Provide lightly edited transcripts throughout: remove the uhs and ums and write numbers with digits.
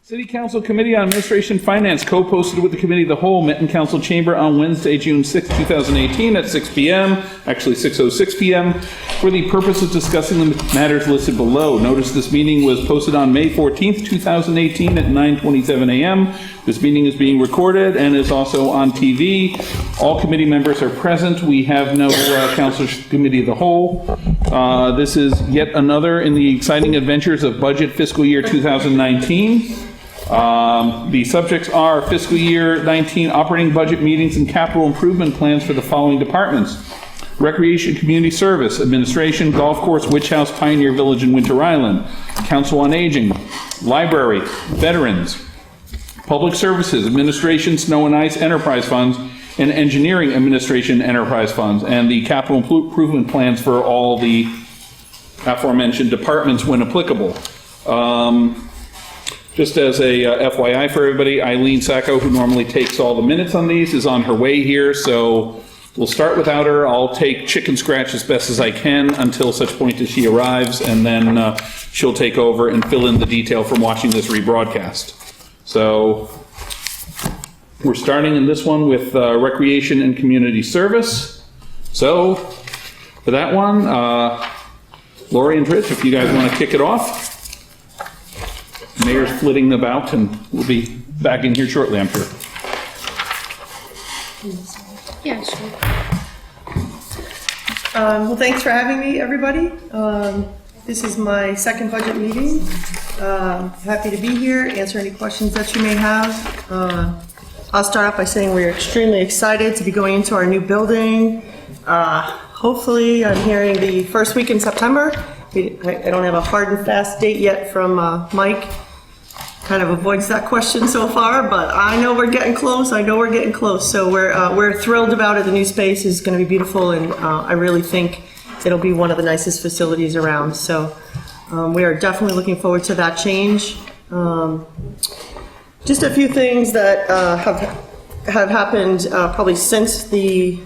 City Council Committee on Administration and Finance, co-posted with the Committee of the Whole, met in Council Chamber on Wednesday, June 6, 2018 at 6 p.m., actually 6:06 p.m., for the purpose of discussing the matters listed below. Notice this meeting was posted on May 14, 2018 at 9:27 a.m. This meeting is being recorded and is also on TV. All committee members are present. We have no Council Committee of the Whole. This is yet another in the exciting adventures of budget fiscal year 2019. The subjects are fiscal year 19 operating budget meetings and capital improvement plans for the following departments: Recreation, Community Service, Administration, Golf Course, Witch House, Pioneer Village, and Winter Island, Council on Aging, Library, Veterans, Public Services, Administration, Snow and Ice, Enterprise Funds, and Engineering, Administration, Enterprise Funds, and the capital improvement plans for all the aforementioned departments when applicable. Just as a FYI for everybody, Eileen Sacco, who normally takes all the minutes on these, is on her way here, so we'll start without her. I'll take chicken scratch as best as I can until such point as she arrives, and then she'll take over and fill in the detail from watching this rebroadcast. So we're starting in this one with Recreation and Community Service. So for that one, Lori and Trish, if you guys want to kick it off. Mayor's flitting about, and we'll be back in here shortly, I'm sure. Yeah, sure. Well, thanks for having me, everybody. This is my second budget meeting. Happy to be here, answer any questions that you may have. I'll start off by saying we're extremely excited to be going into our new building. Hopefully, I'm hearing the first week in September. I don't have a hard and fast date yet from Mike. Kind of avoids that question so far, but I know we're getting close. So we're thrilled about it. The new space is going to be beautiful, and I really think it'll be one of the nicest facilities around. So we are definitely looking forward to that change. Just a few things that have happened probably since the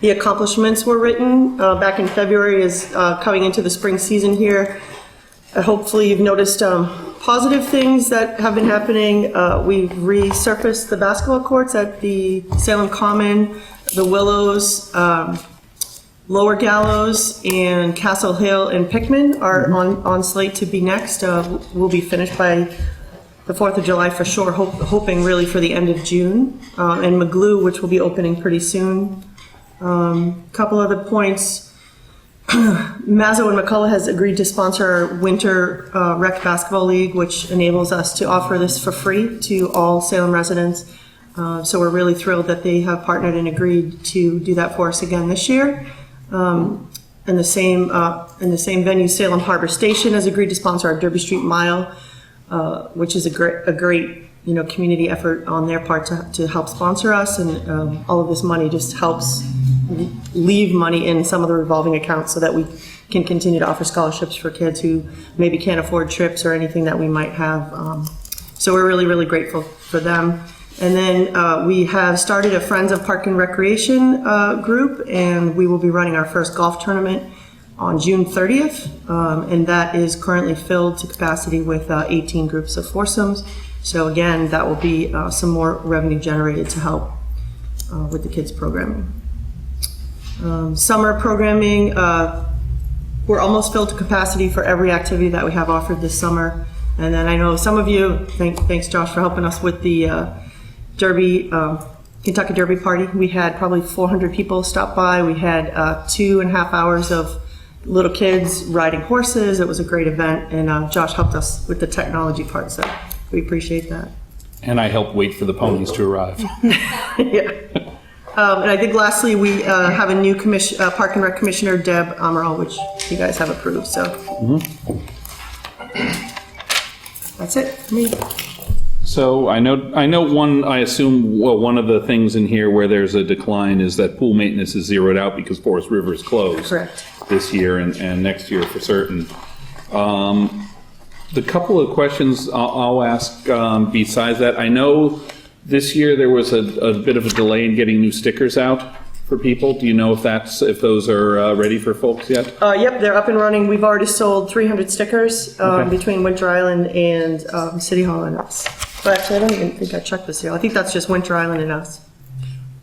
accomplishments were written back in February is coming into the spring season here. Hopefully you've noticed positive things that have been happening. We've resurfaced the basketball courts at the Salem Common, the Willows, Lower Gallows, and Castle Hill and Pickman are on slate to be next. We'll be finished by the 4th of July for sure, hoping really for the end of June. And McGlue, which will be opening pretty soon. Couple other points. Mazzo and McCullough has agreed to sponsor our Winter Rec Basketball League, which enables us to offer this for free to all Salem residents. So we're really thrilled that they have partnered and agreed to do that for us again this year. In the same venue, Salem Harbor Station has agreed to sponsor our Derby Street Mile, which is a great community effort on their part to help sponsor us, and all of this money just helps leave money in some of the revolving accounts so that we can continue to offer scholarships for kids who maybe can't afford trips or anything that we might have. So we're really, really grateful for them. And then we have started a Friends of Park and Recreation group, and we will be running our first golf tournament on June 30th, and that is currently filled to capacity with 18 groups of foursomes. So again, that will be some more revenue generated to help with the kids programming. Summer programming, we're almost filled to capacity for every activity that we have offered this summer. And then I know some of you, thanks Josh for helping us with the Derby, Kentucky Derby party. We had probably 400 people stop by. We had 2.5 hours of little kids riding horses. It was a great event, and Josh helped us with the technology part, so we appreciate that. And I helped wait for the ponies to arrive. Yeah. And I think lastly, we have a new Park and Rec Commissioner, Deb Amaral, which you guys have approved. So that's it for me. So I know one, I assume, well, one of the things in here where there's a decline is that pool maintenance is zeroed out because Forest River is closed. Correct. This year and next year for certain. The couple of questions I'll ask besides that, I know this year there was a bit of a delay in getting new stickers out for people? Do you know if those are ready for folks yet? Yep, they're up and running. We've already sold 300 stickers Okay. between Winter Island and City Hall and us. But actually, I don't even think I checked this year. I think that's just Winter Island and us.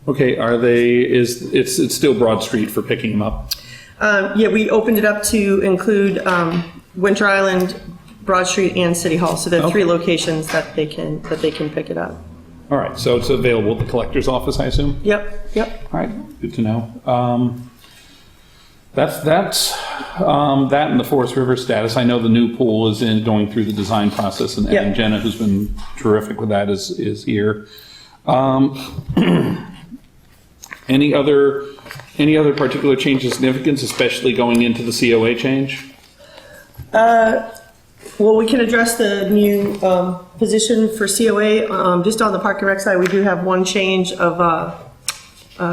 Okay, it's still Broad Street for picking them up? Yeah, we opened it up to include Winter Island, Broad Street, and City Hall. So there are 3 locations that they can pick it up. All right, so it's available at the collector's office, I assume? Yep. All right, good to know. That's that and the Forest River status. I know the new pool is going through the design process, and, Yep. and Jenna, who's been terrific with that, is here. Any other particular change of significance, especially going into the COA change? Well, we can address the new position for COA. Just on the Park and Rec side, we do have one change of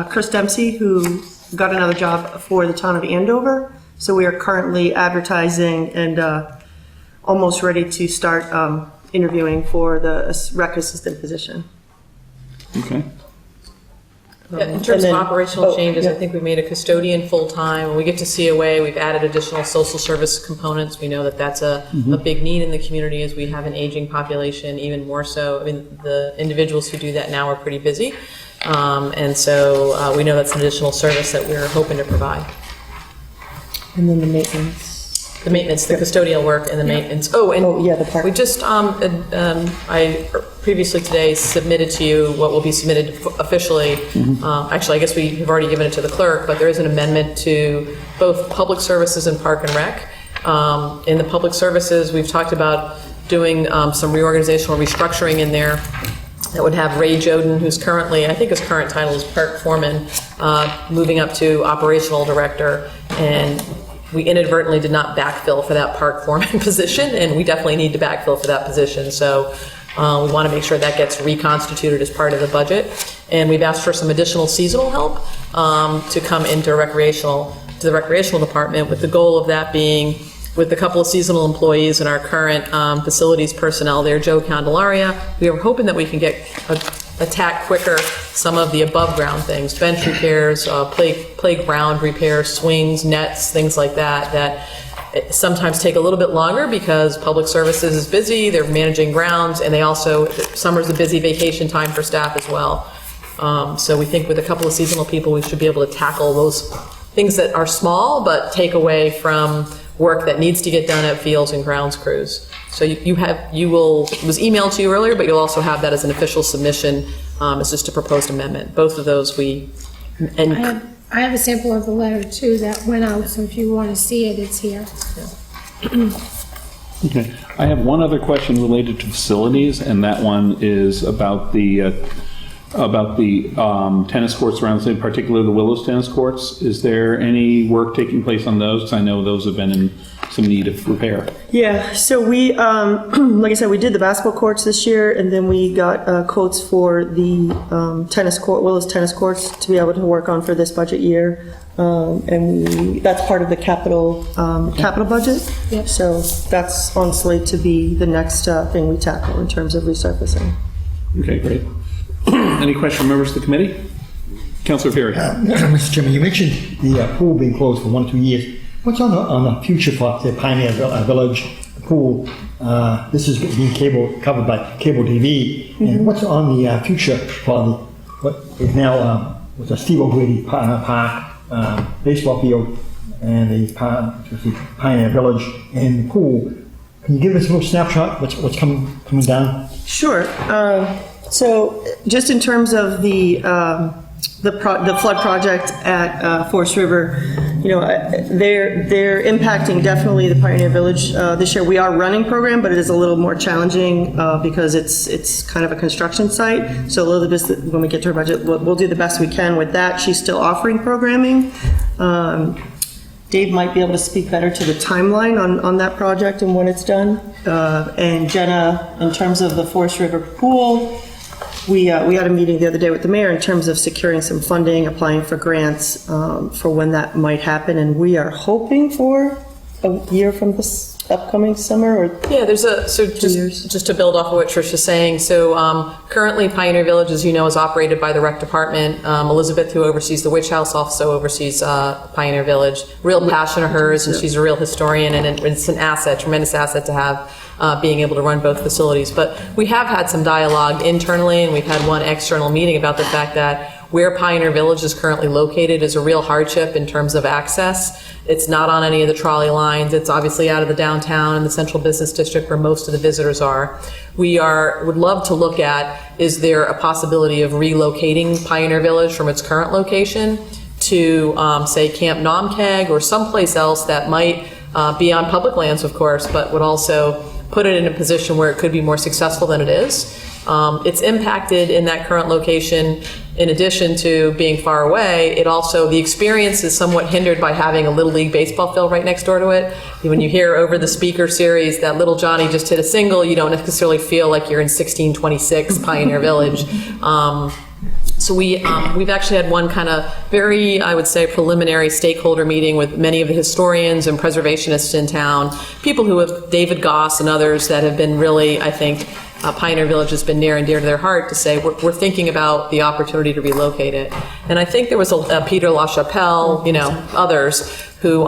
Chris Dempsey, who got another job for the town of Andover. So we are currently advertising and almost ready to start interviewing for the rec assistant position. Okay. Yeah, in terms of operational changes, I think we made a custodian full-time. When we get to COA, we've added additional social service components. We know that that's a big need in the community as we have an aging population, even more so. I mean, the individuals who do that now are pretty busy. And so we know that's an additional service that we're hoping to provide. And then the maintenance. The maintenance, the custodial work and the maintenance. The park. We just, I previously today submitted to you what will be submitted officially. Actually, I guess we have already given it to the clerk, but there is an amendment to both public services and Park and Rec. In the public services, we've talked about doing some reorganizational restructuring in there that would have Ray Joden, who's currently, I think his current title is park foreman, moving up to operational director. And we inadvertently did not backfill for that park foreman position, and we definitely need to backfill for that position. So we want to make sure that gets reconstituted as part of the budget. And we've asked for some additional seasonal help to come into the recreational department, with the goal of that being with a couple of seasonal employees and our current facilities personnel there, Joe Candelaria. We are hoping that we can attack quicker some of the above ground things, bench repairs, playground repairs, swings, nets, things like that sometimes take a little bit longer because public services is busy, they're managing grounds, and they also, summer's a busy vacation time for staff as well. So we think with a couple of seasonal people, we should be able to tackle those things that are small but take away from work that needs to get done at fields and grounds crews. So it was emailed to you earlier, but you'll also have that as an official submission. It's just a proposed amendment. Both of those I have a sample of the letter too that went out, so if you want to see it, it's here. Okay. I have one other question related to facilities, and that one is about the tennis courts around the city, particularly the Willows tennis courts. Is there any work taking place on those? Because I know those have been in some need of repair. Yeah, so we, like I said, we did the basketball courts this year, and then we got quotes for the Willows tennis courts to be able to work on for this budget year. And that's part of the capital budget. Yep. So that's on slate to be the next thing we tackle in terms of resurfacing. Okay, great. Any questions from members of the committee? Councilor Ferry. Mr. Chairman, you mentioned the pool being closed for 1 or 2 years. What's on the future for the Pioneer Village pool? This is being covered by cable TV. And what's on the future for what is now with the Steve O'Grady Park, baseball field, and the Pioneer Village and the pool? Can you give us a little snapshot what's coming down? Sure. So just in terms of the flood project at Forest River, they're impacting definitely the Pioneer Village this year. We are running program, but it is a little more challenging because it's kind of a construction site. So Elizabeth, when we get to her budget, we'll do the best we can with that. She's still offering programming. Dave might be able to speak better to the timeline on that project and when it's done. And Jenna, in terms of the Forest River pool, we had a meeting the other day with the mayor in terms of securing some funding, applying for grants for when that might happen, and we are hoping for a year from this upcoming summer, or? Yeah, just to build off of what Trish is saying, so currently Pioneer Village, as you know, is operated by the rec department. Elizabeth, who oversees the Witch House, also oversees Pioneer Village. Real passion of hers, and she's a real historian, and it's an asset, tremendous asset to have, being able to run both facilities. But we have had some dialogue internally, and we've had one external meeting about the fact that where Pioneer Village is currently located is a real hardship in terms of access. It's not on any of the trolley lines. It's obviously out of the downtown and the central business district where most of the visitors are. Would love to look at, is there a possibility of relocating Pioneer Village from its current location to, say, Camp Nomkeg or someplace else that might be on public lands, of course, but would also put it in a position where it could be more successful than it is. It's impacted in that current location. In addition to being far away, the experience is somewhat hindered by having a Little League baseball field right next door to it. When you hear over the speaker series that little Johnny just hit a single, you don't necessarily feel like you're in 1626 Pioneer Village. So we've actually had one kind of very, I would say, preliminary stakeholder meeting with many of the historians and preservationists in town, people who have, David Goss and others that have been really, I think, Pioneer Village has been near and dear to their heart to say, we're thinking about the opportunity to relocate it. And I think there was a Peter LaChapelle, others who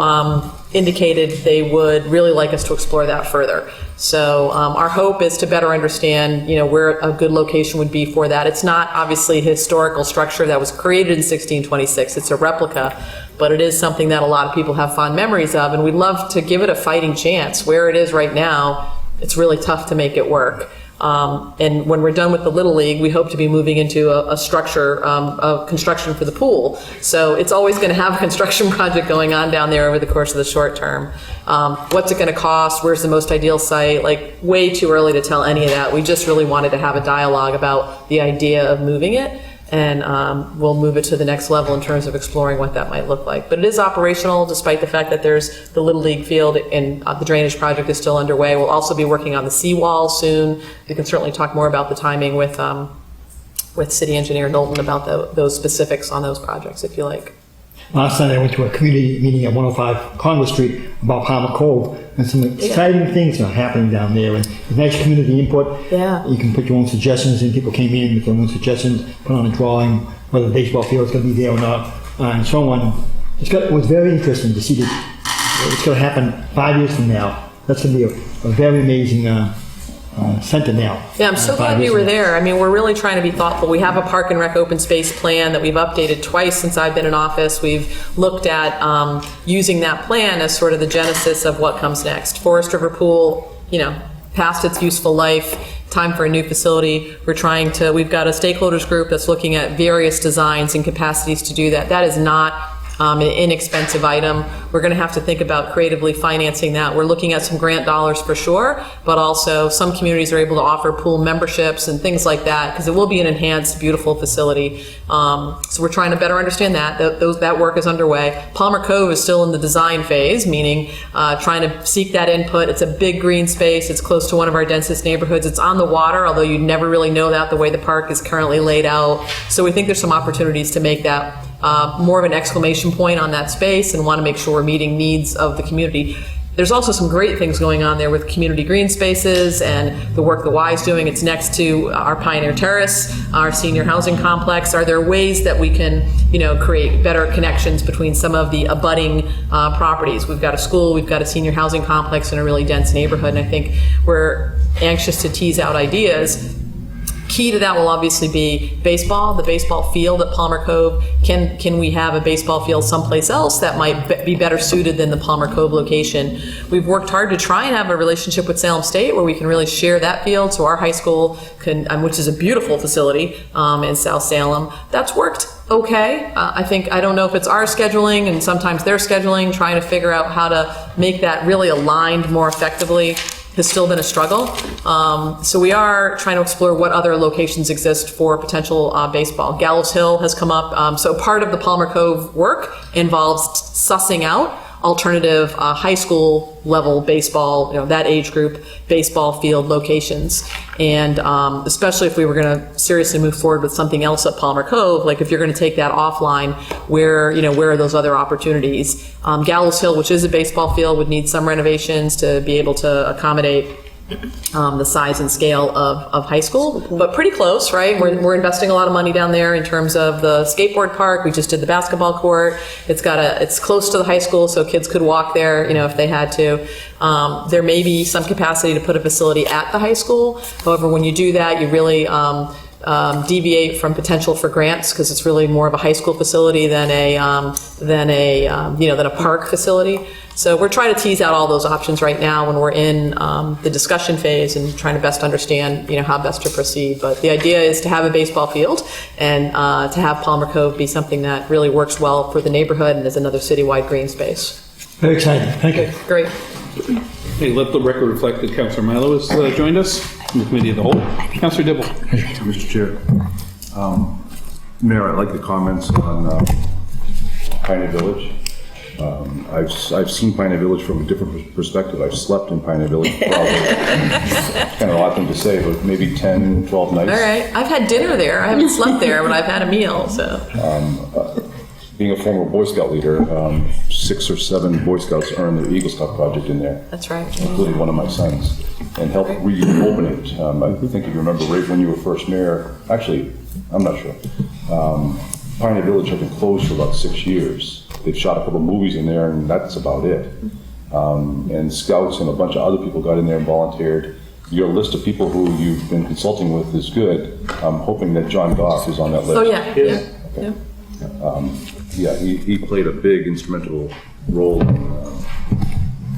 indicated they would really like us to explore that further. So our hope is to better understand, where a good location would be for that. It's not obviously a historical structure that was created in 1626. It's a replica, but it is something that a lot of people have fond memories of, and we'd love to give it a fighting chance. Where it is right now, it's really tough to make it work. And when we're done with the Little League, we hope to be moving into a structure of construction for the pool. So it's always going to have a construction project going on down there over the course of the short term. What's it going to cost? Where's the most ideal site? Way too early to tell any of that. We just really wanted to have a dialogue about the idea of moving it. And we'll move it to the next level in terms of exploring what that might look like. But it is operational, despite the fact that there's the Little League field and the drainage project is still underway. We'll also be working on the seawall soon. We can certainly talk more about the timing with City Engineer Knowlton about those specifics on those projects, if you like. Last night I went to a community meeting at 105 Congress Street about Palmer Cove, and some exciting things are happening down there, and nice community input. Yeah. You can put your own suggestions, and people came in with their own suggestions, put on a drawing, whether the baseball field is going to be there or not, and so on. It was very interesting to see that it's going to happen 5 years from now. That's going to be a very amazing center now. Yeah, I'm so glad you were there. I mean, we're really trying to be thoughtful. We have a park and rec open space plan that we've updated twice since I've been in office. We've looked at using that plan as sort of the genesis of what comes next. Forest River Pool, past its useful life, time for a new facility. We've got a stakeholders group that's looking at various designs and capacities to do that. That is not an inexpensive item. We're going to have to think about creatively financing that. We're looking at some grant dollars for sure, but also some communities are able to offer pool memberships and things like that, because it will be an enhanced, beautiful facility. So we're trying to better understand that. That work is underway. Palmer Cove is still in the design phase, meaning trying to seek that input. It's a big green space. It's close to one of our densest neighborhoods. It's on the water, although you'd never really know that the way the park is currently laid out. So we think there's some opportunities to make that more of an exclamation point on that space, and want to make sure we're meeting needs of the community. There's also some great things going on there with community green spaces and the work the Y is doing. It's next to our Pioneer Terrace, our senior housing complex. Are there ways that we can, create better connections between some of the abutting properties? We've got a school, we've got a senior housing complex in a really dense neighborhood, and I think we're anxious to tease out ideas. Key to that will obviously be baseball, the baseball field at Palmer Cove. Can we have a baseball field someplace else that might be better suited than the Palmer Cove location? We've worked hard to try and have a relationship with Salem State where we can really share that field, so our high school can, which is a beautiful facility in South Salem. That's worked okay. I don't know if it's our scheduling and sometimes their scheduling, trying to figure out how to make that really aligned more effectively has still been a struggle. So we are trying to explore what other locations exist for potential baseball. Gallows Hill has come up. So part of the Palmer Cove work involves sussing out alternative high school level baseball, that age group baseball field locations. And especially if we were going to seriously move forward with something else at Palmer Cove, like if you're going to take that offline, where are those other opportunities? Gallows Hill, which is a baseball field, would need some renovations to be able to accommodate the size and scale of high school, but pretty close, right? We're investing a lot of money down there in terms of the skateboard park. We just did the basketball court. It's close to the high school, so kids could walk there, if they had to. There may be some capacity to put a facility at the high school. However, when you do that, you really deviate from potential for grants, because it's really more of a high school facility than a park facility. So we're trying to tease out all those options right now when we're in the discussion phase and trying to best understand, how best to proceed. But the idea is to have a baseball field and to have Palmer Cove be something that really works well for the neighborhood and is another citywide green space. Very exciting. Thank you. Great. Okay, let the record reflect that Councillor Milo has joined us from the Committee of the Whole. Councillor Dibble. Mr. Chair, Mayor, I like the comments on Pioneer Village. I've seen Pioneer Village from a different perspective. I've slept in Pioneer Village. It's kind of a lot thing to say, but maybe 10, 12 nights. All right. I've had dinner there. I haven't slept there, but I've had a meal. So. Being a former Boy Scout leader, 6 or 7 Boy Scouts earned their Eagle Scout project in there. That's right. Including one of my sons, and helped reopen it. I think if you remember right when you were first mayor, actually, I'm not sure. Pioneer Village had been closed for about 6 years. They've shot a couple of movies in there, and that's about it. And Scouts and a bunch of other people got in there and volunteered. Your list of people who you've been consulting with is good. I'm hoping that John Goff is on that list. Oh, yeah. Okay. Yeah. He played a big instrumental role in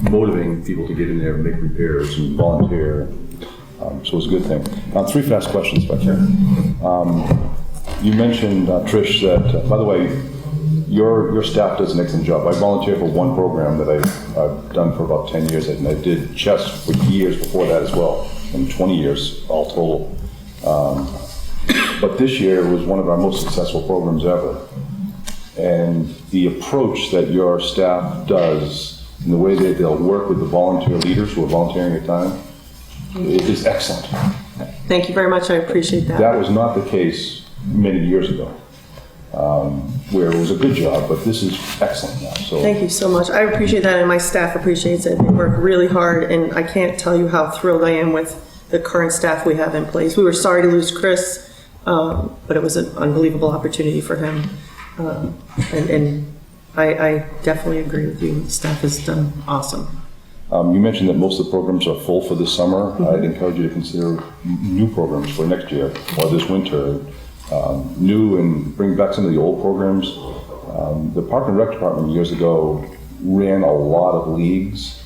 motivating people to get in there and make repairs and volunteer. So it was a good thing. 3 fast questions, if I can. You mentioned, Trish, that, by the way, your staff does an excellent job. I volunteer for one program that I've done for about 10 years, and I did chess for years before that as well, and 20 years all total. But this year was one of our most successful programs ever. And the approach that your staff does, and the way that they'll work with the volunteer leaders who are volunteering their time, is excellent. Thank you very much. I appreciate that. That was not the case many years ago, where it was a good job, but this is excellent now. So Thank you so much. I appreciate that, and my staff appreciates it. They work really hard, and I can't tell you how thrilled I am with the current staff we have in place. We were sorry to lose Chris, but it was an unbelievable opportunity for him. And I definitely agree with you. The staff has done awesome. you mentioned that most of the programs are full for this summer. I'd encourage you to consider new programs for next year or this winter. New and bring back some of the old programs. The Park and Rec Department years ago ran a lot of leagues,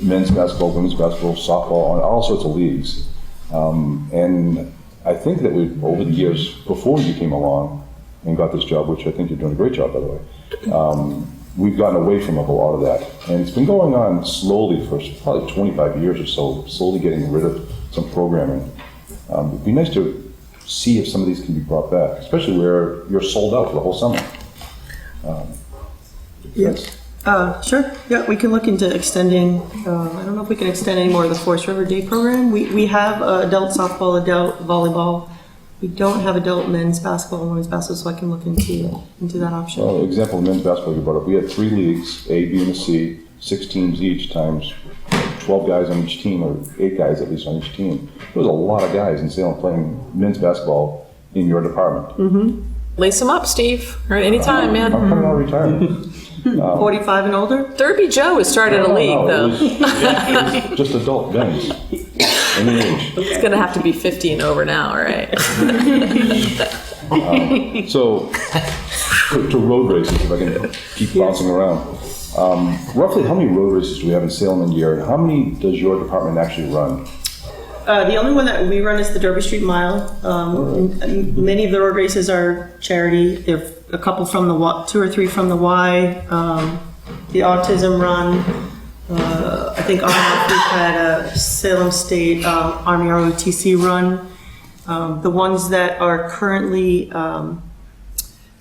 men's basketball, women's basketball, softball, all sorts of leagues. And I think that over the years before you came along and got this job, which I think you're doing a great job, by the way, we've gotten away from a lot of that. And it's been going on slowly for probably 25 years or so, slowly getting rid of some programming. It'd be nice to see if some of these can be brought back, especially where you're sold out for the whole summer. Yes. Sure. Yeah, we can look into extending. I don't know if we can extend any more of the Forest River Day program. We have adult softball, adult volleyball. We don't have adult men's basketball and women's basketball, so I can look into that option. Well, example of men's basketball you brought up. We had 3 leagues, A, B, and a C, 6 teams each, times 12 guys on each team, or 8 guys at least on each team. There was a lot of guys in Salem playing men's basketball in your department. Mm-hmm. Lace them up, Steve. All right, anytime, man. I'm coming out of retirement. 45 and older? Derby Joe has started a league, though. It was just adult guys. Any age. It's going to have to be 50 and over now, right? So, to road races, if I can keep bouncing around. Roughly how many road races do we have in Salem in a year, and how many does your department actually run? The only one that we run is the Derby Street Mile. Many of the road races are charity. There are a couple from the 2 or 3 from the Y. The autism run. I think on and off we've had a Salem State Army ROTC run. The ones that are currently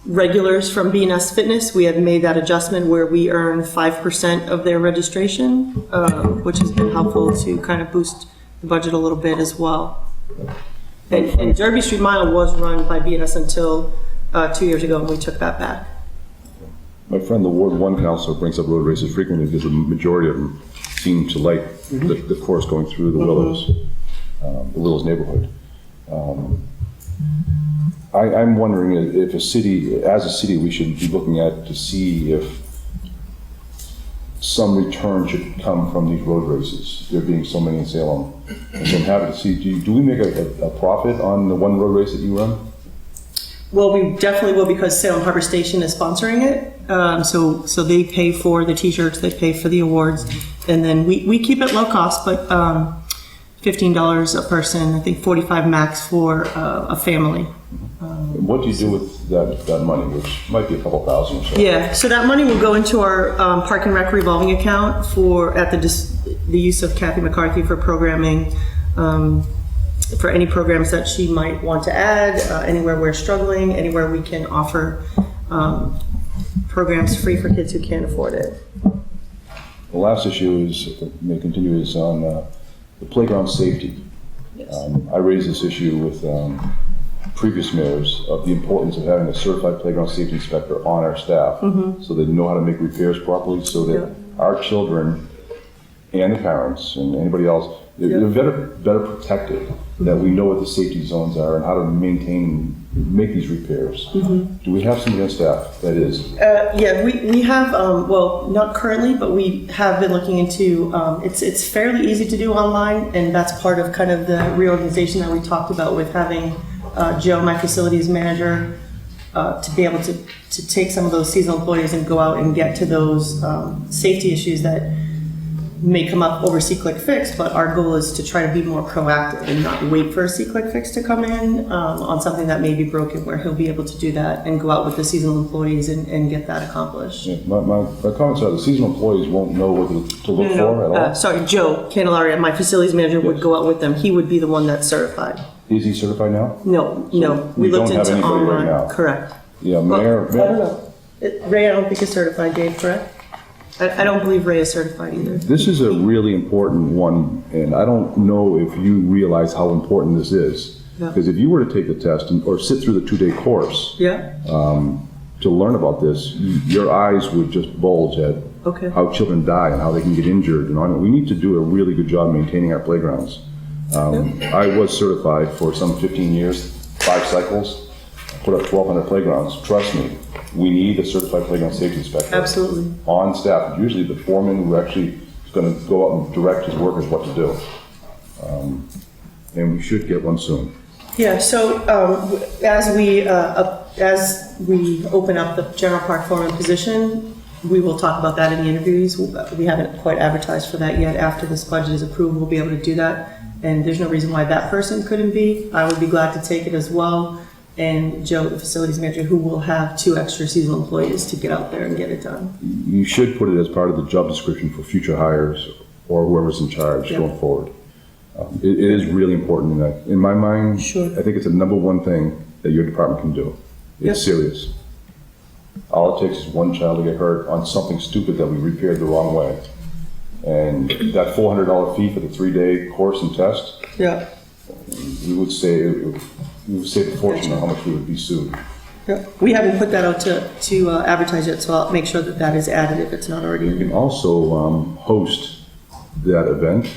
regulars from BNS Fitness, we have made that adjustment where we earn 5% of their registration, which has been helpful to kind of boost the budget a little bit as well. And Derby Street Mile was run by BNS until 2 years ago, and we took that back. My friend, the Ward 1 counselor, brings up road races frequently because the majority of them seem to like the course going through the Willows neighborhood. I'm wondering if as a city, we should be looking at to see if some return should come from these road races, there being so many in Salem. And I'm happy to see, do we make a profit on the one road race that you run? Well, we definitely will because Salem Harbor Station is sponsoring it. So they pay for the t-shirts, they pay for the awards, and then we keep it low cost, but $15 a person, I think 45 max for a family. What do you do with that money, which might be a couple thousand or so? Yeah, so that money will go into our Park and Rec revolving account at the use of Kathy McCarthy for programming, for any programs that she might want to add, anywhere we're struggling, anywhere we can offer programs free for kids who can't afford it. The last issue is, if I may continue, is on the playground safety. Yes. I raised this issue with previous mayors of the importance of having a certified playground safety inspector on our staff so they know how to make repairs properly so that our children and the parents and anybody else, they're better protected, that we know what the safety zones are and how to make these repairs. Do we have somebody on staff that is? Yeah, we have, well, not currently, but we have been looking into, it's fairly easy to do online, and that's part of kind of the reorganization that we talked about with having Joe, my facilities manager, to be able to take some of those seasonal employees and go out and get to those safety issues that may come up over see-click fix, but our goal is to try to be more proactive and not wait for a see-click fix to come in on something that may be broken, where he'll be able to do that and go out with the seasonal employees and get that accomplished. Yeah, my comments are the seasonal employees won't know what to look for at all. Sorry, Joe Candelaria, my facilities manager, would go out with them. He would be the one that's certified. Is he certified now? No. we We looked don't have into anybody right online. now. Correct. Yeah, Well, Mayor. I don't know. Ray, I don't think is certified. Dave, correct? I don't believe Ray is certified either. This is a really important one, and I don't know if you realize how important this is. Yeah. Because if you were to take the test or sit through the 2-day course Yeah? to learn about this, your eyes would just bulge at Okay. how children die and how they can get injured. And we need to do a really good job maintaining our playgrounds. I was certified for some 15 years, 5 cycles, put up 1,200 playgrounds. Trust me, we need a certified playground safety inspector. Absolutely. On staff, usually the foreman who actually is going to go out and direct his workers what to do. And we should get one soon. Yeah, so as we open up the general park foreman position, we will talk about that in the interviews. We haven't quite advertised for that yet. After this budget is approved, we'll be able to do that. And there's no reason why that person couldn't be. I would be glad to take it as well. And Joe, the facilities manager, who will have 2 extra seasonal employees to get out there and get it done. You should put it as part of the job description for future hires or whoever's in charge going forward. It is really important in my mind. Sure. I think it's the number one thing that your department can do. It's serious. All it takes is one child to get hurt on something stupid that we repaired the wrong way. And that $400 fee for the 3-day course and test, Yeah. we would save a fortune on how much we would be sued. Yeah. We haven't put that out to advertise yet, so I'll make sure that is added if it's not already in You there. can also host that event,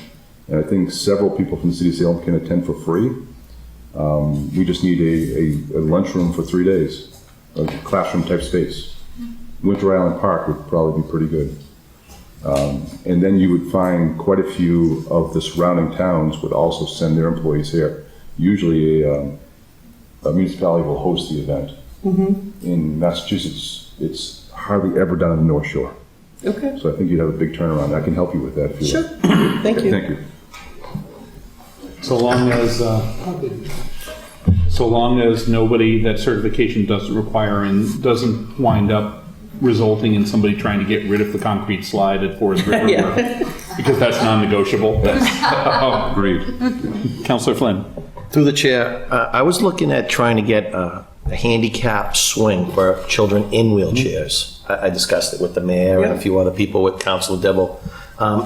and I think several people from the city of Salem can attend for free. We just need a lunchroom for 3 days, a classroom type space. Winter Island Park would probably be pretty good. And then you would find quite a few of the surrounding towns would also send their employees here. Usually a municipality will host the event. In Massachusetts, it's hardly ever done on the North Shore. Okay. So I think you'd have a big turnaround. I can help you with that if you Sure. like. Thank you. Thank you. So long as nobody that certification doesn't require and doesn't wind up resulting in somebody trying to get rid of the concrete slide at Forest River. Yeah. Because that's non-negotiable. Agreed. Councillor Flynn. Through the chair, I was looking at trying to get a handicap swing for children in wheelchairs. I discussed it with the mayor and a few other people, with Councilor Dibble.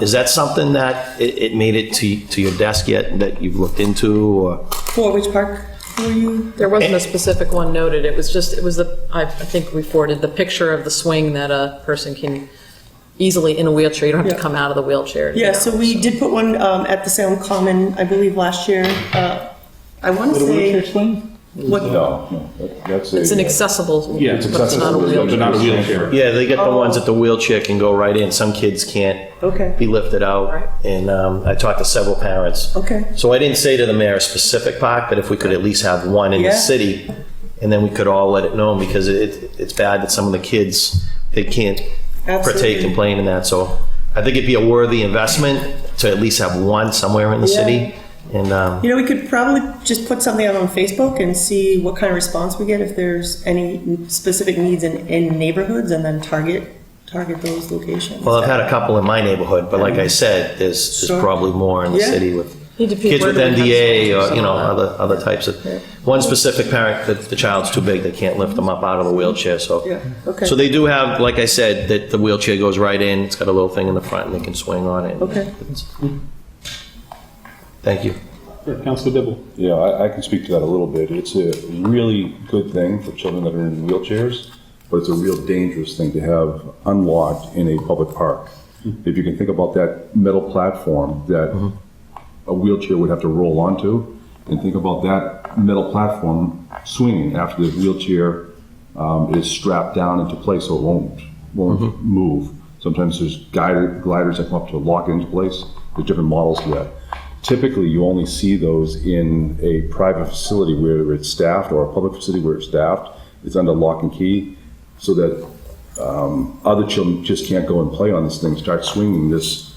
Is that something that it made it to your desk yet, that you've looked into, or? For which park were you? There wasn't a specific one noted. It was I think we forwarded the picture of the swing that a person can easily in a wheelchair. You don't have to come out of the wheelchair. Yeah, so we did put one at the Salem Common, I believe, last year. I want to With a wheelchair say, swing? what, No, that's a. It's an accessible, Yeah, it's but it's not a accessible, wheelchair. But not a wheelchair. Yeah, they get the ones that the wheelchair can go right in. Some kids can't Okay. be lifted out. Right. And I talked to several parents. Okay. So I didn't say to the mayor a specific park, but if we could at least have one in the Yeah. city, and then we could all let it know, because it's bad that some of the kids, they can't partake in playing in that. So I think it'd be a worthy investment to at least have one somewhere in the city. And You know, we could probably just put something out on Facebook and see what kind of response we get, if there's any specific needs in neighborhoods, and then target those locations. well, I've had a couple in my neighborhood, but like I said, there's Sure. probably more in the Yeah. city with Need to be kids with where do we have NDA schools or, or you know, something like other types of, one specific parent, the child's too big, they can't lift them up out of the wheelchair, so. Yeah, okay. So they do have, like I said, that the wheelchair goes right in, it's got a little thing in the front and they can swing on it. Okay. Thank you. Sure, Councilor Dibble. Yeah, I can speak to that a little bit. It's a really good thing for children that are in wheelchairs, but it's a real dangerous thing to have unlocked in a public park. If you can think about that metal platform that a wheelchair would have to roll onto, and think about that metal platform swinging after the wheelchair is strapped down into place so it won't move. Sometimes there's gliders that come up to lock it into place. There's different models for that. Typically, you only see those in a private facility where it's staffed, or a public facility where it's staffed. It's under lock and key, so that other children just can't go and play on this thing, start swinging this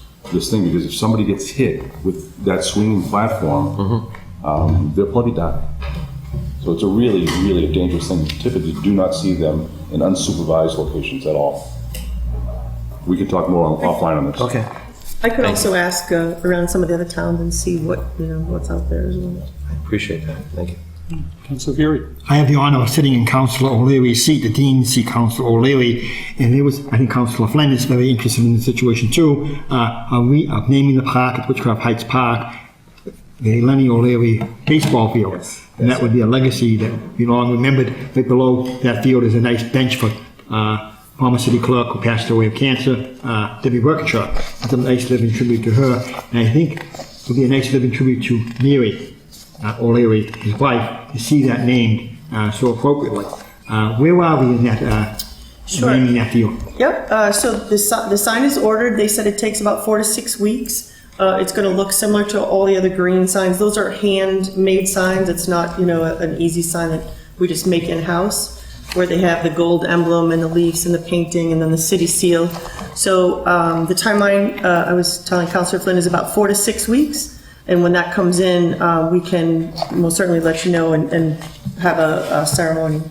thing, because if somebody gets hit with that swinging platform, they'll probably die. So it's a really, really a dangerous thing. Typically, do not see them in unsupervised locations at all. We could talk more offline on this. Okay. I could also ask around some of the other towns and see what's out there as well. I appreciate that, thank you. Councilor Fury. I have the honor of sitting in Councillor O'Leary's seat, the Dean's seat, Councillor O'Leary, and I think Councillor Flynn is very interested in the situation too, of naming the park at Witchcraft Heights Park the Lenny O'Leary baseball field. And that would be a legacy that be long remembered. Right below that field is a nice bench for former city clerk who passed away of cancer, Debbie Workenshaw. That's a nice living tribute to her. And I think it would be a nice living tribute to Mary O'Leary, his wife, to see that named so appropriately. Where are we in that naming that field? Yep, so the sign is ordered. They said it takes about 4 to 6 weeks. It's going to look similar to all the other green signs. Those are handmade signs. It's not, an easy sign that we just make in-house, where they have the gold emblem and the leaves and the painting and then the city seal. So the timeline, I was telling Councilor Flynn, is about 4 to 6 weeks. And when that comes in, we can most certainly let you know and have a ceremony.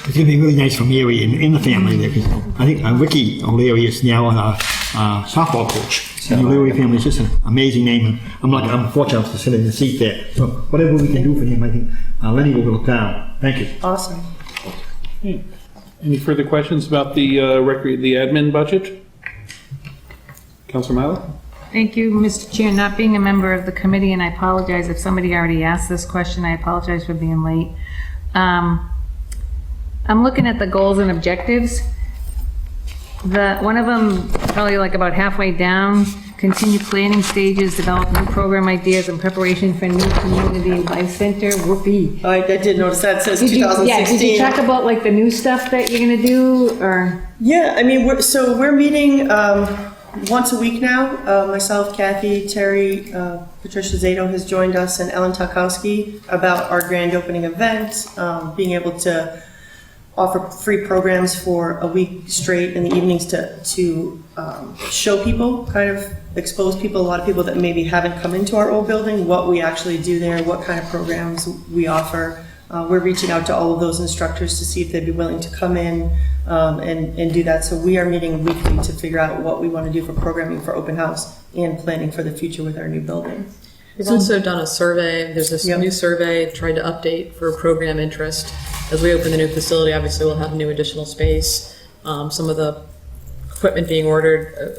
It's going to be really nice for Mary and in the family there, because I think Ricky O'Leary is now a softball coach. And the O'Leary family is just an amazing name. I'm fortunate to sit in the seat there. So whatever we can do for him, I think Lenny will look down. Thank you. Awesome. Any further questions about the admin budget? Councilor Malley? Thank you, Mr. Chair. Not being a member of the committee, and I apologize if somebody already asked this question, I apologize for being late. I'm looking at the goals and objectives. One of them, probably like about halfway down, continue planning stages, develop new program ideas in preparation for new community life center. Whoopee. I did notice that. It says Did you 2016. talk about like the new stuff that you're gonna do, or? Yeah, I mean, we're meeting once a week now. Myself, Kathy, Terry, Patricia Zato has joined us, and Ellen Tarkowski, about our grand opening event, being able to offer free programs for a week straight in the evenings to show people, kind of expose people, a lot of people that maybe haven't come into our old building, what we actually do there, what kind of programs we offer. We're reaching out to all of those instructors to see if they'd be willing to come in and do that. So we are meeting weekly to figure out what we want to do for programming for open house and planning for the future with our new building. We've also done a survey. There's this Yep. new survey, tried to update for program interest. as we open the new facility, obviously we'll have new additional space. Some of the equipment being ordered,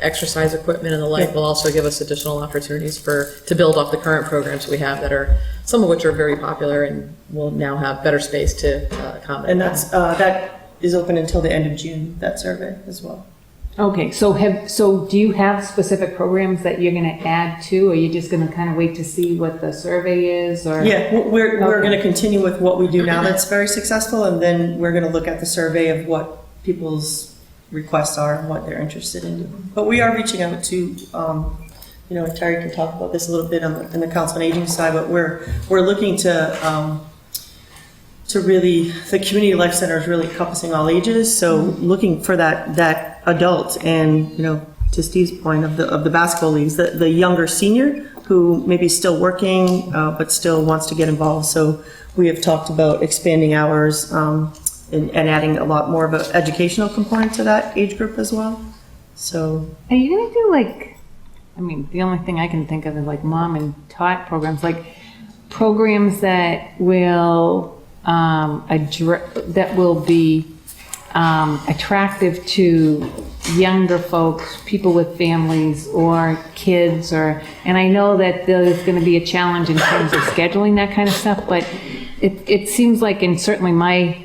exercise equipment and the like will also give us additional opportunities to build off the current programs we have that are, some of which are very popular and will now have better space to accommodate. And that is open until the end of June, that survey as well. Okay, so do you have specific programs that you're gonna add to, or are you just gonna kind of wait to see what the survey is, or? Yeah, we're going to continue with what we do now that's very successful, and then we're going to look at the survey of what people's requests are and what they're interested in doing. But we are reaching out to, and Terry can talk about this a little bit on the Council on Aging side, but we're looking to really, the community life center is really encompassing all ages, so looking for that adult, and to Steve's point of the basketball leagues, the younger senior who maybe is still working but still wants to get involved. So we have talked about expanding hours and adding a lot more of an educational component to that age group as well. So Are you gonna do the only thing I can think of is like mom and tot programs, like programs that will be attractive to younger folks, people with families or kids, and I know that there's going to be a challenge in terms of scheduling that kind of stuff, but it seems like, and certainly my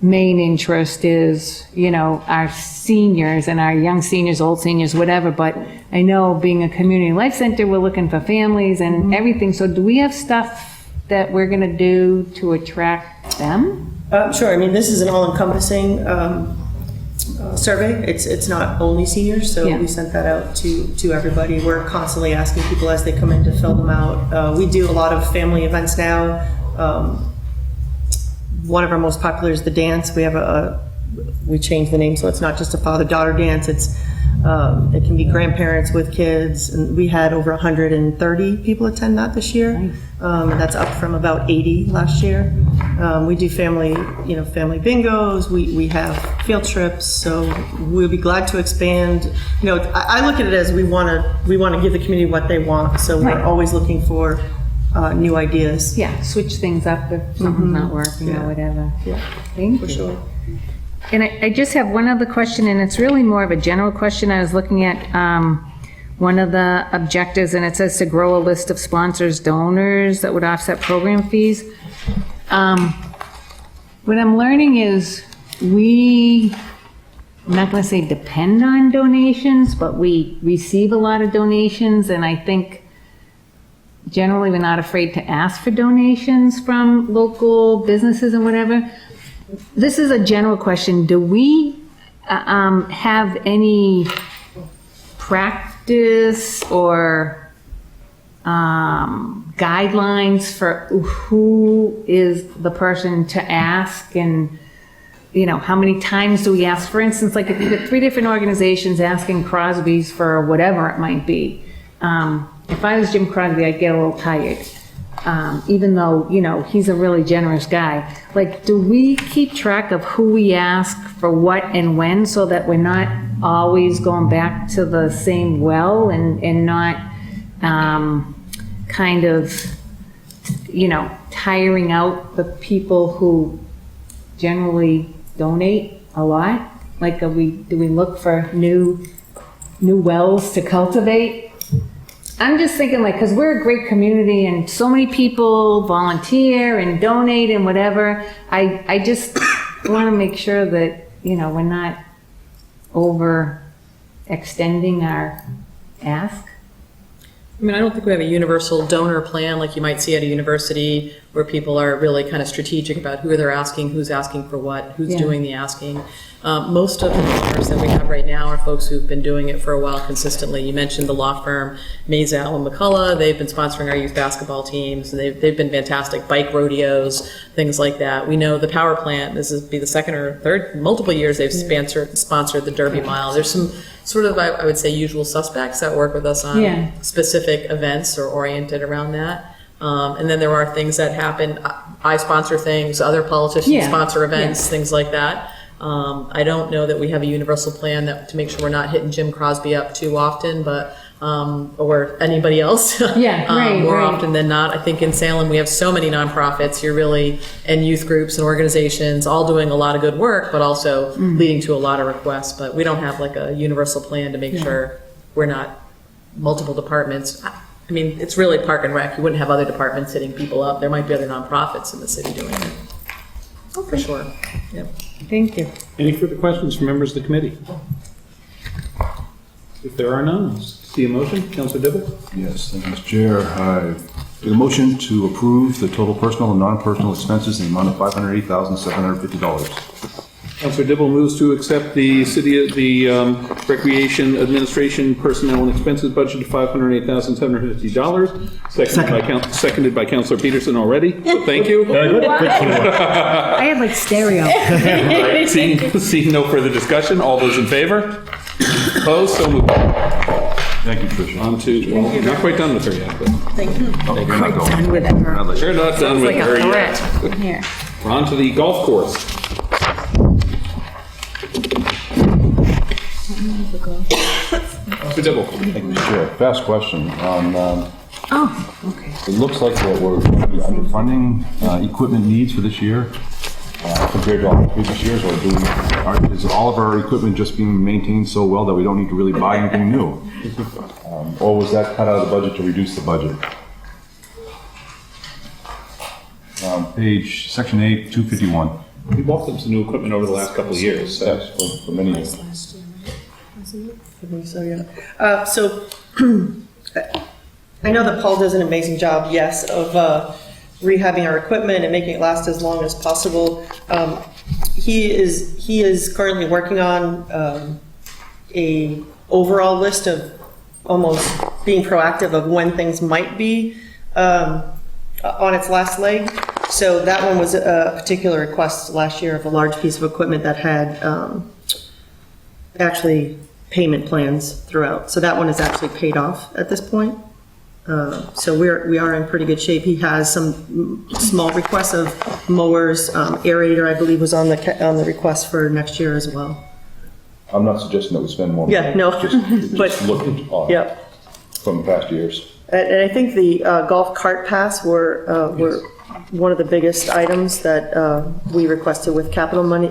main interest is, our seniors and our young seniors, old seniors, whatever, but I know being a community life center, we're looking for families and everything, so do we have stuff that we're going to do to attract them? Sure. I mean, this is an all-encompassing survey. It's not only seniors, so we sent that out to everybody. We're constantly asking people as they come in to fill them out. We do a lot of family events now. One of our most popular is the dance. We changed the name, so it's not just a father-daughter dance. It can be grandparents with kids, and we had over 130 people attend that this year. Nice. That's up from about 80 last year. We do family bingos. We have field trips, so we'll be glad to expand. I look at it as we want to give the community what they want, so we're always looking for new ideas. Yeah, switch things up if something's not working or whatever. Yeah, thank for you. Sure. And I just have one other question, and it's really more of a general question. I was looking at one of the objectives, and it says to grow a list of sponsors, donors that would offset program fees. What I'm learning is I'm not going to say depend on donations, but we receive a lot of donations, and I think generally we're not afraid to ask for donations from local businesses and whatever. This is a general question. Do we have any practice or guidelines for who is the person to ask, and how many times do we ask? For instance, like if you get 3 different organizations asking Crosby's for whatever it might be, if I was Jim Crosby, I'd get a little tired. Even though, he's a really generous guy. Like, do we keep track of who we ask for what and when, so that we're not always going back to the same well and not kind of, tiring out the people who generally donate a lot? Like, do we look for new wells to cultivate? I'm just thinking, because we're a great community and so many people volunteer and donate and whatever, I just want to make sure that, we're not overextending our ask. I don't think we have a universal donor plan like you might see at a university, where people are really kind of strategic about who they're asking, who's asking for what, who's doing the asking. Most of the donors that we have right now are folks who've been doing it for a while consistently. You mentioned the law firm Maisel and McCullough. They've been sponsoring our youth basketball teams, and they've been fantastic. Bike rodeos, things like that. We know the power plant, this is be the second or third, multiple years they've sponsored the Derby Mile. There's some sort of, I would say, usual suspects that work with us on specific events or oriented around that. And then there are things that happen. I sponsor things, other politicians sponsor events, things like that. I don't know that we have a universal plan to make sure we're not hitting Jim Crosby up too often, but or anybody else. Yeah, right, More right. often than not. I think in Salem, we have so many nonprofits. You're really, and youth groups and organizations, all doing a lot of good work, but also leading to a lot of requests. But we don't have like a universal plan to make sure we're not multiple departments. I mean, it's really Park and Rec. You wouldn't have other departments hitting people up. There might be other nonprofits in the city doing it. For sure. Yep. Thank you. Any further questions from members of the committee? If there are none, see a motion. Councilor Dibble? Yes, thank you, Mr. Chair. I make a motion to approve the total personal and non-personal expenses in the amount of $508,750. Councilor Dibble moves to accept the Recreation Administration Personnel and Expenses budget of $508,750. Seconded by Councilor Peterson already. So thank you. I had like stereo. Seeing no further discussion, all those in favor? Opposed? So moved. Thank you, Tricia. On to, well, not quite done with her yet, but Thank you. Oh, you're not going. Done with it. we're not done with her yet. Here. We're on to the golf course. Councilor Dibble. Thank you, Mr. Chair. Fast question on, Oh, okay. it looks like that we're going to be underfunding equipment needs for this year compared to all the previous years, or is all of our equipment just being maintained so well that we don't need to really buy anything new? Or was that cut out of the budget to reduce the budget? Page, section 8, 251. We bought them some new equipment over the last couple of years. So. Yes, for many years. I think so, yeah. So I know that Paul does an amazing job, yes, of rehabbing our equipment and making it last as long as possible. He is currently working on a overall list of almost being proactive of when things might be on its last leg. So that one was a particular request last year of a large piece of equipment that had actually payment plans throughout. So that one is actually paid off at this point. So we are in pretty good shape. He has some small requests of mowers, aerator, I believe, was on the request for next year as well. I'm not suggesting that we spend more money. Yeah, no, but Just look at yep. from past years. And I think the golf cart pass were one of the biggest items that we requested with capital money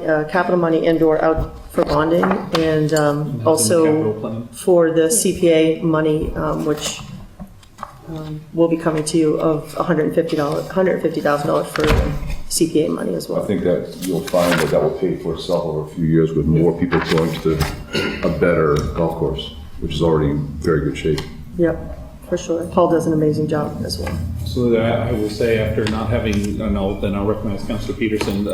and/or out for bonding, and also for the CPA money, which will be coming to you of $150,000 for CPA money as well. I think that you'll find that that will pay for itself over a few years with more people going to a better golf course, which is already in very good shape. Yep, for sure. Paul does an amazing job as well. So that I will say, after not having, then I'll recognize Councilor Peterson.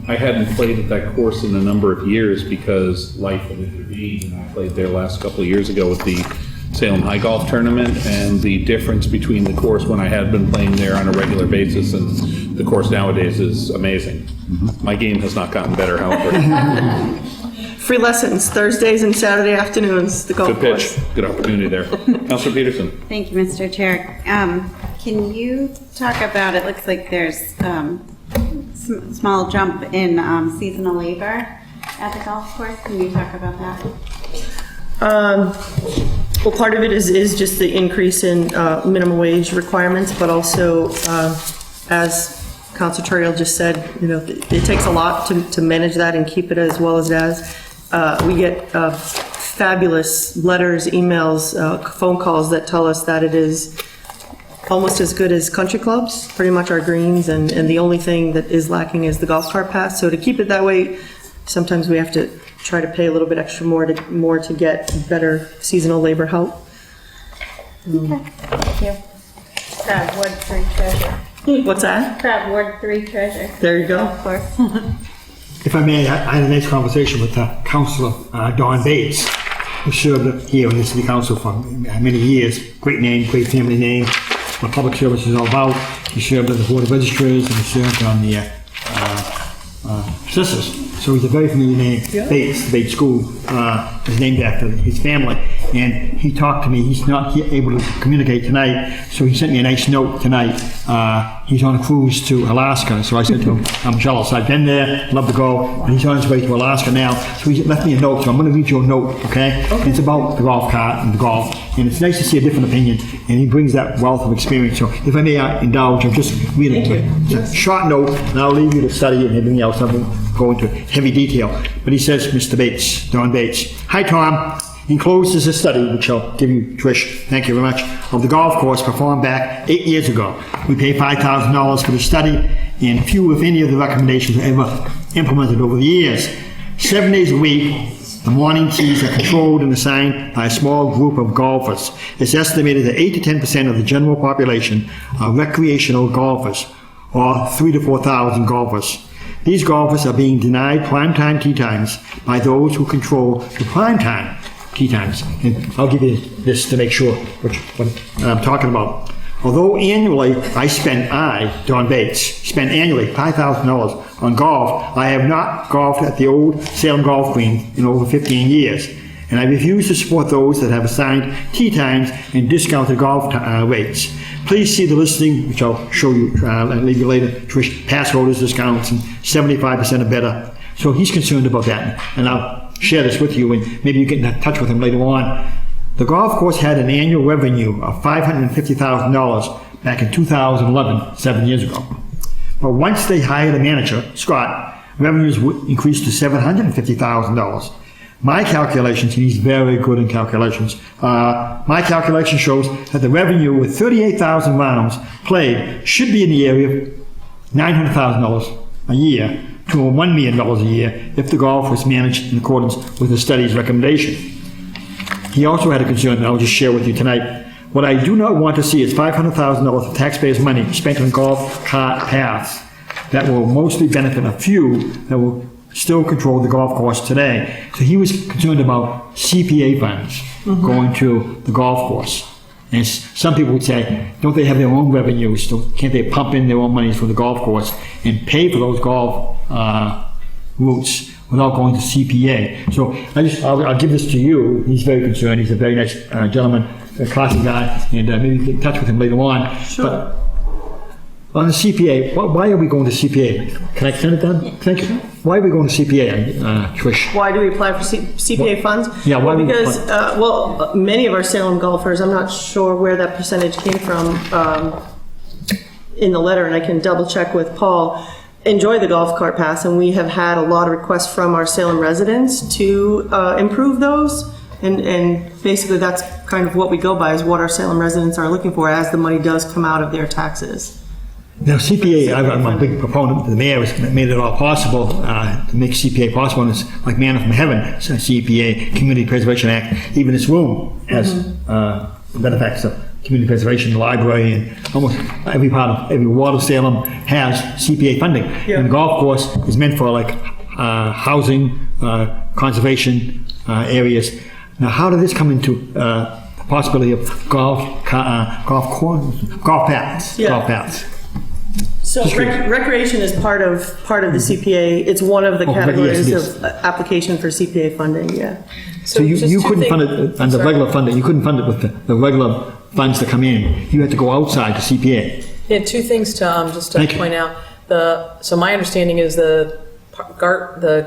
I hadn't played at that course in a number of years because life intervened, and I played there last couple of years ago with the Salem High Golf Tournament, and the difference between the course when I had been playing there on a regular basis and the course nowadays is amazing. My game has not gotten better, however. Free lessons, Thursdays and Saturday afternoons, the golf Good course. pitch, good opportunity there. Councilor Peterson. Thank you, Mr. Chair. Can you talk about, it looks like there's small jump in seasonal labor at the golf course. Can you talk about that? Well, part of it is just the increase in minimum wage requirements, but also, as Councilor Terrell just said, you know, it takes a lot to manage that and keep it as well as it is. We get fabulous letters, emails, phone calls that tell us that it is almost as good as country clubs, pretty much our greens, and the only thing that is lacking is the golf cart pass. So to keep it that way, sometimes we have to try to pay a little bit extra more to get better seasonal labor help. Okay, thank you. Crab Ward 3 treasure. What's that? Crab Ward 3 treasure. There you go. Of course. If I may, I had a nice conversation with Councillor Don Bates, who served here in the City Council for many years. Great name, great family name, what public service is all about. He served on the Board of Registrars and he served on the Sisters. So he's a very familiar name. Yeah. Bates, the Bates School is named after his family. And he talked to me. He's not able to communicate tonight, so he sent me a nice note tonight. He's on a cruise to Alaska, so I said to him, I'm jealous. I've been there, love to go, and he's on his way to Alaska now. So he left me a note, so I'm going to read you a note, okay? It's about the golf cart and the golf. and it's nice to see a different opinion, and he brings that wealth of experience. So if I may indulge, I'm just reading a short note, and I'll leave you to study it and everything else. I won't go into heavy detail. But he says, Mr. Bates, Don Bates, "Hi, Tom. Enclosed is a study, which I'll give you, Trish, thank you very much, of the golf course performed back 8 years ago. We paid $5,000 for the study, and few, if any, of the recommendations were ever implemented over the years. 7 days a week, the morning tees are controlled and assigned by a small group of golfers. It's estimated that 8 to 10% of the general population are recreational golfers, or 3,000 to 4,000 golfers. These golfers are being denied primetime tee times by those who control the primetime tee times." And I'll give you this to make sure what I'm talking about. "Although annually Don Bates, spend annually $5,000 on golf, I have not golfed at the old Salem Golf Green in over 15 years, and I refuse to support those that have assigned tee times and discounted golf rates. Please see the listing, which I'll show you, I'll leave you later, Trish, pass holders discounts and 75% or better." So he's concerned about that, and I'll share this with you, and maybe you get in touch with him later on. The golf course had an annual revenue of $550,000 back in 2011, 7 years ago. But once they hired a manager, Scott, revenues increased to $750,000. My calculations, and he's very good in calculations, my calculation shows that the revenue with 38,000 rounds played should be in the area of $900,000 a year to $1 million a year if the golf was managed in accordance with the study's recommendation. He also had a concern that I'll just share with you tonight. "What I do not want to see is $500,000 of taxpayers' money spent on golf cart paths that will mostly benefit a few that will still control the golf course today." So he was concerned about CPA funds going to the golf course. And some people would say, don't they have their own revenues? So can't they pump in their own money for the golf course and pay for those golf routes without going to CPA? So I'll give this to you. He's very concerned. He's a very nice gentleman, a classy guy, and maybe get in touch with him later on. Sure. But on the CPA, why are we going to CPA? Can I send it down? Thank you. Why are we going to CPA, Trish? Why do we apply for CPA funds? Yeah, why well, do we because, apply? many of our Salem golfers, I'm not sure where that percentage came from in the letter, and I can double check with Paul, enjoy the golf cart pass, and we have had a lot of requests from our Salem residents to improve those. And basically that's kind of what we go by, is what our Salem residents are looking for as the money does come out of their taxes. Now, CPA, I'm a big proponent. The mayor has made it all possible to make CPA possible, and it's like manna from heaven. CPA, Community Preservation Act. Even this room has benefits of community preservation, the library, and almost every ward of Salem has CPA funding. Yeah. And the golf course is meant for like housing, conservation areas. Now, how did this come into the possibility of golf paths? Yeah. Golf paths. So recreation is part of the CPA. It's one of the categories yes. of application for CPA funding, yeah. So you couldn't fund it under regular funding. You couldn't fund it with the regular funds that come in. You had to go outside to CPA. Yeah, two things, Tom, just to point out. So my understanding is the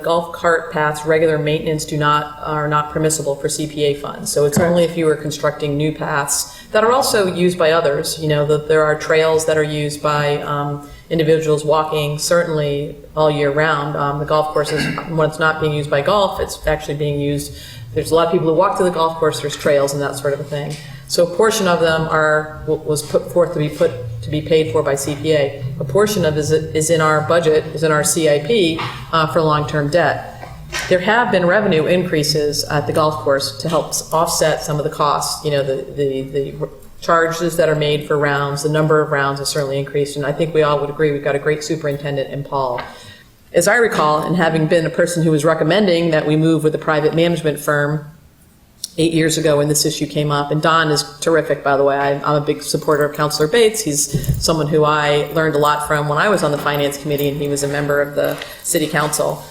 golf cart paths regular maintenance are not permissible for CPA funds. So it's only if you are constructing new paths that are also used by others. You know, there are trails that are used by individuals walking certainly all year round. The golf courses, when it's not being used by golf, it's actually being used. There's a lot of people who walk to the golf course. There's trails and that sort of a thing. So a portion of them was put forth to be paid for by CPA. A portion of it is in our budget, is in our CIP for long-term debt. There have been revenue increases at the golf course to help offset some of the costs. You know, the charges that are made for rounds, the number of rounds has certainly increased, and I think we all would agree we've got a great superintendent in Paul. As I recall, and having been a person who was recommending that we move with a private management firm 8 years ago when this issue came up, and Don is terrific, by the way. I'm a big supporter of Councilor Bates. He's someone who I learned a lot from when I was on the Finance Committee and he was a member of the City Council.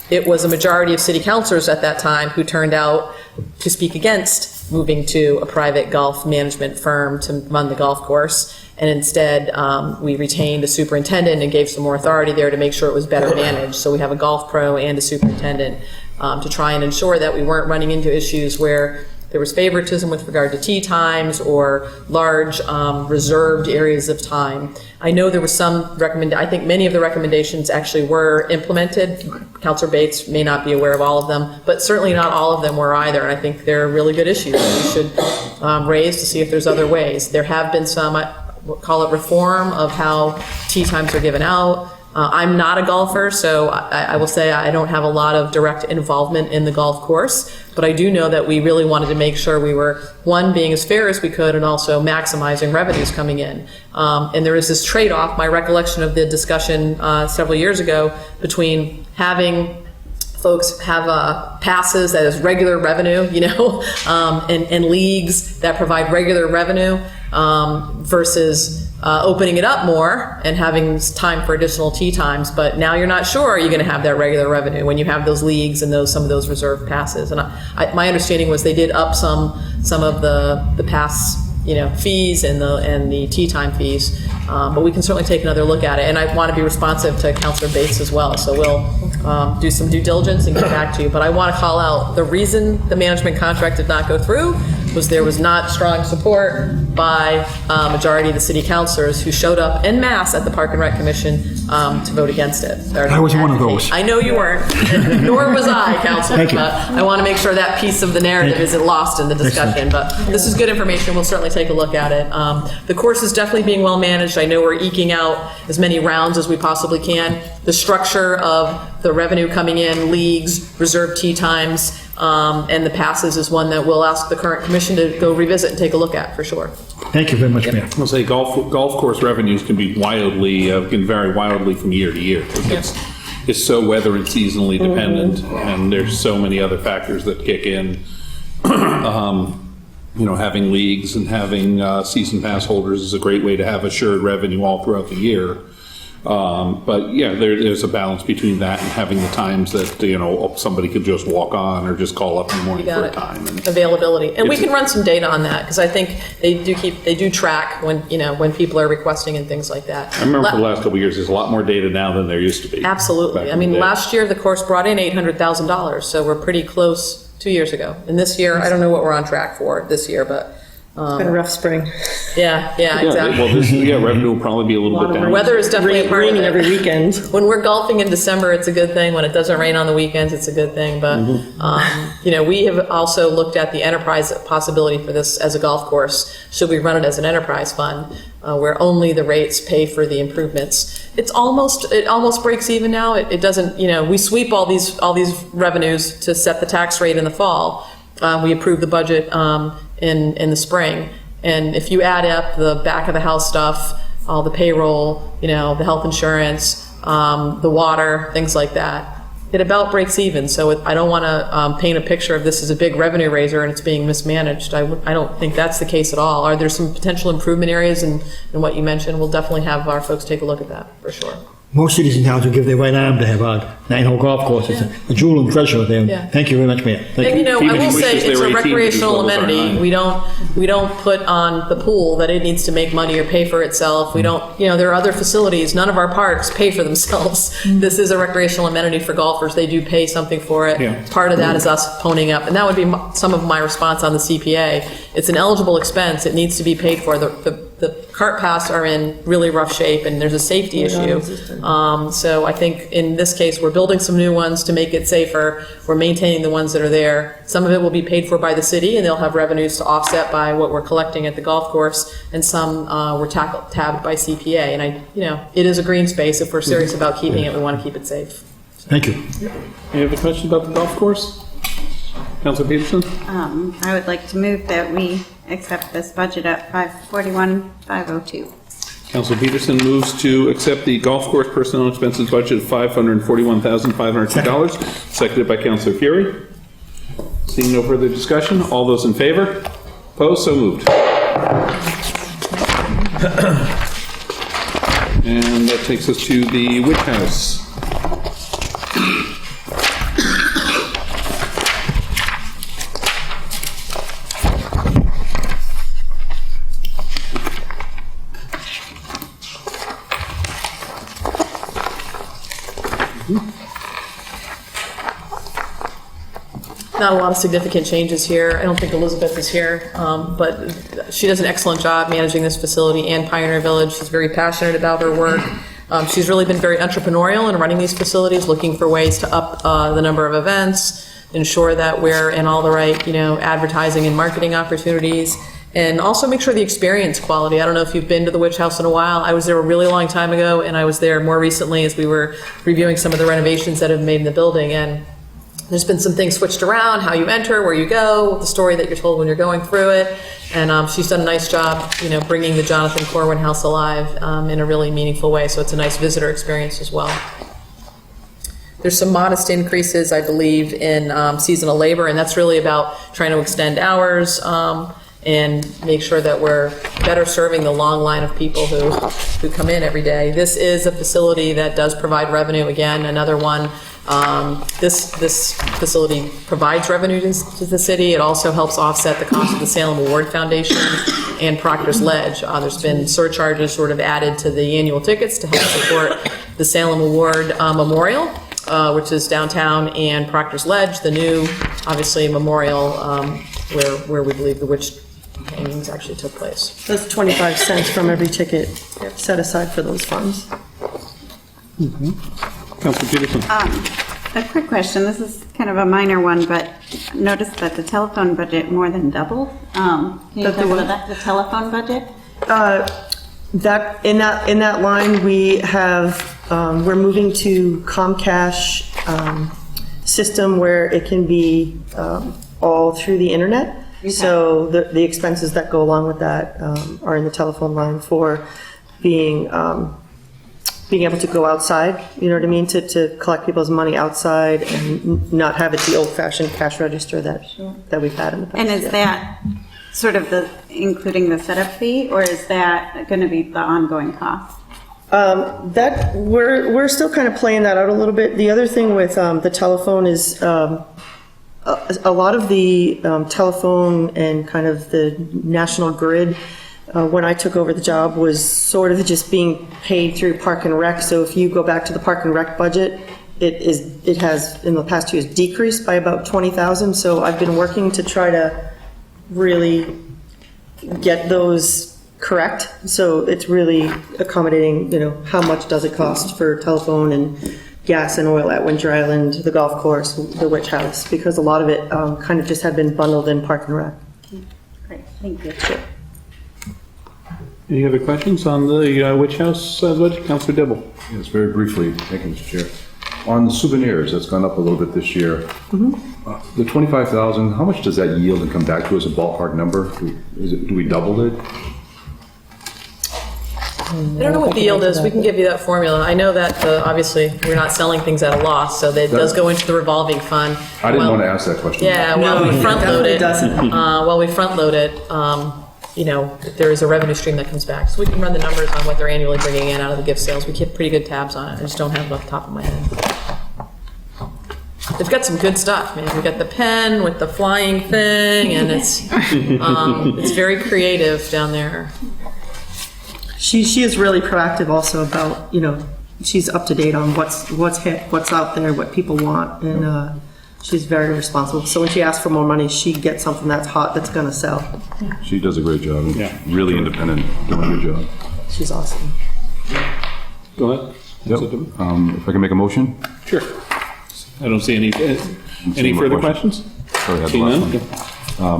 It was a majority of city councilors at that time who turned out to speak against moving to a private golf management firm to run the golf course. And instead, we retained a superintendent and gave some more authority there to make sure it was better managed. So we have a golf pro and a superintendent to try and ensure that we weren't running into issues where there was favoritism with regard to tee times or large reserved areas of time. I know there was I think many of the recommendations actually were implemented. Councilor Bates may not be aware of all of them, but certainly not all of them were either. And I think they're really good issues that we should raise to see if there's other ways. There have been some, we'll call it reform of how tee times are given out. I'm not a golfer, so I will say I don't have a lot of direct involvement in the golf course, but I do know that we really wanted to make sure we were, one, being as fair as we could and also maximizing revenues coming in. And there is this trade-off, my recollection of the discussion several years ago, between having folks have passes that is regular revenue, and leagues that provide regular revenue versus opening it up more and having time for additional tee times. But now you're not sure you're going to have that regular revenue when you have those leagues and some of those reserved passes. And my understanding was they did up some of the pass fees and the tee time fees, but we can certainly take another look at it. And I want to be responsive to Councilor Bates as well, so we'll do some due diligence and get back to you. But I want to call out the reason the management contract did not go through was there was not strong support by a majority of the city councilors who showed up en masse at the Park and Rec Commission to vote against it. I was one of those. I know you weren't, nor was I, Councilor. Thank you. But I want to make sure that piece of the narrative isn't lost in the discussion. But this is good information. We'll certainly take a look at it. The course is definitely being well managed. I know we're eking out as many rounds as we possibly can. The structure of the revenue coming in, leagues, reserved tee times, and the passes is one that we'll ask the current commission to go revisit and take a look at for sure. Thank you very much, Mayor. I'll say golf course revenues can be can vary wildly from year to year. It's so weather and seasonally dependent, and there's so many other factors that kick in. Having leagues and having season pass holders is a great way to have assured revenue all throughout the year. But yeah, there's a balance between that and having the times that somebody could just walk on or just call up in the morning for a time. And availability, and we can run some data on that because I think they do track when people are requesting and things like that. I remember for the last couple of years, there's a lot more data now than there used to be. Absolutely. I mean, last year the course brought in $800,000, so we're pretty close 2 years ago. And this year, I don't know what we're on track for this year, but. It's been a rough spring. Yeah, exactly. Well, revenue will probably be a little bit down. Weather is definitely a part of Raining it. every weekend. When we're golfing in December, it's a good thing. When it doesn't rain on the weekends, it's a good thing. But, we have also looked at the enterprise possibility for this as a golf course. Should we run it as an enterprise fund where only the rates pay for the improvements? It almost breaks even now. It doesn't, we sweep all these revenues to set the tax rate in the fall. We approve the budget in the spring. And if you add up the back of the house stuff, all the payroll, the health insurance, the water, things like that, it about breaks even. So I don't want to paint a picture of this as a big revenue raiser and it's being mismanaged. I don't think that's the case at all. Are there some potential improvement areas in what you mentioned? We'll definitely have our folks take a look at that for sure. Most cities and towns will give their right arm to have a 9-hole golf course. It's a jewel and treasure there. Yeah. Thank you very much, Mayor. Thank And you. I will say wishes they it's were a 18 recreational as well as our amenity. 9. We don't put on the pool that it needs to make money or pay for itself. We don't, there are other facilities. None of our parks pay for themselves. This is a recreational amenity for golfers. They do pay something for it. Yeah. Part of that is us ponying up, and that would be some of my response on the CPA. It's an eligible expense. It needs to be paid for. The cart paths are in really rough shape, and there's a safety issue. So I think in this case, we're building some new ones to make it safer. We're maintaining the ones that are there. Some of it will be paid for by the city, and they'll have revenues to offset by what we're collecting at the golf course. And some were tabbed by CPA. And it is a green space. If we're serious about keeping it, we want to keep it safe. Thank you. Any other questions about the golf course? Councilor Peterson? I would like to move that we accept this budget at $541,502. Councilor Peterson moves to accept the golf course personnel expenses budget of $541,502, seconded by Councilor Fury. Seeing no further discussion, all those in favor? Opposed? So moved. And that takes us to the Witch House. Not a lot of significant changes here. I don't think Elizabeth is here, but she does an excellent job managing this facility and Pioneer Village. She's very passionate about her work. She's really been very entrepreneurial in running these facilities, looking for ways to up the number of events, ensure that we're in all the right, advertising and marketing opportunities, and also make sure the experience quality. I don't know if you've been to the Witch House in a while. I was there a really long time ago, and I was there more recently as we were reviewing some of the renovations that have been made in the building. And there's been some things switched around, how you enter, where you go, the story that you're told when you're going through it. And she's done a nice job, bringing the Jonathan Corwin House alive in a really meaningful way. So it's a nice visitor experience as well. There's some modest increases, I believe, in seasonal labor, and that's really about trying to extend hours and make sure that we're better serving the long line of people who come in every day. This is a facility that does provide revenue. Again, another one. This facility provides revenue to the city. It also helps offset the cost of the Salem Award Foundation and Proctor's Ledge. There's been surcharges sort of added to the annual tickets to help support the Salem Award Memorial, which is downtown, and Proctor's Ledge, the new, obviously, memorial where we believe the witch hangings actually took place. That's 25 cents from every ticket set aside for those funds. Councilor Peterson. A quick question. This is kind of a minor one, but noticed that the telephone budget more than doubled. Can you talk about that? The telephone budget? That in that line we have we're moving to Comcast system where it can be all through the internet. Okay. So the expenses that go along with that are in the telephone line for being able to go outside, you know what I mean, to collect people's money outside and not have it the old-fashioned cash register that we've had in the past. And is that sort of including the setup fee, or is that going to be the ongoing cost? That we're still kind of playing that out a little bit. The other thing with the telephone is a lot of the telephone and kind of the national grid. When I took over the job was sort of just being paid through Park and Rec. So if you go back to the Park and Rec budget, it has in the past 2 years decreased by about 20,000. So I've been working to try to really get those correct. So it's really accommodating, how much does it cost for telephone and gas and oil at Winter Island, the golf course, the Witch House, because a lot of it kind of just had been bundled in Park and Rec. Great, thank you. Sure. Any other questions on the Witch House budget? Councilor Dibble. Yes, very briefly. Thank you, Mr. Chair. On the souvenirs, that's gone up a little bit this year. Mm-hmm. The 25,000, how much does that yield and come back to as a ballpark number? Do we double it? I don't know what the yield is. We can give you that formula. I know that obviously we're not selling things at a loss, so that does go into the revolving fund. I didn't want to ask that question. Yeah, well, we front load it. While we front load it, there is a revenue stream that comes back. So we can run the numbers on what they're annually bringing in out of the gift sales. We keep pretty good tabs on it. I just don't have it off the top of my head. They've got some good stuff, man. We've got the pen with the flying thing, and it's very creative down there. She is really proactive also about, she's up to date on what's hit, what's out there, what people want, and she's very responsible. So when she asks for more money, she gets something that's hot, that's going to sell. She does a great job. Yeah. Really independent, doing a good job. She's awesome. Go ahead. Yep. If I can make a motion? Sure. I don't see any further questions? Sorry, I had the See last none? one.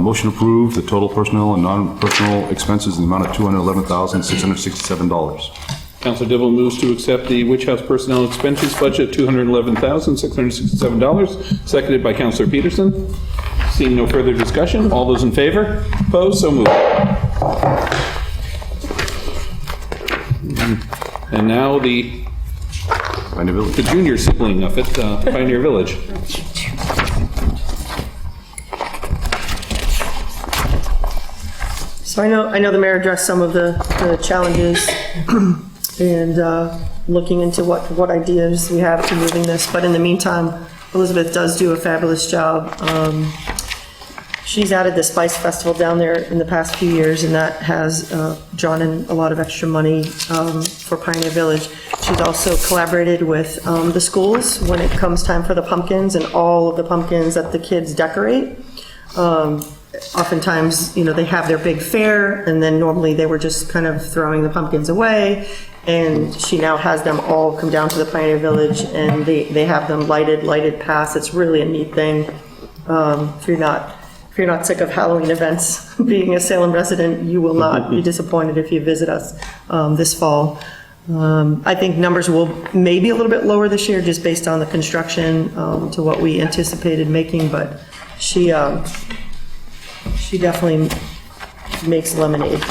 Motion approved, the total personnel and non-personnel expenses in the amount of $211,667. Councilor Dibble moves to accept the Witch House personnel expenses budget, $211,667, seconded by Councilor Peterson. Seeing no further discussion, all those in favor? Opposed? So moved. And now the junior sibling of it, Pioneer Village. So I know the mayor addressed some of the challenges and looking into what ideas we have to moving this. But in the meantime, Elizabeth does do a fabulous job. She's really proactive also about, trying to extend hours and not have it the old-fashioned cash register that we had in the past. So it's really accommodating, how much does it cost for telephone and gas and oil at Winter Island, the golf course, the Witch House. So it's really accommodating to what people want. And Elizabeth does do a fabulous job She's added the Spice Festival down there in the past few years, and that has drawn in a lot of extra money for Pioneer Village. She's also collaborated with the schools when it comes time for the pumpkins and all of the pumpkins that the kids decorate. Oftentimes, they have their big fair, and then normally they were just kind of throwing the pumpkins away. And she now has them all come down to the Pioneer Village, and they have them lighted past. It's really a neat thing. If you're not sick of Halloween events, being a Salem resident, you will not be disappointed if you visit us this fall. I think numbers will maybe a little bit lower this year just based on the construction to what we anticipated making, but she definitely makes lemonade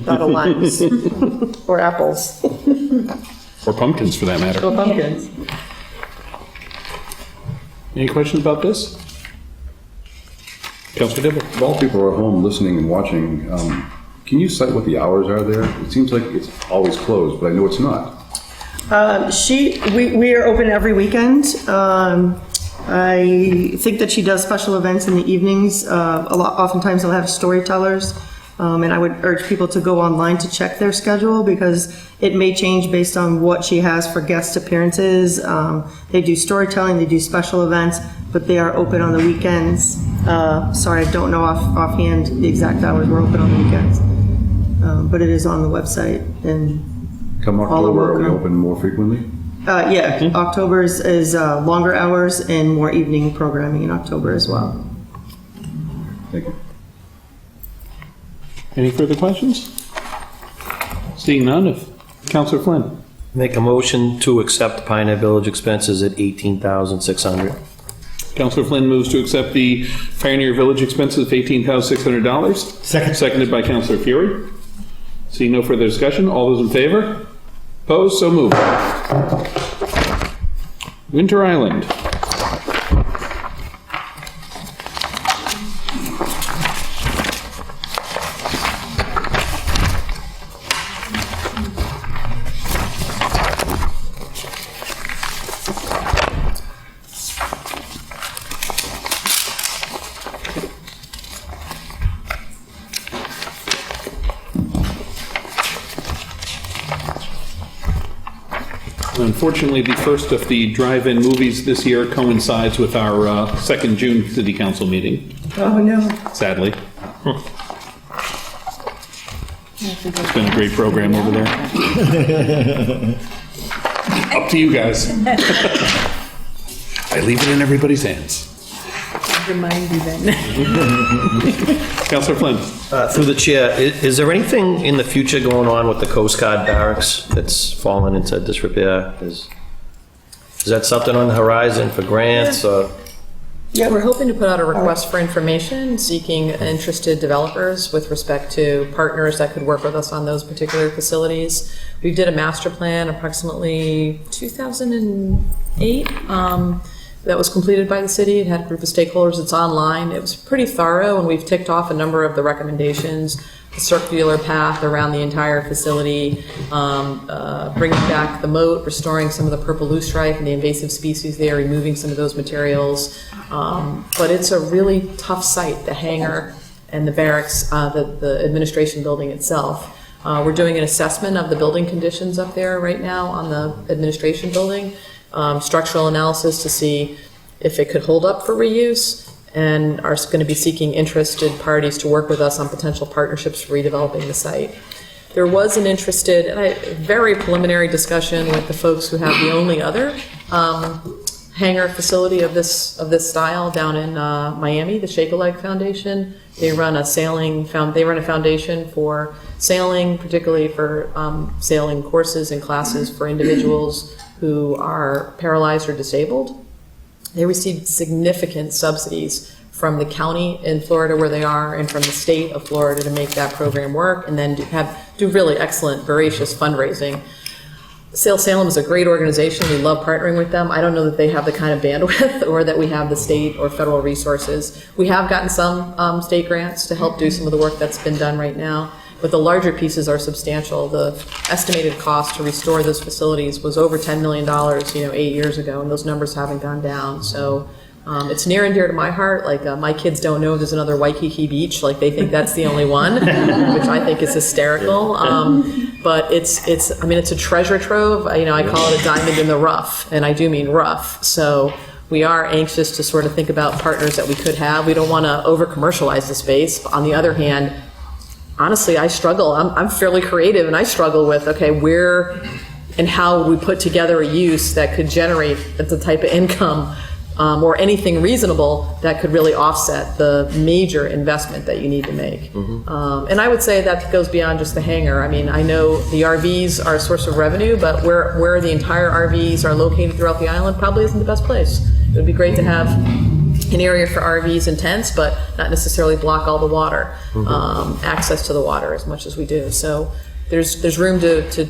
out of limes or apples Or pumpkins, for that matter. or pumpkins. Any questions about this? Councilor Dibble? While people are at home listening and watching, can you cite what the hours are there? It seems like it's always closed, but I know it's not. We are open every weekend. I think that she does special events in the evenings. Oftentimes they'll have storytellers. And I would urge people to go online to check their schedule because it may change based on what she has for guest appearances. They do storytelling, they do special events, but they are open on the weekends. Sorry, I don't know offhand the exact hours we're open on the weekends. But it is on the website. And Come October, are we open more frequently? October is longer hours and more evening programming in October as well. Thank you. Any further questions? Seeing none, Councilor Flynn. Make a motion to accept Pioneer Village expenses at $18,600. Councilor Flynn moves to accept the Pioneer Village expenses of $18,600. Second. Seconded by Councilor Fury. Seeing no further discussion, all those in favor? Opposed? So moved. Winter Island. Unfortunately, the first of the drive-in movies this year coincides with our second June City Council meeting, Oh, no. sadly. It's been a great program over there. Up to you guys. I leave it in everybody's hands. Remind you then. Councilor Flynn. Through the chair, is there anything in the future going on with the Coast Guard barracks that's fallen into disrepair? Is that something on the horizon for grants or? Yeah, we're hoping to put out a request for information, seeking interested developers with respect to partners that could work with us on those particular facilities. We did a master plan approximately 2008. That was completed by the city. It had a group of stakeholders. It's online. It was pretty thorough, and we've ticked off a number of the recommendations. The circular path around the entire facility, bringing back the moat, restoring some of the purple loosestrife and the invasive species there, removing some of those materials. But it's a really tough site, the hangar and the barracks, the administration building itself. We're doing an assessment of the building conditions up there right now on the administration building. Structural analysis to see if it could hold up for reuse, and are going to be seeking interested parties to work with us on potential partnerships for redeveloping the site. There was an interested, and very preliminary discussion with the folks who have the only other hangar facility of this style down in Miami, the Shake-a-Leg Foundation. They run a foundation for sailing, particularly for sailing courses and classes for individuals who are paralyzed or disabled. They received significant subsidies from the county in Florida where they are and from the state of Florida to make that program work, and then do really excellent, voracious fundraising. Salem is a great organization. We love partnering with them. I don't know that they have the kind of bandwidth or that we have the state or federal resources. We have gotten some state grants to help do some of the work that's been done right now. But the larger pieces are substantial. The estimated cost to restore those facilities was over $10 million, 8 years ago, and those numbers haven't gone down. So It's near and dear to my heart. Like, my kids don't know there's another Waikiki beach. Like, they think that's the only one, which I think is hysterical. But it's a treasure trove. I call it a diamond in the rough, and I do mean rough. So we are anxious to sort of think about partners that we could have. We don't want to over-commercialize the space. But on the other hand, honestly, I struggle. I'm fairly creative, and I struggle with, okay, where and how would we put together a use that could generate the type of income or anything reasonable that could really offset the major investment that you need to make. And I would say that goes beyond just the hangar. I mean, I know the RVs are a source of revenue, but where the entire RVs are located throughout the island probably isn't the best place. It would be great to have an area for RVs and tents, but not necessarily block all the water, access to the water as much as we do. So there's room to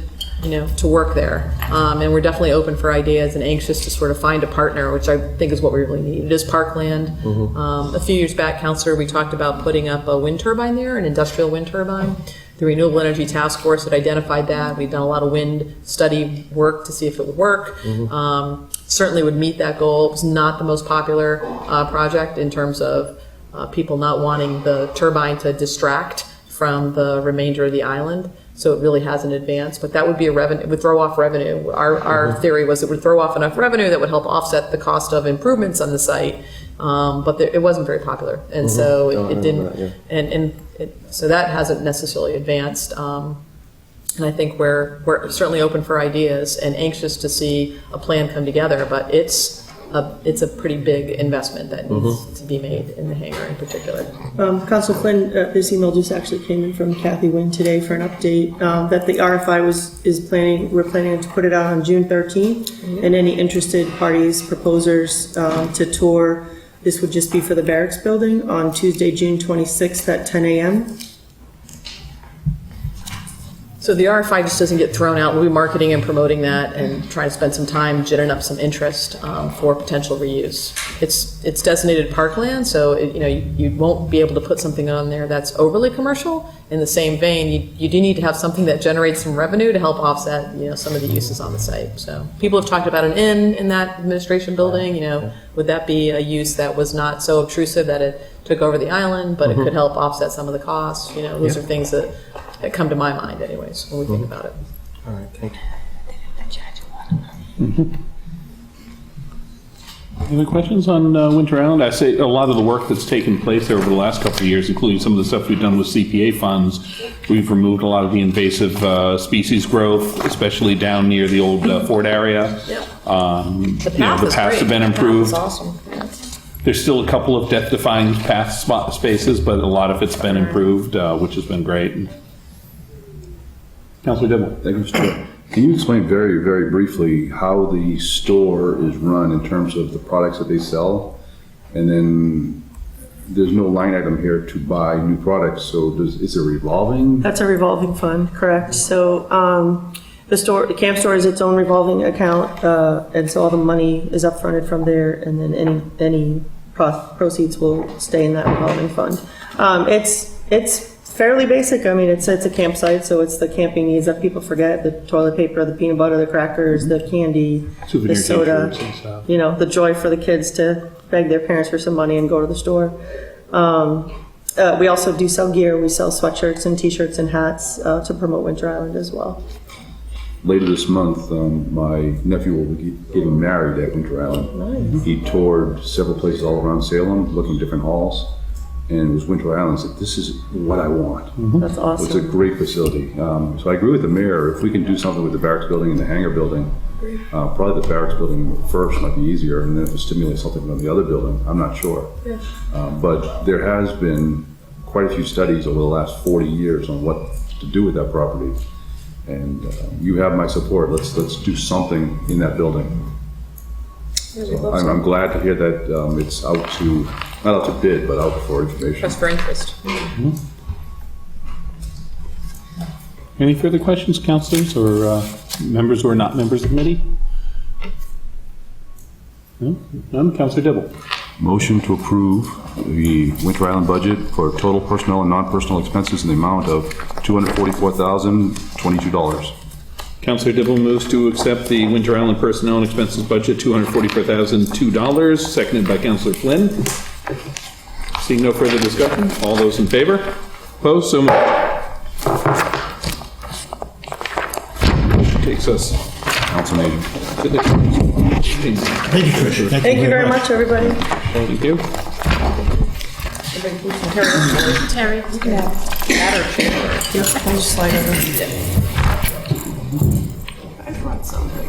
work there. And we're definitely open for ideas and anxious to sort of find a partner, which I think is what we really need. It is parkland. A few years back, Councillor, we talked about putting up a wind turbine there, an industrial wind turbine. The Renewable Energy Task Force had identified that. We've done a lot of wind study work to see if it would work. Certainly would meet that goal. It was not the most popular project in terms of people not wanting the turbine to distract from the remainder of the island. So it really hasn't advanced, but that would be a revenue, it would throw off revenue. Our theory was it would throw off enough revenue that would help offset the cost of improvements on the site, but it wasn't very popular, and so it didn't, so that hasn't necessarily advanced. And I think we're certainly open for ideas and anxious to see a plan come together, but it's a pretty big investment that needs to be made in the hangar in particular. Council Flynn, this email just actually came in from Kathy Wynn today for an update that the RFI we're planning to put it out on June 13th, and any interested parties, proposers to tour, this would just be for the barracks building on Tuesday, June 26th at 10 a.m. So the RFI just doesn't get thrown out. We'll be marketing and promoting that and trying to spend some time ginning up some interest for potential reuse. It's designated parkland, so you won't be able to put something on there that's overly commercial. In the same vein, you do need to have something that generates some revenue to help offset some of the uses on the site. So people have talked about an inn in that administration building. Would that be a use that was not so obtrusive that it took over the island, but it could help offset some of the costs? Those are things that come to my mind anyways when we think about it. All right, thank you. Any other questions on Winter Island? I say a lot of the work that's taken place there over the last couple of years, including some of the stuff we've done with CPA funds, we've removed a lot of the invasive species growth, especially down near the old Fort area. The paths have been improved. The path is awesome. Yeah. There's still a couple of death-defying path spot spaces, but a lot of it's been improved, which has been great. Councilor Dibble. Thank you, Mr. Chair. Can you explain very, very briefly how the store is run in terms of the products that they sell? And then there's no line item here to buy new products, so is it revolving? That's a revolving fund, correct. So the camp store is its own revolving account, and so all the money is upfronted from there, and then any proceeds will stay in that revolving fund. It's fairly basic. I mean, it's a campsite, so it's the camping needs that people forget: the toilet paper, the peanut butter, the crackers, the candy, Souvenir the soda. t-shirts and stuff. The joy for the kids to beg their parents for some money and go to the store. We also do sell gear. We sell sweatshirts and t-shirts and hats to promote Winter Island as well. Later this month, my nephew will be getting married at Winter Island. Nice. He toured several places all around Salem, looking at different halls. And it was Winter Island. Said, "This is what I want." That's awesome. It's a great facility. So I agree with the mayor. If we can do something with the barracks building and the hangar building, probably the barracks building first might be easier, and then if it stimulates something from the other building, I'm not sure. Yeah. But there has been quite a few studies over the last 40 years on what to do with that property, and you have my support. Let's do something in that building. So I'm glad to hear that it's out to, not out to bid, but out for information. Just for interest. Any further questions, councilors, or members who are not members of the committee? No? None? Councilor Dibble. Motion to approve the Winter Island budget for total personnel and non-personnel expenses in the amount of $244,022. Counselor Dibble moves to accept the Winter Island Personnel and Expenses Budget, $244,002, seconded by Counselor Flynn. Seeing no further discussion, all those in favor? Opposed? So moved. Takes us Council meeting. to the... Thank you, Tricia. Thank you very much, everybody. Thank you. Terry, you can have. I'll just slide over. I brought something.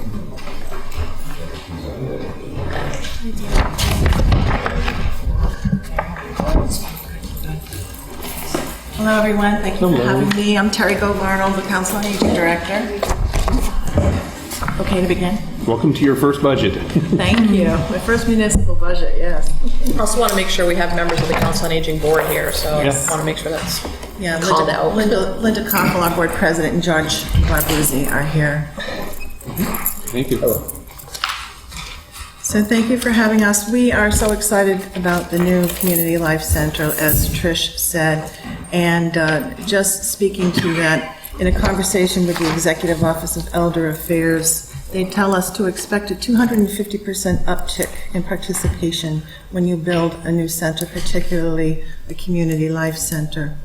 Hello, everyone. Thank you for having me. I'm Terry Gold-Arnold, the Council on Aging Director. Okay to begin? Welcome to your first budget. Thank you. My first municipal budget, yes. I also want to make sure we have members of the Council on Aging Board here, so Yes. I want to make sure that's Yeah, called out. Linda Conkle, our Board President, and George Barbuzzi are here. Thank you. So thank you for having us. We are so excited about the new Community Life Center, as Trish said. And just speaking to that, in a conversation with the Executive Office of Elder Affairs, they tell us to expect a 250% uptick in participation when you build a new center, particularly a Community Life Center.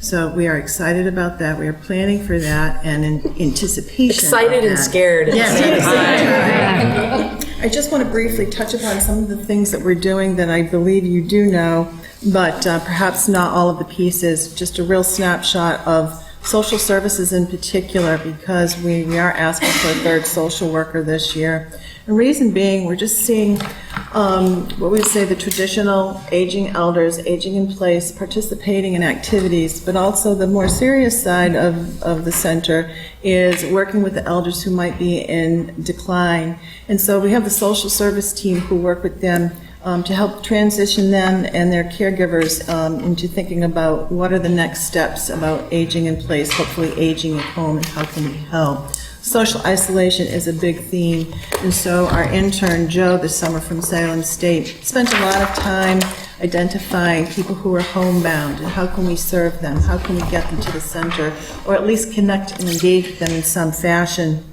So we are excited about that. We are planning for that and in anticipation. Excited of and that. scared. Yes, at the same time. I just want to briefly touch upon some of the things that we're doing that I believe you do know, but perhaps not all of the pieces. Just a real snapshot of social services in particular, because we are asking for a third social worker this year. The reason being, we're just seeing what we say the traditional aging elders, aging in place, participating in activities, but also the more serious side of the center is working with the elders who might be in decline. And so we have the social service team who work with them to help transition them and their caregivers into thinking about what are the next steps about aging in place, hopefully aging at home, and how can we help. Social isolation is a big theme, and so our intern, Joe, this summer from Salem State, spent a lot of time identifying people who are homebound and how can we serve them, how can we get them to the center, or at least connect and engage with them in some fashion.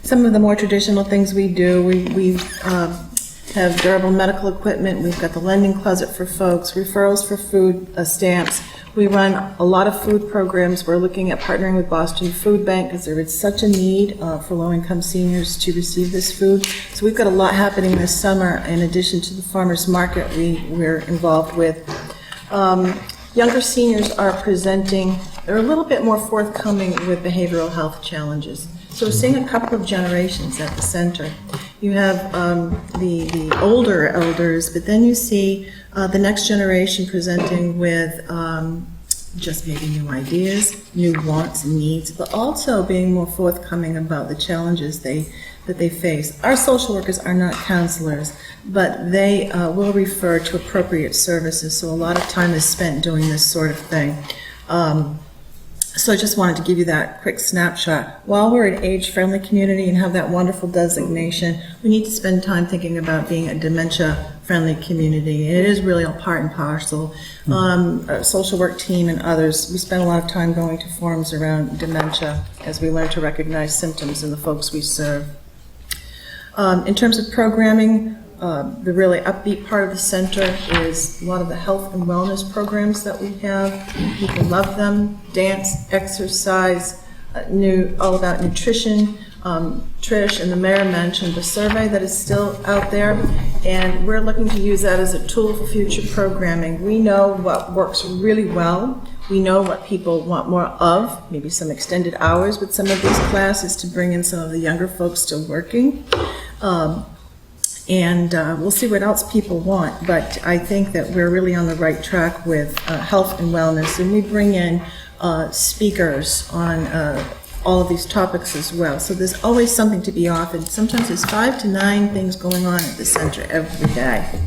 Some of the more traditional things we do, we have durable medical equipment, we've got the lending closet for folks, referrals for food stamps. We run a lot of food programs. We're looking at partnering with Boston Food Bank because there is such a need for low-income seniors to receive this food. So we've got a lot happening this summer in addition to the farmers market we're involved with. Younger seniors are presenting, they're a little bit more forthcoming with behavioral health challenges. So we're seeing a couple of generations at the center. You have the older elders, but then you see the next generation presenting with just maybe new ideas, new wants and needs, but also being more forthcoming about the challenges that they face. Our social workers are not counselors, but they will refer to appropriate services, so a lot of time is spent doing this sort of thing. So I just wanted to give you that quick snapshot. While we're an age-friendly community and have that wonderful designation, we need to spend time thinking about being a dementia-friendly community. And it is really all part and parcel. Our social work team and others, we spend a lot of time going to forums around dementia as we learn to recognize symptoms in the folks we serve. In terms of programming, the really upbeat part of the center is a lot of the health and wellness programs that we have. People love them. Dance, exercise, all about nutrition. Trish and the mayor mentioned the survey that is still out there, and we're looking to use that as a tool for future programming. We know what works really well. We know what people want more of, maybe some extended hours with some of these classes to bring in some of the younger folks still working. And we'll see what else people want, but I think that we're really on the right track with health and wellness, and we bring in speakers on all of these topics as well. So there's always something to be offered. Sometimes there's 5 to 9 things going on at the center every day.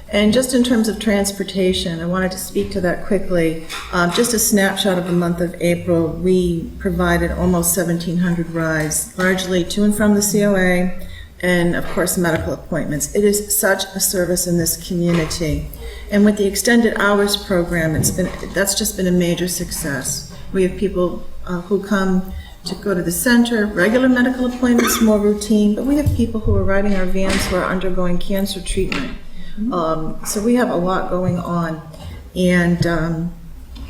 And just in terms of transportation, I wanted to speak to that quickly. Just a snapshot of the month of April, we provided almost 1,700 rides, largely to and from the COA, and of course medical appointments. It is such a service in this community. And with the extended hours program, that's just been a major success. We have people who come to go to the center, regular medical appointments, more routine, but we have people who are riding our vans who are undergoing cancer treatment. So we have a lot going on. And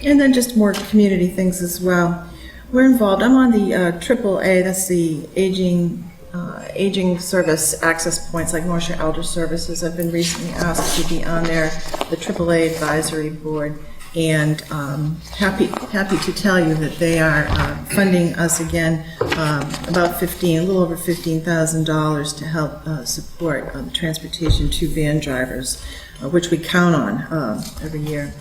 then just more community things as well. We're involved, I'm on the AAA, that's the aging service access points like North Shore Elder Services. I've been recently asked to be on there, the AAA advisory board, and happy to tell you that they are funding us again about a little over $15,000 to help support transportation to van drivers, which we count on every year.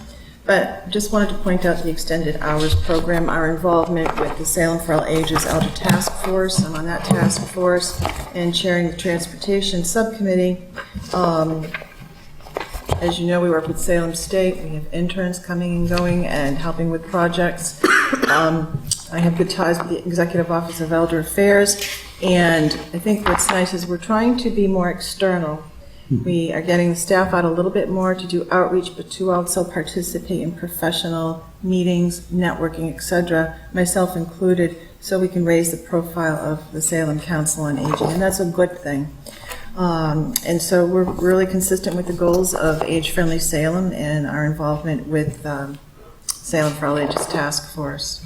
But just wanted to point out the extended hours program, our involvement with the Salem for All Ages Elder Task Force. I'm on that task force and chairing the transportation subcommittee. As you know, we work with Salem State. We have interns coming and going and helping with projects. I have good ties with the Executive Office of Elder Affairs. And I think what's nice is we're trying to be more external. We are getting the staff out a little bit more to do outreach, but to also participate in professional meetings, networking, etc., myself included, so we can raise the profile of the Salem Council on Aging, and that's a good thing. And so we're really consistent with the goals of Age-Friendly Salem and our involvement with Salem for All Ages Task Force.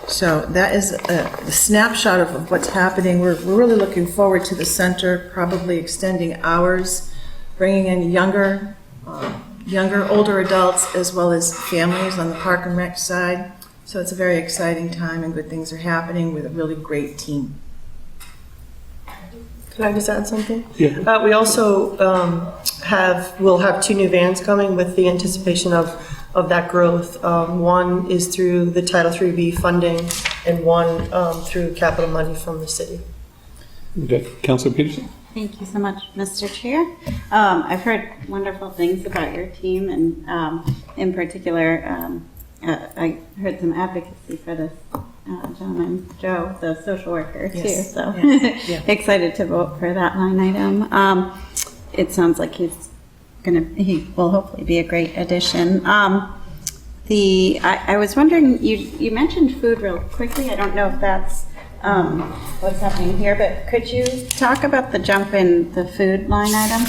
So that is a snapshot of what's happening. We're really looking forward to the center, probably extending hours, bringing in younger, older adults, as well as families on the Park and Rec side. So it's a very exciting time and good things are happening with a really great team. Can I just add something? Yeah. We also we'll have 2 new vans coming with the anticipation of that growth. One is through the Title III-B funding and one through capital money from the city. Okay. Councilor Peterson? Thank you so much, Mr. Chair. I've heard wonderful things about your team, and in particular, I heard some advocacy for this gentleman, Joe, the social worker, too. So Yeah. excited to vote for that line item. It sounds like he will hopefully be a great addition. I was wondering, you mentioned food real quickly. I don't know if that's what's happening here, but could you talk about the jump in the food line item?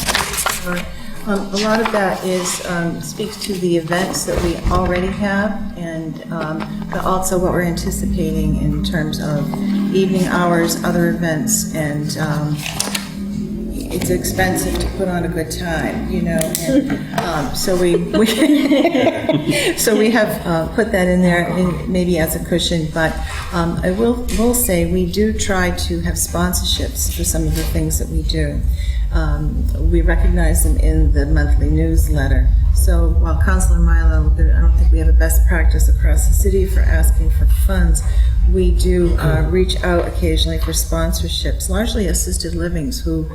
A lot of that is speaks to the events that we already have, and but also what we're anticipating in terms of evening hours, other events, and it's expensive to put on a good time, you know, and so we so we have put that in there maybe as a cushion. But I will say we do try to have sponsorships for some of the things that we do. We recognize them in the monthly newsletter. So while Councilor Milo, I don't think we have a best practice across the city for asking for funds, we do reach out occasionally for sponsorships, largely assisted livings who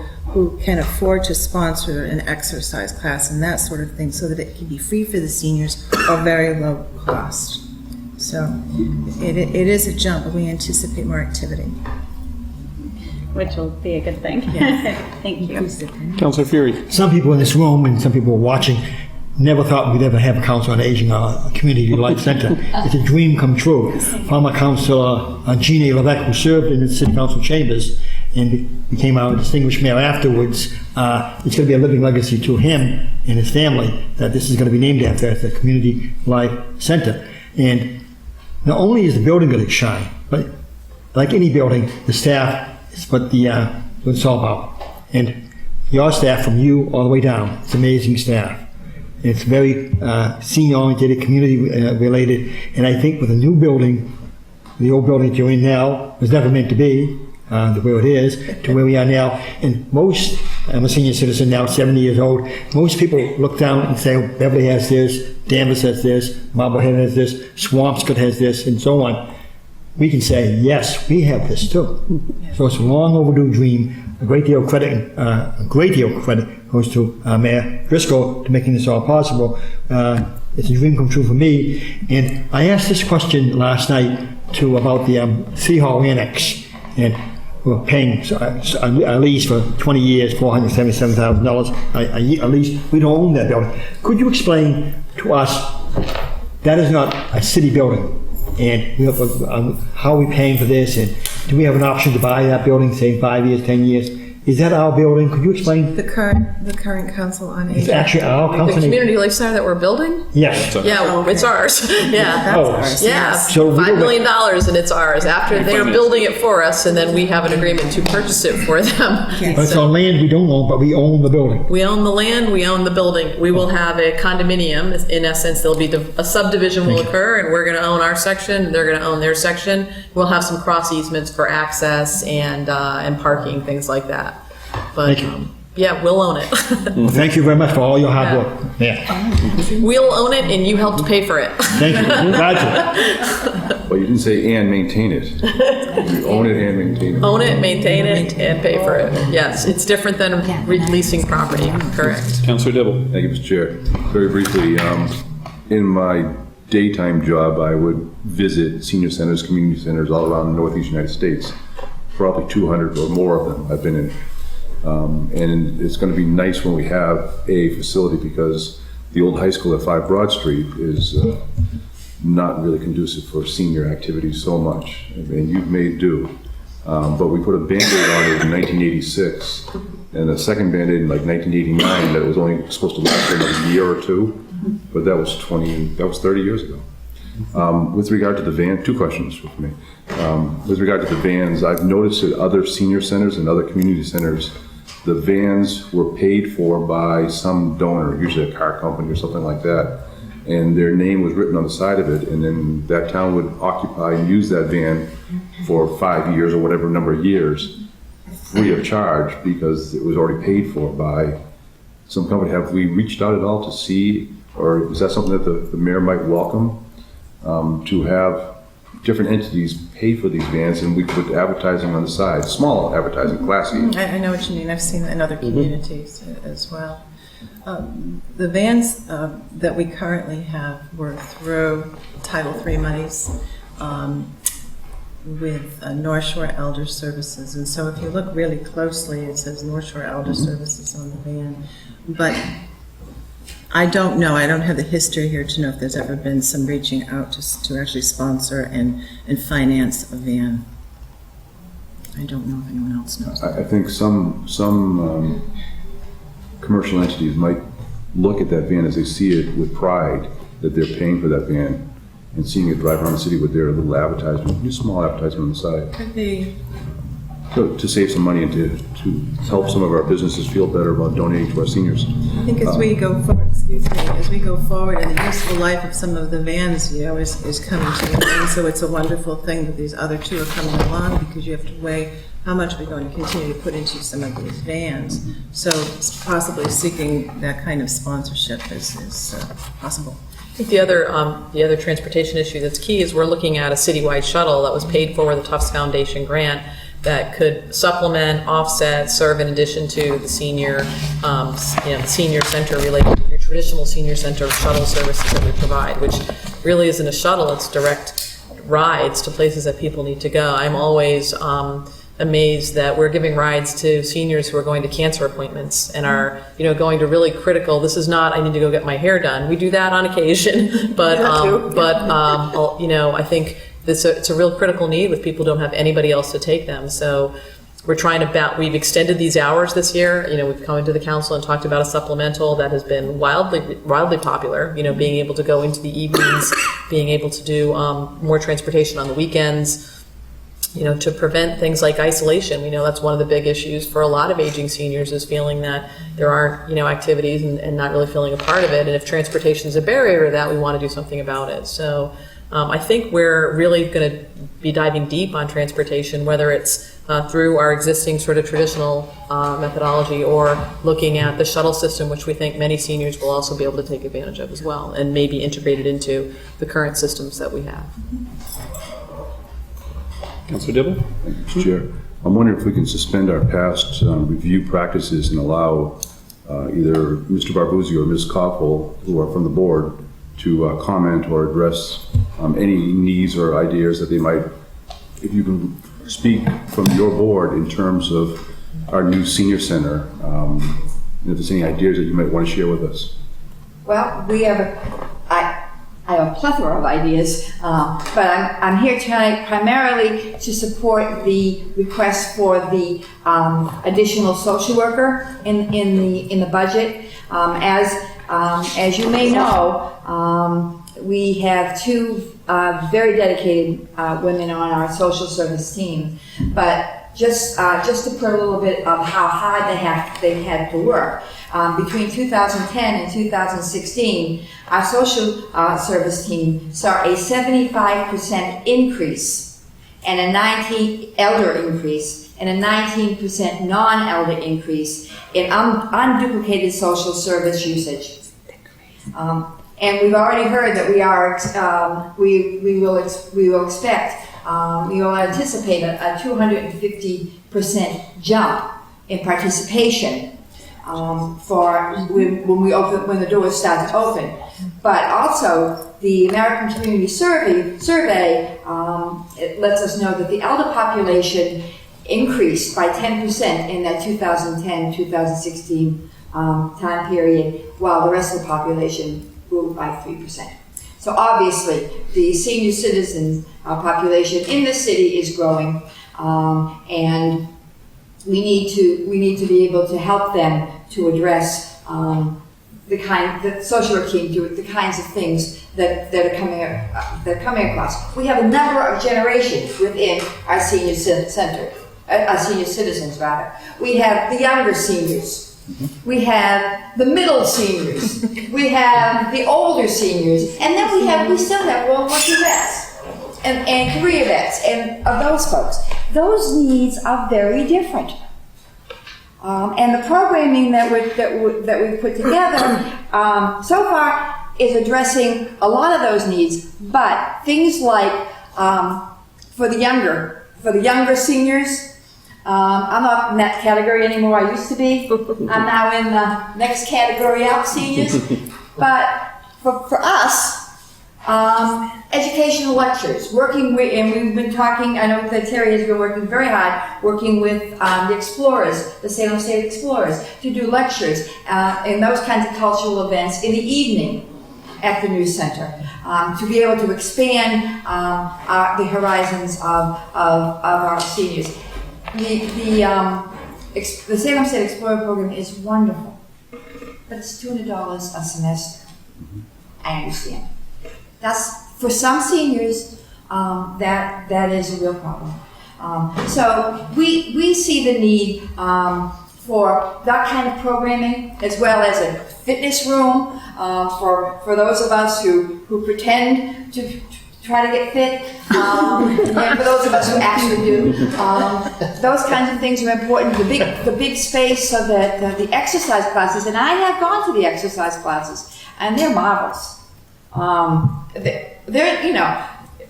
can afford to sponsor an exercise class and that sort of thing, so that it can be free for the seniors or very low cost. So it is a jump, but we anticipate more activity. Which will be a good thing. Yes. Thank you. Councilor Fury? Some people in this room and some people watching never thought we'd ever have a council on aging or a community life center. It's a dream come true. Former councilor Jeannie Levesque, who served in the city council chambers and became our distinguished mayor afterwards, it's going to be a living legacy to him and his family that this is going to be named after as a community life center. And not only is the building going to shine, but like any building, the staff is what it's all about. And your staff, from you all the way down, it's amazing staff. It's very senior-oriented, community-related, and I think with a new building, the old building that you're in now was never meant to be, the way it is, to where we are now. And most, I'm a senior citizen now, 70 years old, most people look down and say, oh, Beverly has this, Danvers has this, Marblehead has this, Swampscott has this, and so on. We can say, yes, we have this too. So it's a long overdue dream. A great deal of credit goes to Mayor Driscoll to making this all possible. It's a dream come true for me. And I asked this question last night too about the City Hall Annex, and we're paying a lease for 20 years, $477,000 a lease. We don't own that building. Could you explain to us that is not a city building? And we have, how are we paying for this? And do we have an option to buy that building, say, in 5 years, 10 years? Is that our building? Could you explain? The current council on It's aging. actually our The company? community life center that we're building? Yes. Yeah, it's ours. Yeah. Oh, Yeah, So we $5 were- million and it's ours. After they're building it for us, and then we have an agreement to purchase it for them. But it's on land we don't own, but we own the building. We own the land, we own the building. We will have a condominium. In essence, there'll be a subdivision will occur, and we're going to own our section. They're going to own their section. We'll have some cross easements for access and parking, things like that. But yeah, we'll own it. Well, thank you very much for all your hard work. Yeah. We'll own it, and you helped pay for it. Thank you. Glad to. Well, you didn't say and maintain it. You own it and maintain it. Own it, maintain it, and pay for it. Yes, it's different than leasing property. Correct. Councillor Dibble. Thank you, Mr. Chair. Very briefly, in my daytime job, I would visit senior centers, community centers all around the Northeast United States. Probably 200 or more of them I've been in. And it's going to be nice when we have a facility, because the old high school at 5 Broad Street is not really conducive for senior activities so much, and you've made do. But we put a Band-Aid on it in 1986, and a second Band-Aid in like 1989 that was only supposed to last for another year or two, but that was 30 years ago. With regard to the van, 2 questions for me. With regard to the vans, I've noticed at other senior centers and other community centers, the vans were paid for by some donor, usually a car company or something like that, and their name was written on the side of it, and then that town would occupy and use that van for 5 years or whatever number of years, free of charge, because it was already paid for by some company. Have we reached out at all to see, or is that something that the mayor might welcome, to have different entities pay for these vans, and we put advertising on the side, small advertising, classy? I know what you mean. I've seen that in other communities as well. The vans that we currently have were through Title III monies with North Shore Elder Services. And so if you look really closely, it says North Shore Elder Services on the van. But I don't know. I don't have the history here to know if there's ever been some reaching out to actually sponsor and finance a van. I don't know if anyone else knows. I think some commercial entities might look at that van as they see it with pride, that they're paying for that van, and seeing it drive around the city with their little advertisement, just small advertisement on the side. Could be. To save some money and to help some of our businesses feel better about donating to our seniors. I think as we go forward, as we go forward, and the useful life of some of the vans, is coming to an end. So it's a wonderful thing that these other 2 are coming along, because you have to weigh how much we're going to continue to put into some of these vans. So possibly seeking that kind of sponsorship is possible. I think the other transportation issue that's key is we're looking at a citywide shuttle that was paid for with the Tufts Foundation grant that could supplement, offset, serve in addition to the senior, senior center related, your traditional senior center shuttle services that we provide, which really isn't a shuttle, it's direct rides to places that people need to go. I'm always amazed that we're giving rides to seniors who are going to cancer appointments and are, going to really critical. This is not, I need to go get my hair done. We do that on occasion, but I think it's a real critical need with people who don't have anybody else to take them. So we're trying to we've extended these hours this year. We've come into the council and talked about a supplemental that has been wildly popular. Being able to go into the evenings, being able to do more transportation on the weekends, to prevent things like isolation. We know that's one of the big issues for a lot of aging seniors, is feeling that there aren't, activities and not really feeling a part of it. And if transportation is a barrier to that, we want to do something about it. So I think we're really going to be diving deep on transportation, whether it's through our existing sort of traditional methodology, or looking at the shuttle system, which we think many seniors will also be able to take advantage of as well, and maybe integrate it into the current systems that we have. Councillor Dibble? Thank you, Mr. Chair. I'm wondering if we can suspend our past review practices and allow either Mr. Barbuzzi or Ms. Koppel, who are from the board, to comment or address any needs or ideas that they might, if you can speak from your board in terms of our new senior center, if there's any ideas that you might want to share with us. Well, we have I have a plethora of ideas, but I'm here tonight primarily to support the request for the additional social worker in the budget. As you may know, we have two very dedicated women on our social service team, but just to put a little bit of how hard they had to work. Between 2010 and 2016, our social service team saw a 75% increase and a 19% elder increase and a 19% non-elder increase in unduplicated social service usage. And we've already heard that we will anticipate a 250% jump in participation when the doors start to open. But also, the American Community Survey it lets us know that the elder population increased by 10% in that 2010-2016 time period, while the rest of the population grew by 3%. So obviously, the senior citizen population in the city is growing, and we need to be able to help them to address the social work team do the kinds of things that are coming across. We have a number of generations within our senior citizens rather. We have the younger seniors. We have the middle seniors. We have the older seniors, and then we still have World War II vets and Korea vets and of those folks. Those needs are very different. And the programming that we put together so far is addressing a lot of those needs. But things like for the younger seniors, I'm not in that category anymore. I used to be. I'm now in the next category out, seniors. But for us, educational lectures, and we've been talking, I know that Terry has been working very hard, working with the Explorers, the Salem State Explorers, to do lectures and those kinds of cultural events in the evening at the News Center, to be able to expand the horizons of our seniors. The Salem State Explorer program is wonderful, but it's $200 a semester. I understand. That's, for some seniors, that is a real problem. So we see the need for that kind of programming, as well as a fitness room for those of us who pretend to try to get fit, and for those of us who actually do. Those kinds of things are important. The big space so that the exercise classes, and I have gone to the exercise classes, and they're marvelous. They're, you know,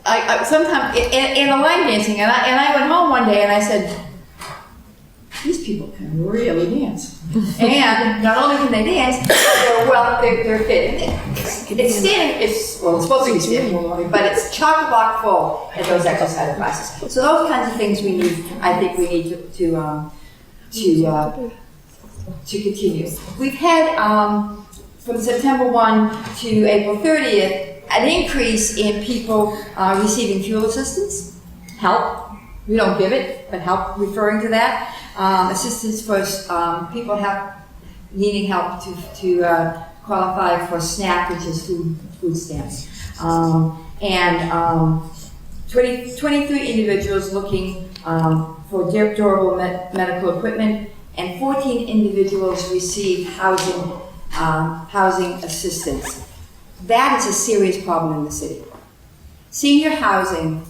I sometimes in the line dancing, and I went home one day and I said, these people can really dance. And not only can they dance, they're fit. It's supposed to be standing, but it's chock-a-block full at those exercise classes. So those kinds of things I think we need to continue. We've had, from September 1 to April 30th, an increase in people receiving fuel assistance, help. We don't give it, but help referring to that. Assistance for people needing help to qualify for SNAP, which is food stamps. 23 individuals looking for durable medical equipment, and 14 individuals received housing assistance. That is a serious problem in the city. Senior housing,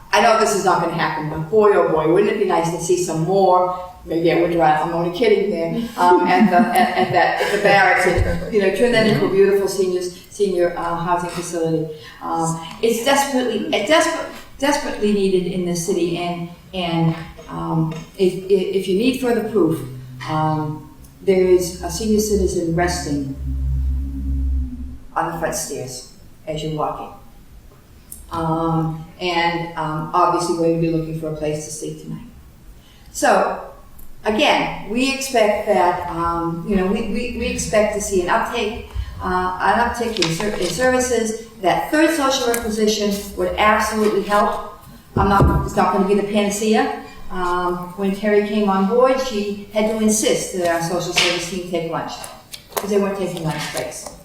I know this is not going to happen, but boy, oh boy, wouldn't it be nice to see some more, maybe at Woodruff, I'm only kidding there, at the barracks, and, turn that into a beautiful senior housing facility. It's desperately needed in this city, and if you need further proof, there is a senior citizen resting on the front stairs as you're walking. Obviously we're going to be looking for a place to sleep tonight. So, again, we expect that, we expect to see an uptake an uptick in services. That third social work position would absolutely help. It's not going to be the panacea. When Terry came on board, she had to insist that our social service team take lunch because they weren't taking lunch breaks.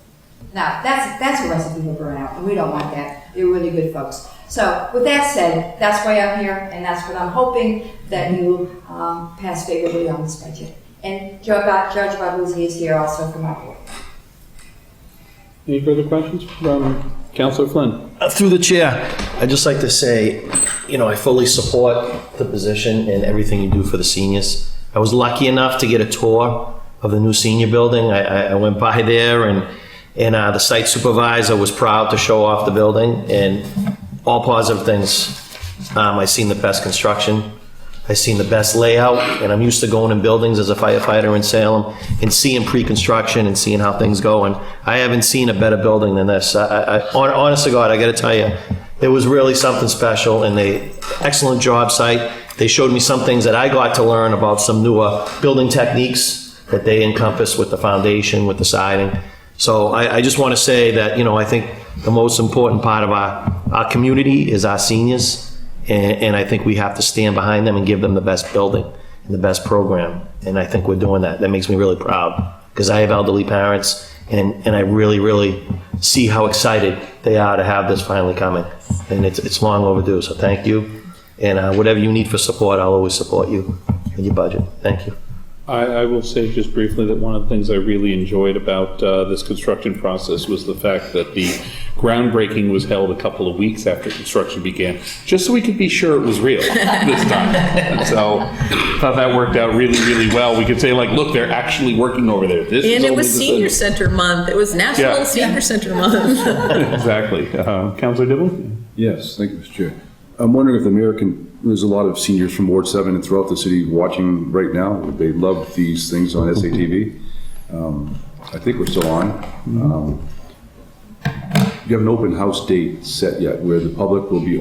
Now, that's a recipe for burnout, and we don't want that. They're really good folks. So, with that said, that's why I'm here, and that's what I'm hoping that you pass favorably on this budget. And Judge Bartoluzzi is here also from our board. Any further questions from Councillor Flynn? Through the chair, I'd just like to say, I fully support the position and everything you do for the seniors. I was lucky enough to get a tour of the new senior building. I went by there, and the site supervisor was proud to show off the building, and all positive things. I seen the best construction. I seen the best layout, and I'm used to going in buildings as a firefighter in Salem and seeing pre-construction and seeing how things go, and I haven't seen a better building than this. Honest to God, I gotta tell you, it was really something special, and excellent job site. They showed me some things that I got to learn about some newer building techniques that they encompass with the foundation, with the siding. So I just want to say that, I think the most important part of our community is our seniors. And I think we have to stand behind them and give them the best building and the best program. And I think we're doing that. That makes me really proud because I have elderly parents, and I really, really see how excited they are to have this finally coming. And it's long overdue, so thank you. And whatever you need for support, I'll always support you in your budget. Thank you. I will say just briefly that one of the things I really enjoyed about this construction process was the fact that the groundbreaking was held a couple of weeks after construction began, just so we could be sure it was real this time. And so I thought that worked out really, really well. We could say, look, they're actually working over there. And it was Senior Center Month. It was National Senior Center Month. Exactly. Councillor Dibble? Yes, thank you, Mr. Chair. I'm wondering if the mayor there's a lot of seniors from Ward 7 and throughout the city watching right now. They love these things on SATV. I think we're still on. You have an open house date set yet where the public will be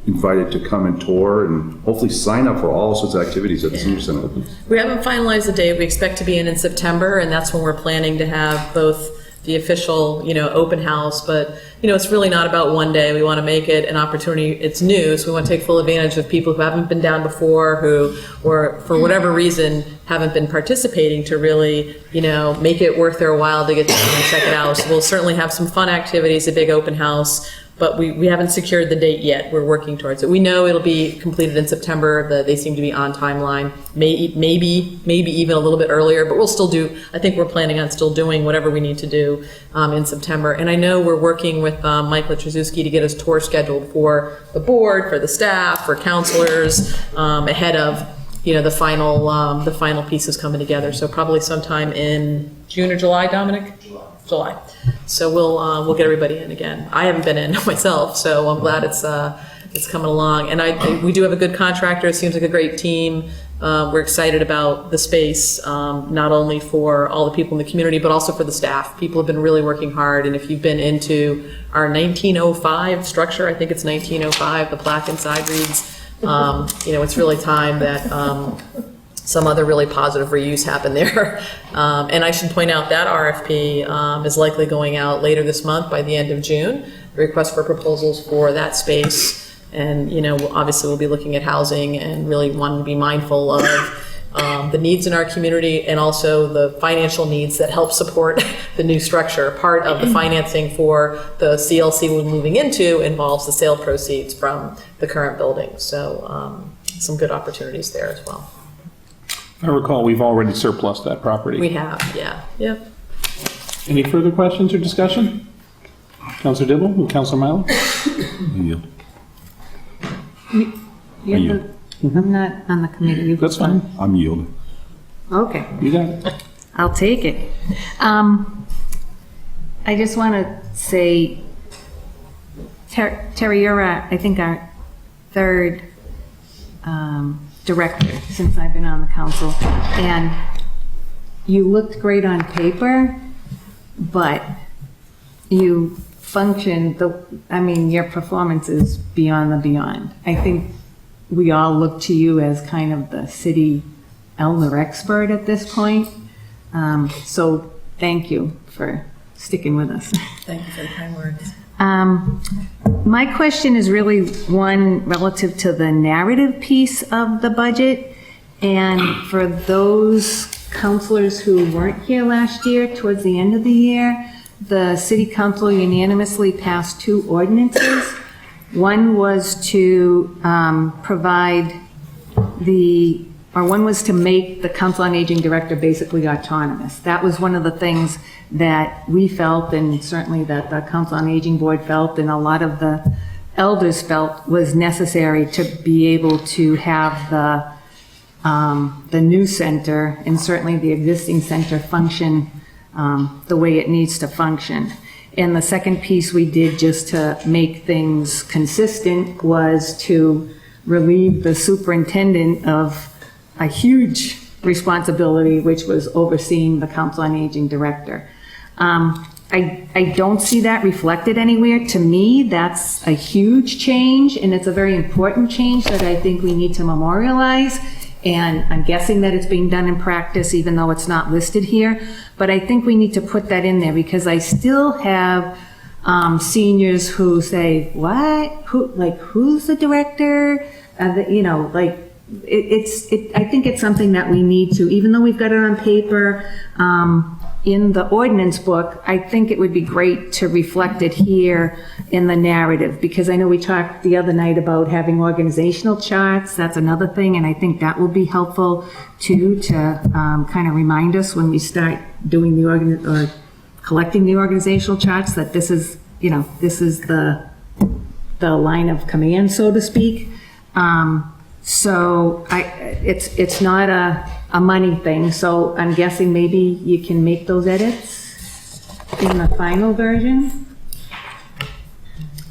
invited to come and tour and hopefully sign up for all sorts of activities at the senior center. We haven't finalized the date. We expect to be in September, and that's when we're planning to have both the official, open house, but, it's really not about one day. We want to make it an opportunity. It's new, so we want to take full advantage of people who haven't been down before, who, or for whatever reason, haven't been participating to really, make it worth their while to get down and check it out. So we'll certainly have some fun activities, a big open house, but we haven't secured the date yet. We're working towards it. We know it'll be completed in September. They seem to be on timeline, maybe even a little bit earlier, but we'll still do, I think we're planning on still doing whatever we need to do in September. And I know we're working with Mike Letrzewski to get his tour scheduled for the board, for the staff, for counselors, ahead of the final pieces coming together. So probably sometime in June or July, Dominic? July. So we'll get everybody in again. I haven't been in myself, so I'm glad it's coming along. And we do have a good contractor. It seems like a great team. We're excited about the space, not only for all the people in the community, but also for the staff. People have been really working hard. And if you've been into our 1905 structure, I think it's 1905, the plaque inside reads, it's really time that some other really positive reuse happened there. And I should point out that RFP is likely going out later this month by the end of June. The request for proposals for that space. And, obviously we'll be looking at housing and really want to be mindful of the needs in our community and also the financial needs that help support the new structure. Part of the financing for the CLC we're moving into involves the sale proceeds from the current building. So some good opportunities there as well. I recall we've already surplused that property. We have, yeah. Yep. Any further questions or discussion? Councillor Dibble and Councillor Milo? Yield. I'm not on the committee. That's fine. I'm yield. Okay. You got it. I'll take it. I just want to say, Terry, you're, I think, our third director since I've been on the council, and you looked great on paper, but you functioned, your performance is beyond the beyond. I think we all look to you as kind of the city elder expert at this point. So thank you for sticking with us. Thank you for the kind words. My question is really one relative to the narrative piece of the budget. And for those counselors who weren't here last year, towards the end of the year, the city council unanimously passed 2 ordinances. One was to one was to make the Council on Aging Director basically autonomous. That was one of the things that we felt, and certainly that the Council on Aging Board felt, and a lot of the elders felt was necessary to be able to have the new center, and certainly the existing center, function the way it needs to function. And the second piece we did just to make things consistent was to relieve the superintendent of a huge responsibility, which was overseeing the Council on Aging Director. I don't see that reflected anywhere. To me, that's a huge change, and it's a very important change that I think we need to memorialize. And I'm guessing that it's being done in practice, even though it's not listed here. But I think we need to put that in there, because I still have seniors who say, "What? Who's the director?" I think it's something that we need to, even though we've got it on paper in the ordinance book, I think it would be great to reflect it here in the narrative, because I know we talked the other night about having organizational charts. That's another thing, and I think that will be helpful too, to kind of remind us when we start doing or collecting the organizational charts, that this is the line of command, so to speak. So it's not a money thing, so I'm guessing maybe you can make those edits in the final version?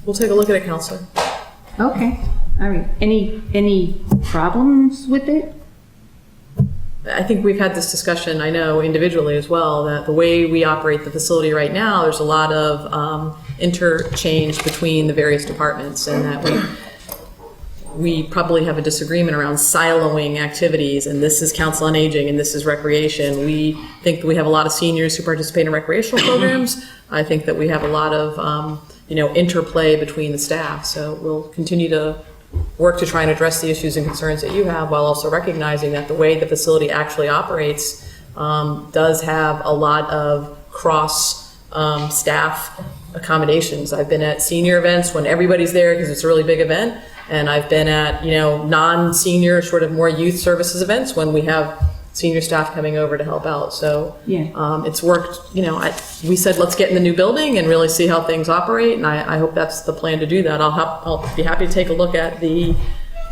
We'll take a look at it, Counselor. Okay, all right. Any problems with it? I think we've had this discussion, I know individually as well, that the way we operate the facility right now, there's a lot of interchange between the various departments, and that we probably have a disagreement around siloing activities, and this is Council on Aging and this is recreation. We think that we have a lot of seniors who participate in recreational programs. I think that we have a lot of interplay between the staff. So we'll continue to work to try and address the issues and concerns that you have, while also recognizing that the way the facility actually operates does have a lot of cross staff accommodations. I've been at senior events when everybody's there because it's a really big event. And I've been at, non-senior, sort of more youth services events when we have senior staff coming over to help out. So it's worked, we said, let's get in the new building and really see how things operate. And I hope that's the plan to do that. I'll be happy to take a look at the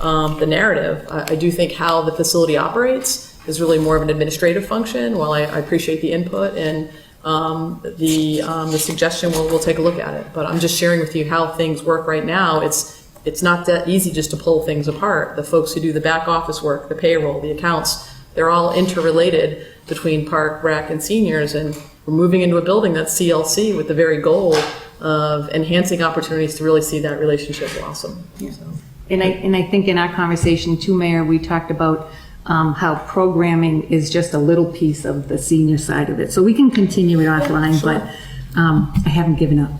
narrative. I do think how the facility operates is really more of an administrative function. While I appreciate the input and the suggestion, we'll take a look at it. But I'm just sharing with you how things work right now. It's not that easy just to pull things apart. The folks who do the back office work, the payroll, the accounts, they're all interrelated between Park, Rec, and seniors. And we're moving into a building that's CLC with the very goal of enhancing opportunities to really see that relationship blossom. Yeah. So. And I think in our conversation too, Mayor, we talked about how programming is just a little piece of the senior side of it. So we can continue it offline, but I haven't given up.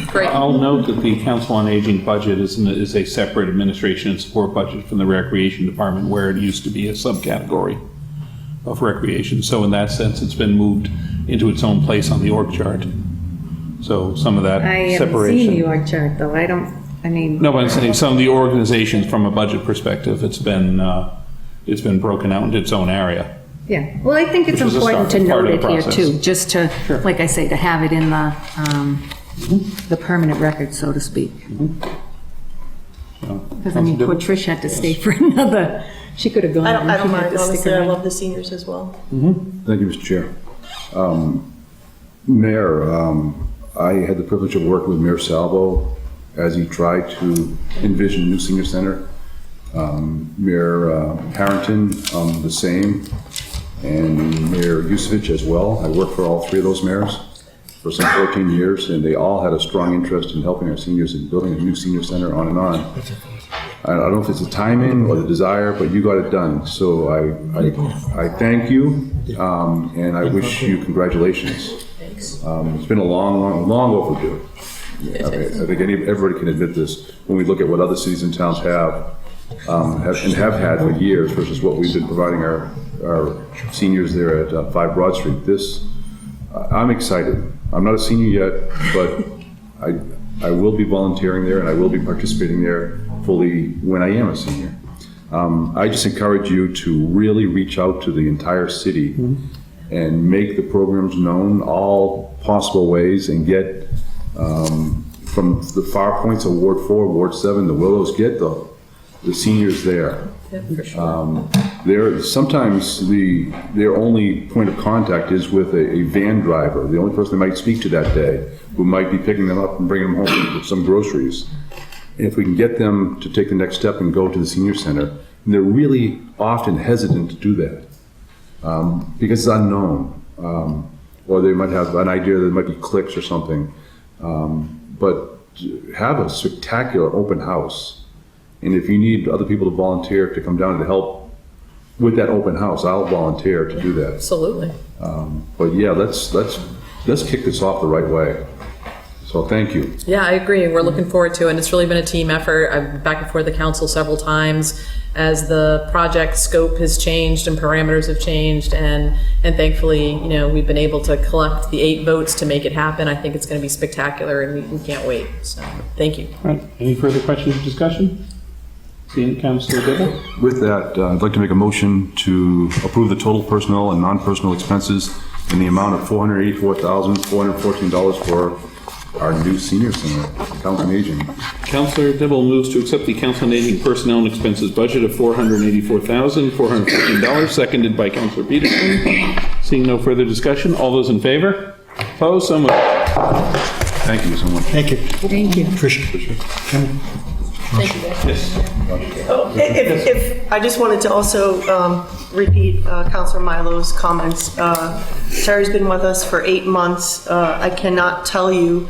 Great. I'll note that the Council on Aging budget is a separate administration and support budget from the Recreation Department, where it used to be a subcategory of recreation. So in that sense, it's been moved into its own place on the org chart. So some of that I haven't separation. seen the org chart, though. No, but I'm saying some of the organizations, from a budget perspective, it's been broken out into its own area. Yeah, well, I think it's Which was a important to start, part note of the it here process. too, just to, like I say, to have it in the permanent record, so to speak. Because poor Trish had to stay for another, she could have gone. I don't She had mind, to stick honestly, I around. love the seniors as well. Thank you, Mr. Chair. Mayor, I had the privilege of working with Mayor Salvo as he tried to envision a new senior center. Mayor Harrington, the same, and Mayor Yusevich as well. I worked for all 3 of those mayors for some 14 years, and they all had a strong interest in helping our seniors and building a new senior center, on and on. I don't know if it's the timing or the desire, but you got it done. So I thank you, and I wish you congratulations. It's been a long overdue. I think everybody can admit this when we look at what other cities and towns have had for years versus what we've been providing our seniors there at 5 Broad Street. I'm excited. I'm not a senior yet, but I will be volunteering there and I will be participating there fully when I am a senior. I just encourage you to really reach out to the entire city and make the programs known all possible ways and get from the far points of Ward 4, Ward 7, the Willows, get the seniors there. Yeah, for sure. Sometimes their only point of contact is with a van driver, the only person they might speak to that day, who might be picking them up and bringing them home with some groceries. And if we can get them to take the next step and go to the senior center, and they're really often hesitant to do that because it's unknown, or they might have an idea that it might be cliques or something. But have a spectacular open house. And if you need other people to volunteer to come down to help with that open house, I'll volunteer to do that. Absolutely. But yeah, let's kick this off the right way. So thank you. Yeah, I agree. We're looking forward to it, and it's really been a team effort. I've been back and forth the council several times as the project scope has changed and parameters have changed, and thankfully, we've been able to collect the 8 votes to make it happen. I think it's going to be spectacular, and we can't wait. So, thank you. All right. Any further questions or discussion? Seeing Councilor Dibble? With that, I'd like to make a motion to approve the total personnel and non-personnel expenses in the amount of $484,414 for our new senior center, Council on Aging. Councilor Dibble moves to accept the Council on Aging personnel and expenses budget of $484,414, seconded by Councilor Peterson. Seeing no further discussion, all those in favor? Opposed? So moved. Thank you so much. Thank you. Thank you. Tricia. Thank you, guys. Yes. If I just wanted to also repeat Councilor Milo's comments. Terry's been with us for 8 months. I cannot tell you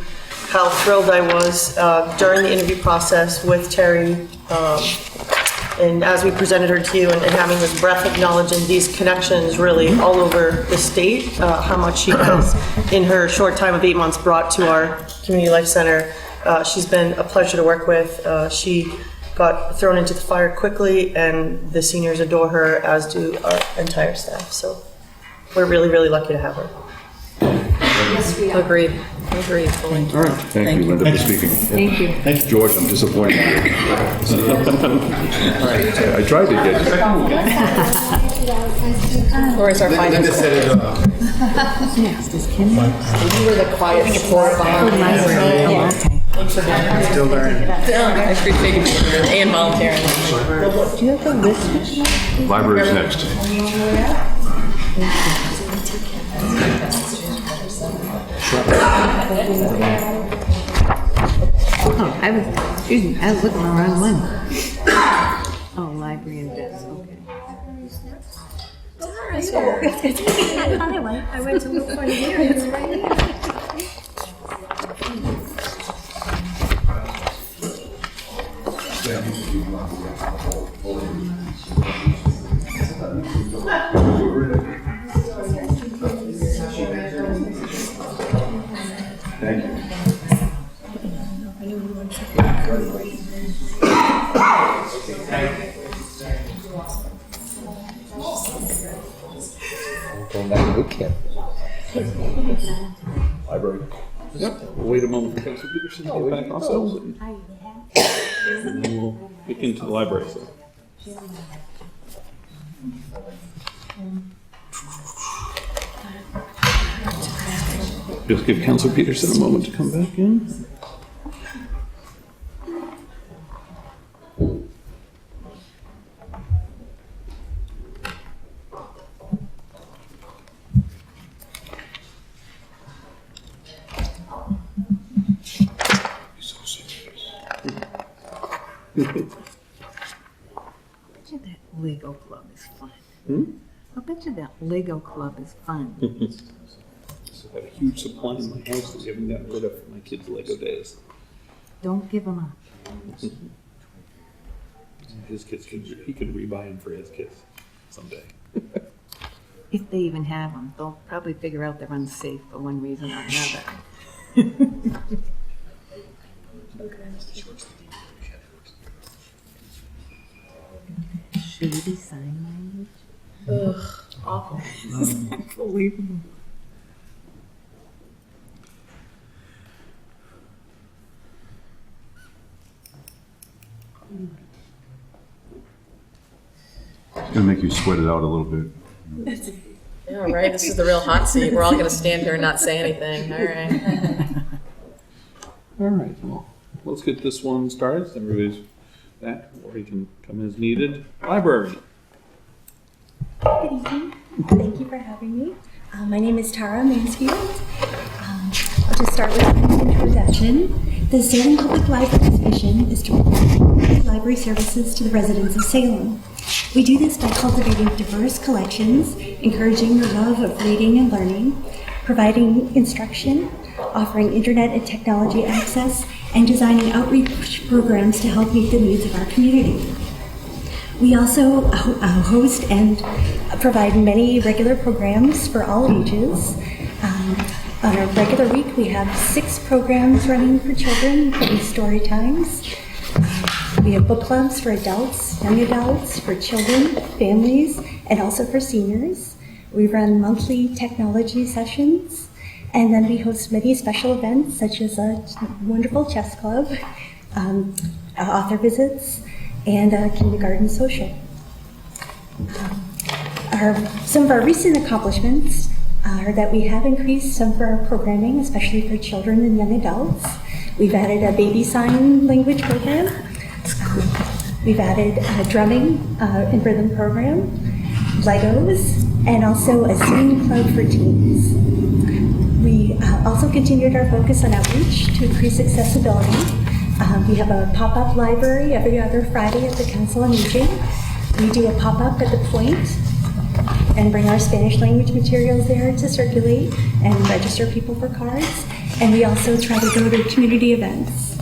how thrilled I was during the interview process with Terry, and as we presented her to you, and having this breadth of knowledge and these connections really all over the state, how much she has in her short time of 8 months brought to our Community Life Center. She's been a pleasure to work with. She got thrown into the fire quickly, and the seniors adore her, as do our entire staff. So we're really, really lucky to have her. Yes, we are. Agreed. Fully. All right. Thank you, Linda, for speaking. Thank you. Thank you, George. I'm disappointed. I tried to get you. Or is our finance? You were the quiet support behind. Thanks for being here. Still learning. I appreciate you being here and volunteering. Do you have the list? Library's next. Oh, I was looking at the wrong one. Oh, library and desk, okay. I went to look for it here, it's right here. Thank you. Going back to boot camp. Library. Yep. We'll wait a moment for Councilor Peterson to get back also. And then we'll get into the library. So. Just give Councilor Peterson a moment to come back in. So serious. I bet you that Lego club is fun. I bet you that Lego club is fun. So I had a huge supply in my house that we haven't gotten rid of for my kids' Lego days. Don't give them up. His kids he could rebuy them for his kids someday. if they even have them. They'll probably figure out they're unsafe for one reason or another. Should it be sign language? Ugh, awful. Unbelievable. It's gonna make you sweat it out a little bit. Yeah, right, this is the real hot seat. We're all gonna stand here and not say anything, all right. All right, well, let's get this one started. Everybody's back, or you can come as needed. Library. Good evening. Thank you for having me. My name is Tara Mansfield. I'll just start with an introduction. The Salem Public Library's mission is to provide library services to the residents of Salem. We do this by cultivating diverse collections, encouraging the love of reading and learning, providing instruction, offering internet and technology access, and designing outreach programs to help meet the needs of our community. We also host and provide many regular programs for all ages. On a regular week, we have 6 programs running for children, including story times. We have book clubs for adults, young adults, for children, families, and also for seniors. We run monthly technology sessions, and then we host many special events such as a wonderful chess club, author visits, and a kindergarten social. Some of our recent accomplishments are that we have increased some of our programming, especially for children and young adults. We've added a baby sign language program. We've added drumming and rhythm program, Legos, and also a singing club for teens. We also continued our focus on outreach to increase accessibility. We have a pop-up library every other Friday at the Council on Aging. We do a pop-up at the Point and bring our Spanish language materials there to circulate and register people for cards. And we also try to go to community events.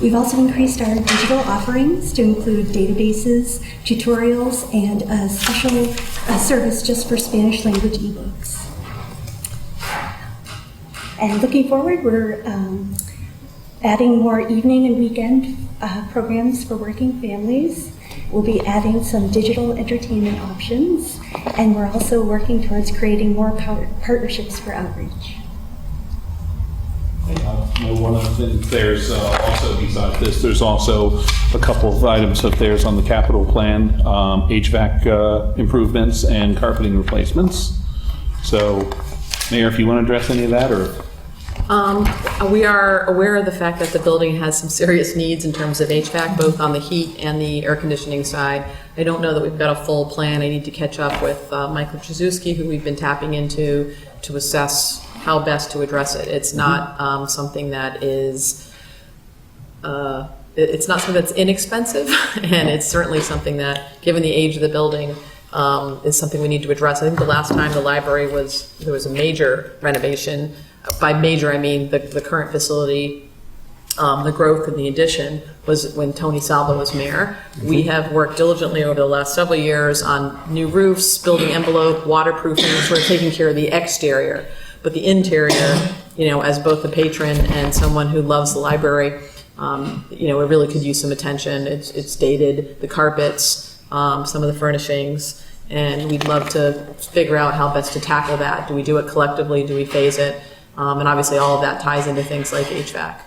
We've also increased our digital offerings to include databases, tutorials, and a special service just for Spanish language ebooks. And looking forward, we're adding more evening and weekend programs for working families. We'll be adding some digital entertainment options, and we're also working towards creating more partnerships for outreach. One of the things, there's also, besides this, there's also a couple of items of theirs on the capital plan, HVAC improvements and carpeting replacements. So, Mayor, if you want to address any of that, or? We are aware of the fact that the building has some serious needs in terms of HVAC, both on the heat and the air conditioning side. I don't know that we've got a full plan. I need to catch up with Michael Trzewski, who we've been tapping into to assess how best to address it. It's not something that is, it's not something that's inexpensive, and it's certainly something that, given the age of the building, is something we need to address. I think the last time the library there was a major renovation. By major, I mean the current facility, the growth and the addition was when Tony Salva was mayor. We have worked diligently over the last several years on new roofs, building envelope, waterproofing, sort of taking care of the exterior. But the interior, as both a patron and someone who loves the library, it really could use some attention. It's dated, the carpets, some of the furnishings, and we'd love to figure out how best to tackle that. Do we do it collectively? Do we phase it? And obviously all of that ties into things like HVAC.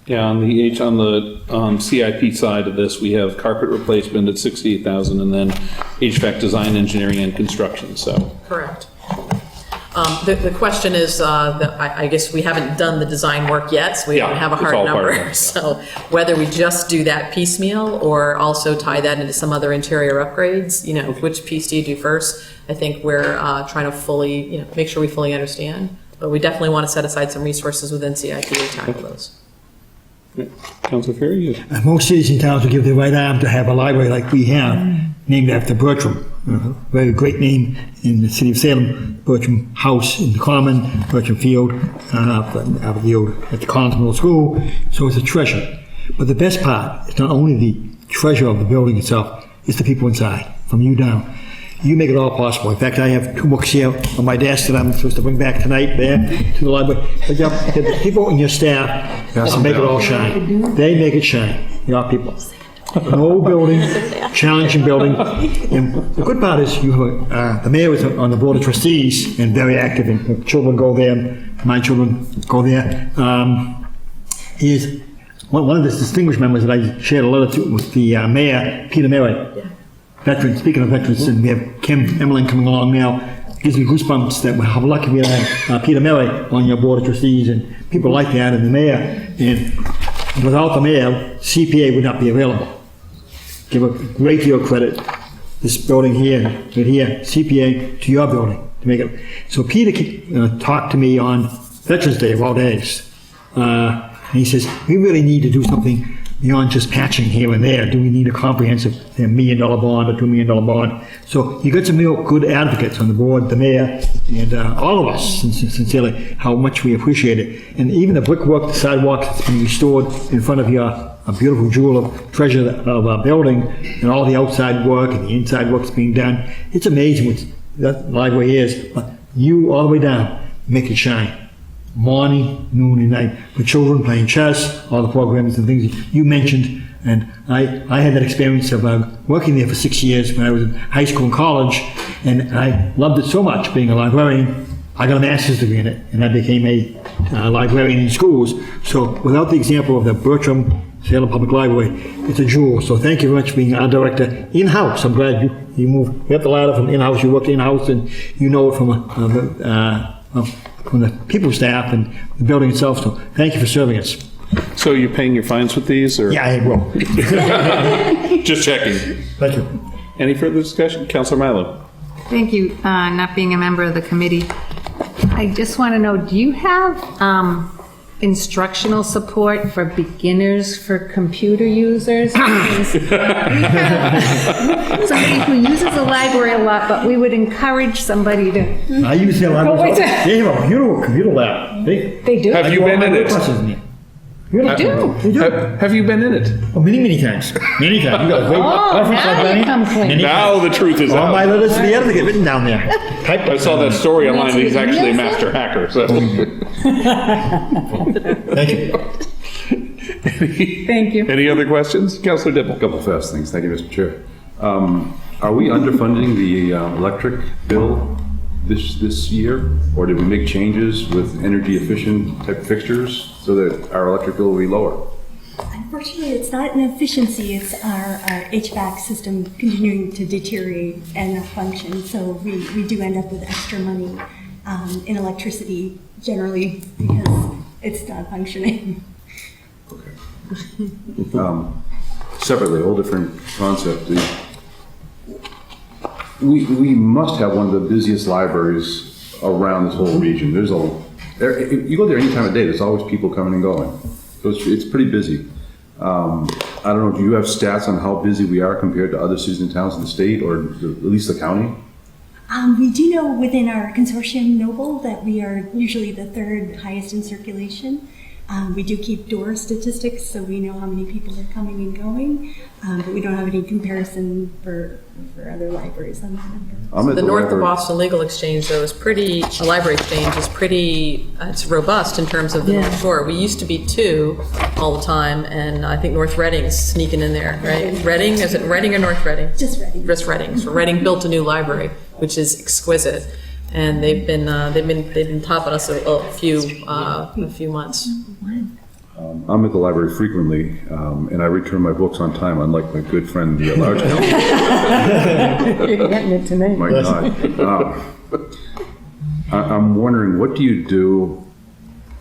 Yeah, on the CIP side of this, we have carpet replacement at $68,000, and then HVAC design, engineering, and construction. So correct. The question is that I guess we haven't done the design work yet, so we don't have a hard number. Yeah. So whether we just do that piecemeal or also tie that into some other interior upgrades, which piece do you do first? I think we're trying to fully, make sure we fully understand. But we definitely want to set aside some resources within CIP to tackle those. Councilor Ferry, you? Most cities and towns will give their right arm to have a library like we have, named after Bertram. Very great name in the city of Salem. Bertram House in the Common, Bertram Field, at the Collins Middle School. So it's a treasure. But the best part is not only the treasure of the building itself, it's the people inside, from you down. You make it all possible. In fact, I have 2 books here on my desk that I'm supposed to bring back tonight there to the library. But the people in your staff make it all shine. They make it shine. Your people. No building, challenging building. And the good part is you have the mayor is on the board of trustees and very active. And children go there. My children go there. He is one of the distinguished members that I shared a letter to with the mayor, Peter Murray. Veteran, speaking of veterans, and we have Kim Emmerling coming along now. It gives me goosebumps that how lucky we have Peter Murray on your board of trustees and people like that, and the mayor. And without the mayor, CPA would not be available. Give a great deal of credit. This building here, right here, CPA to your building to make it. So Peter talked to me on Veterans Day of all days, and he says we really need to do something beyond just patching here and there. Do we need a comprehensive $1 million bond or $2 million bond? So you got some real good advocates on the board, the mayor, and all of us, sincerely, how much we appreciate it. And even the brickwork, the sidewalk that's been restored in front of your a beautiful jewel of treasure of a building, and all the outside work and the inside work's being done. It's amazing what that library is. But you all the way down, make it shine. Morning, noon, and night, for children playing chess, all the programs and things you mentioned. And I had that experience of working there for 6 years when I was in high school and college, and I loved it so much being a librarian. I got a master's degree in it, and I became a librarian in schools. So without the example of the Bertram Salem Public Library, it's a jewel. So thank you very much for being our director in-house. I'm glad you moved. You got the ladder from in-house, you worked in-house, and you know it from the people staff and the building itself. So thank you for serving us. So you're paying your fines with these, or? Yeah, I will. Just checking. Thank you. Any further discussion? Councilor Milo. Thank you, not being a member of the committee. I just want to know, do you have instructional support for beginners for computer users? Because we have somebody who uses the library a lot, but we would encourage somebody to. I use the library. They have a computer lab. They do? Have you been in it? You do. Have you been in it? Oh, many times. Many times. You got a great reference now librarian. you come clean. Now the truth is All out. my letters to the editor written down there. I saw that story online that he's actually a master hacker. So. Thank you. Thank you. Any other questions? Councilor Dibble. A couple of fast things. Thank you, Mr. Chair. Are we underfunding the electric bill this year, or did we make changes with energy efficient type fixtures so that our electric bill will be lower? Unfortunately, it's not an efficiency, it's our HVAC system continuing to deteriorate and not function. So we do end up with extra money in electricity generally because it's not functioning. Okay. Separately, a whole different concept. We must have one of the busiest libraries around this whole region. You go there any time of day, there's always people coming and going. So it's pretty busy. I don't know, do you have stats on how busy we are compared to other cities and towns in the state, or at least the county? We do know within our consortium Noble that we are usually the 3rd highest in circulation. We do keep door statistics, so we know how many people are coming and going, but we don't have any comparison for other libraries on that number. The North of Boston Legal Exchange, though, is pretty, a library exchange is pretty, it's robust in terms of the North Shore. We used to be 2 all the time, and I think North Reading's sneaking in there, right? Reading, is it Reading or North Reading? Just Reading. Just Reading. So Reading built a new library, which is exquisite, and they've been topping us a few months. I'm at the library frequently, and I return my books on time, unlike my good friend, the large company. You're getting it tonight. My God. I'm wondering, what do you do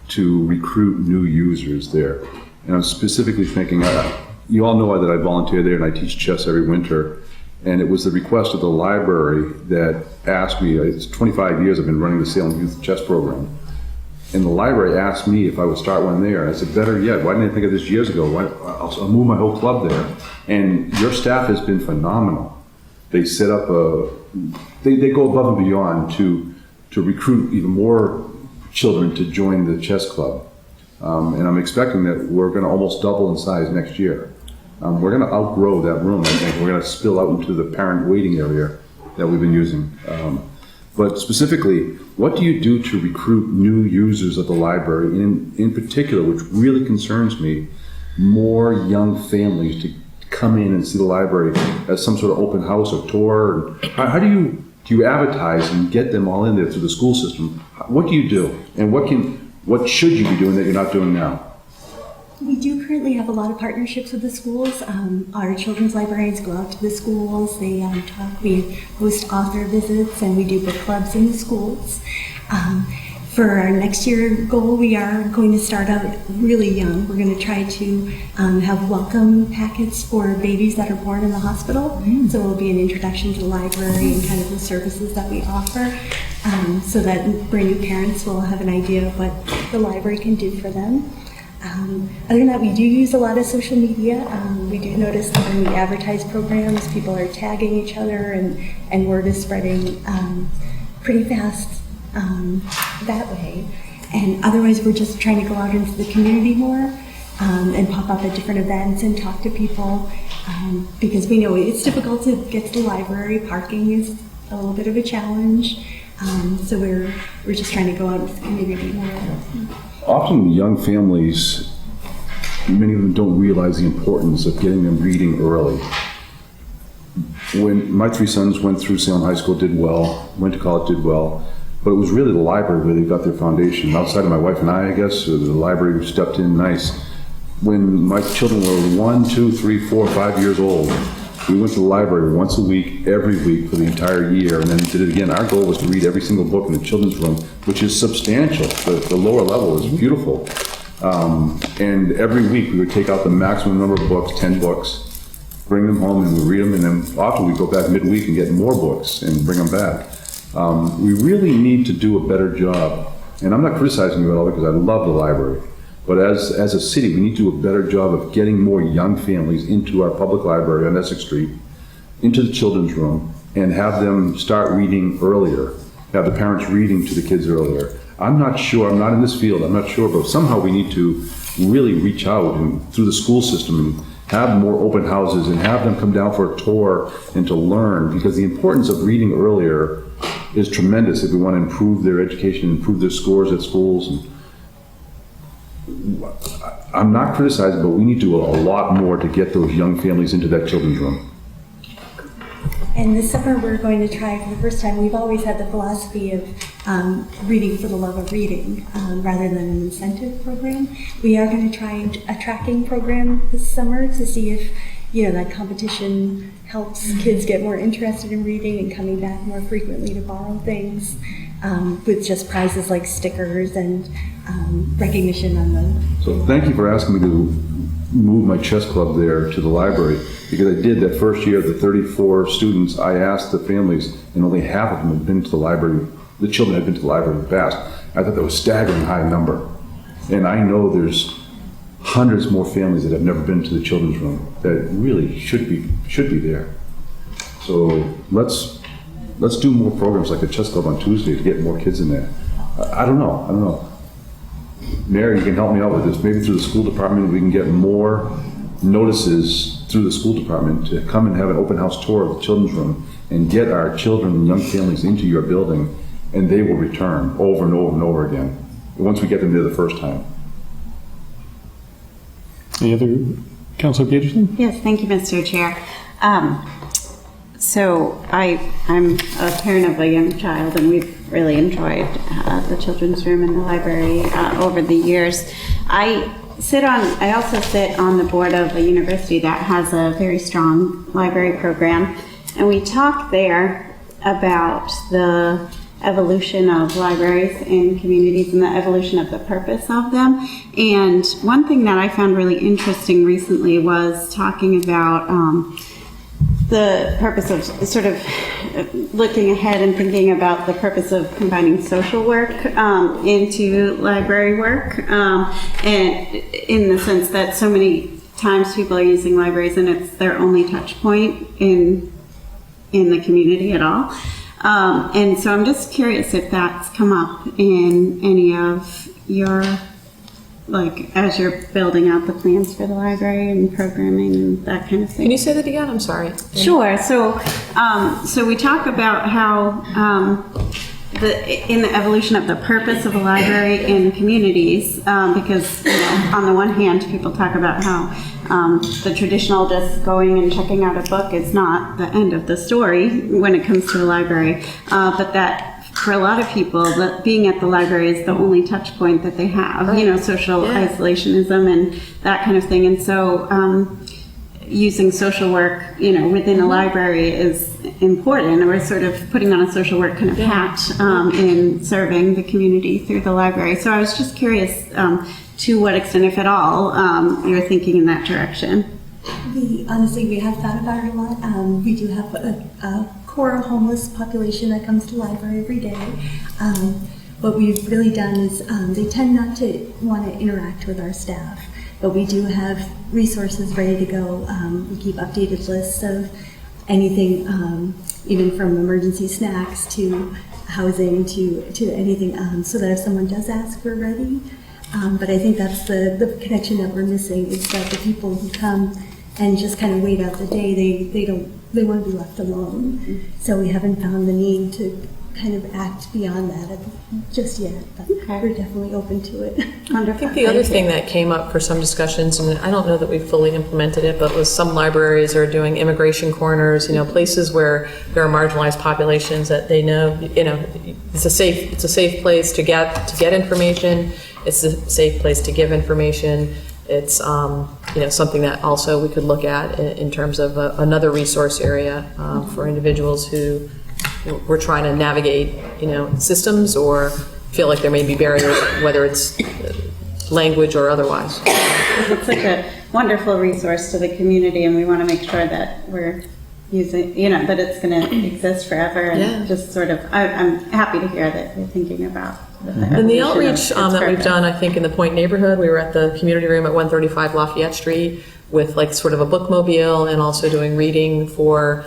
to recruit new users there? And I'm specifically thinking, you all know that I volunteer there and I teach chess every winter. And it was the request of the library that asked me, it's 25 years I've been running the Salem Youth Chess Program. And the library asked me if I would start one there. I said, better yet, why didn't I think of this years ago? I'll move my whole club there. And your staff has been phenomenal. They set up they go above and beyond to recruit even more children to join the chess club. And I'm expecting that we're going to almost double in size next year. We're going to outgrow that room, I think. We're going to spill out into the parent waiting area that we've been using. But specifically, what do you do to recruit new users of the library? And in particular, which really concerns me, more young families to come in and see the library as some sort of open house or tour. How do you advertise and get them all in there through the school system? What do you do? And what should you be doing that you're not doing now? We do currently have a lot of partnerships with the schools. Our children's librarians go out to the schools, they talk, we host author visits, and we do book clubs in the schools. For our next year goal, we are going to start out really young. We're going to try to have welcome packets for babies that are born in the hospital. So it will be an introduction to the library and kind of the services that we offer, so that brand new parents will have an idea of what the library can do for them. Other than that, we do use a lot of social media. We do notice that when we advertise programs, people are tagging each other, and word is spreading pretty fast that way. And otherwise, we're just trying to go out into the community more and pop up at different events and talk to people, because we know it's difficult to get to the library. Parking is a little bit of a challenge. So we're just trying to go out into the community more. Often young families, many of them don't realize the importance of getting them reading early. When my three sons went through Salem High School, did well, went to college, did well, but it was really the library where they got their foundation. Outside of my wife and I guess, the library stepped in nice. When my children were 1, 2, 3, 4, 5 years old, we went to the library once a week, every week for the entire year, and then did it again. Our goal was to read every single book in the children's room, which is substantial. The lower level is beautiful. And every week we would take out the maximum number of books, 10 books, bring them home and we read them, and then often we go back midweek and get more books and bring them back. We really need to do a better job. And I'm not criticizing you at all because I love the library. But as a city, we need to do a better job of getting more young families into our public library on Essex Street, into the children's room, and have them start reading earlier, have the parents reading to the kids earlier. I'm not sure, I'm not in this field, I'm not sure, but somehow we need to really reach out and through the school system and have more open houses and have them come down for a tour and to learn, because the importance of reading earlier is tremendous if we want to improve their education, improve their scores at schools. And I'm not criticizing, but we need to do a lot more to get those young families into that children's room. And this summer we're going to try for the first time, we've always had the philosophy of reading for the love of reading rather than an incentive program. We are going to try a tracking program this summer to see if that competition helps kids get more interested in reading and coming back more frequently to borrow things, with just prizes like stickers and recognition on them. So thank you for asking me to move my chess club there to the library, because I did that first year of the 34 students. I asked the families, and only half of them had been to the library. The children had been to the library in the past. I thought that was a staggering high number. And I know there's hundreds more families that have never been to the children's room that really should be there. So let's do more programs like the chess club on Tuesday to get more kids in there. I don't know. Mary, you can help me out with this. Maybe through the school department we can get more notices through the school department to come and have an open house tour of the children's room and get our children and young families into your building, and they will return over and over and over again once we get them there the first time. Any other, Councilor Peterson? Yes, thank you, Mr. Chair. So I'm a parent of a young child, and we've really enjoyed the children's room in the library over the years. I also sit on the board of a university that has a very strong library program, and we talk there about the evolution of libraries in communities and the evolution of the purpose of them. And one thing that I found really interesting recently was talking about the purpose of sort of looking ahead and thinking about the purpose of combining social work into library work, and in the sense that so many times people are using libraries and it's their only touch point in the community at all. And so I'm just curious if that's come up in any of your like, as you're building out the plans for the library and programming and that kind of thing? Can you say that again? I'm sorry. Sure. So, so we talk about how in the evolution of the purpose of a library in communities, because on the one hand, people talk about how the traditional just going and checking out a book is not the end of the story when it comes to a library, but that for a lot of people, that being at the library is the only touch point that they have. Social isolationism and that kind of thing, and so. Using social work, within a library is important. We're sort of putting on a social work kind of hat in serving the community through the library. So I was just curious to what extent, if at all, you're thinking in that direction. Honestly, we have thought about it a lot. We do have a core homeless population that comes to the library every day. What we've really done is they tend not to want to interact with our staff. But we do have resources ready to go. We keep updated lists of anything, even from emergency snacks to housing to anything, so that if someone does ask, we're ready. But I think that's the connection that we're missing, is that the people who come and just kind of wait out the day, they want to be left alone. So we haven't found the need to kind of act beyond that just yet, but we're definitely open to it. I think the other thing that came up for some discussions, and I don't know that we've fully implemented it, but was some libraries are doing immigration corners, places where there are marginalized populations that they know, it's a safe place to get information. It's a safe place to give information. It's something that also we could look at in terms of another resource area for individuals who we're trying to navigate, systems or feel like there may be barriers, whether it's language or otherwise. It's such a wonderful resource to the community, and we want to make sure that we're using, that it's going to exist forever. And just sort of, I'm happy to hear that you're thinking about and the outreach that we've done, I think, in the Point neighborhood, we were at the community room at 135 Lafayette Street with like sort of a bookmobile and also doing reading for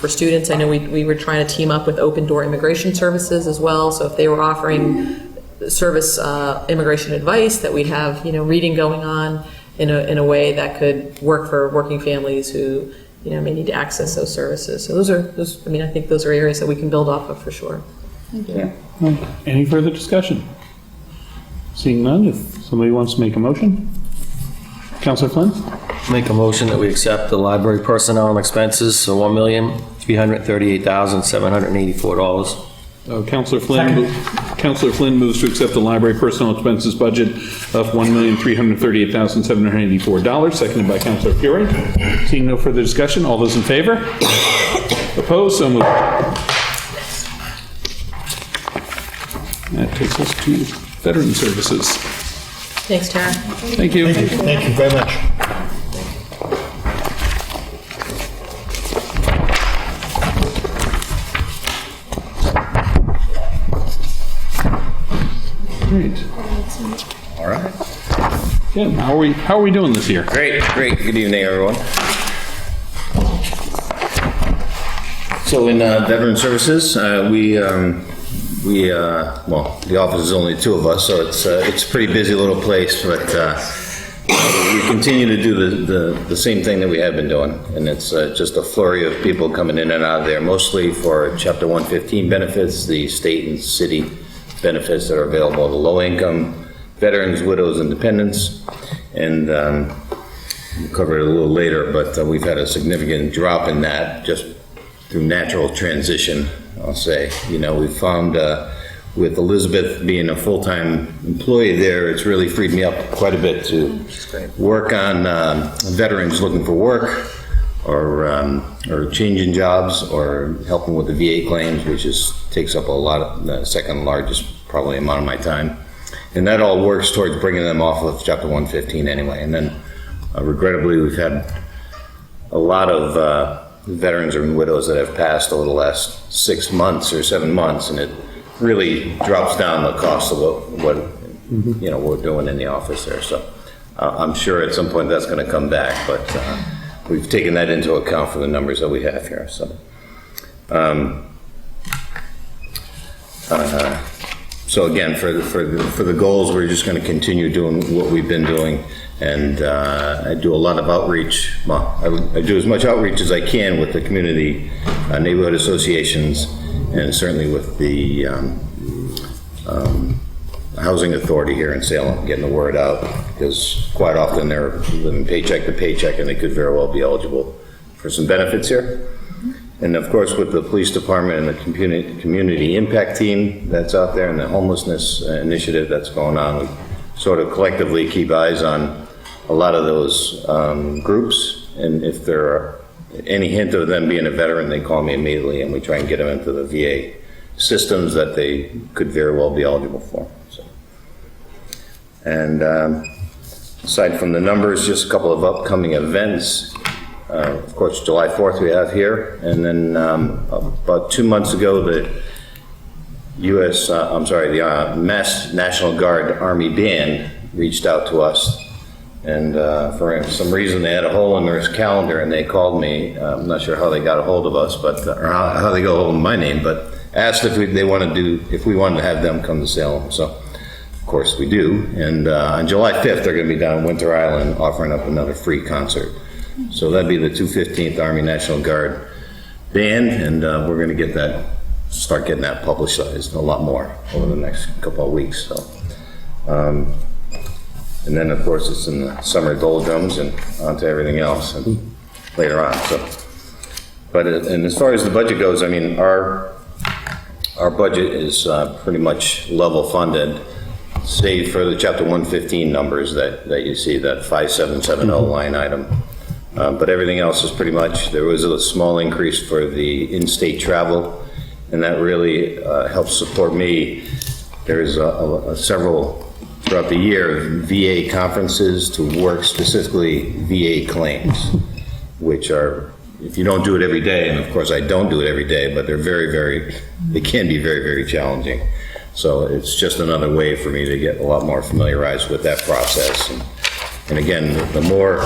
students. I know we were trying to team up with Open Door Immigration Services as well. So if they were offering service immigration advice, that we'd have reading going on in a way that could work for working families who may need to access those services. So I think those are areas that we can build off of for sure. Thank you. Any further discussion? Seeing none, if somebody wants to make a motion. Councilor Flynn? Make a motion that we accept the library personnel and expenses, so $1,338,784. Councilor Flynn moves to accept the library personnel expenses budget of $1,338,784, seconded by Councilor Fury. Seeing no further discussion, all those in favor? Opposed? So moved. That takes us to Veteran Services. Thanks, Tara. Thank you. Thank you very much. Great. All right. Tim, how are we doing this year? Great. Good evening, everyone. So in Veteran Services, the office is only two of us, so it's a pretty busy little place, but we continue to do the same thing that we have been doing, and it's just a flurry of people coming in and out of there, mostly for Chapter 115 benefits, the state and city benefits that are available to low-income veterans, widows, and dependents, and we'll cover it a little later, but we've had a significant drop in that just through natural transition, I'll say. We found with Elizabeth being a full-time employee there, it's really freed me up quite a bit to work on veterans looking for work or changing jobs or helping with the VA claims, which takes up a lot of the second largest probably amount of my time. And that all works towards bringing them off of Chapter 115 anyway. And then regrettably, we've had a lot of veterans and widows that have passed over the last 6 months or 7 months, and it really drops down the cost of what we're doing in the office there. So I'm sure at some point that's going to come back, but we've taken that into account for the numbers that we have here. So So again, for the goals, we're just going to continue doing what we've been doing, and I do a lot of outreach. Well, I do as much outreach as I can with the community, neighborhood associations, and certainly with the housing authority here in Salem, getting the word out, because quite often they're living paycheck to paycheck, and they could very well be eligible for some benefits here. And of course, with the police department and the community impact team that's out there, and the homelessness initiative that's going on, we sort of collectively keep eyes on a lot of those groups. And if there are any hint of them being a veteran, they call me immediately, and we try and get them into the VA systems that they could very well be eligible for. So. And aside from the numbers, just a couple of upcoming events. Of course, July 4th we have here, and then about 2 months ago, the Mass National Guard Army Band reached out to us, and for some reason they had a hole in their calendar, and they called me. I'm not sure how they got a hold of us, but or how they got a hold of my name, but asked if we wanted to have them come to Salem. So, of course, we do. And on July 5th, they're going to be down in Winter Island offering up another free concert. So that'd be the 215th Army National Guard Band, and we're going to start getting that publicized a lot more over the next couple of weeks. So, and then of course it's in the summer doldrums and on to everything else and later on. So, and as far as the budget goes, I mean our budget is pretty much level funded, save for the Chapter 115 numbers that you see, that 5770 line item. But everything else is pretty much, there was a small increase for the in-state travel, and that really helps support me. There's several throughout the year VA conferences to work specifically VA claims, which are, if you don't do it every day, and of course I don't do it every day, but they're they can be very, very challenging. So it's just another way for me to get a lot more familiarized with that process. And again, the more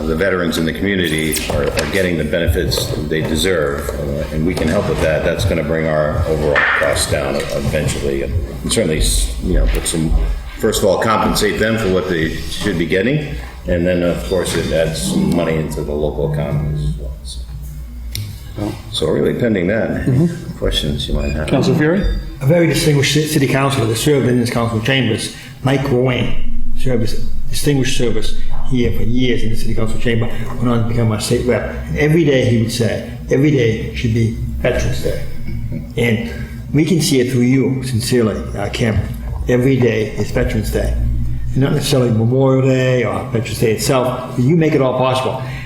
the veterans in the community are getting the benefits they deserve, and we can help with that. That's going to bring our overall costs down eventually, and certainly, first of all, compensate them for what they should be getting, and then of course it adds some money into the local economy as well. So really pending that, questions you might have. Councilor Fury? A very distinguished city councilor that served in this council chambers, Mike Rowan, served distinguished service here for years in the city council chamber, went on to become a state rep. And every day he would say, every day should be Veterans Day. And we can see it through you, sincerely, Kim. Every day is Veterans Day. And not necessarily Memorial Day or Veterans Day itself, but you make it all possible. I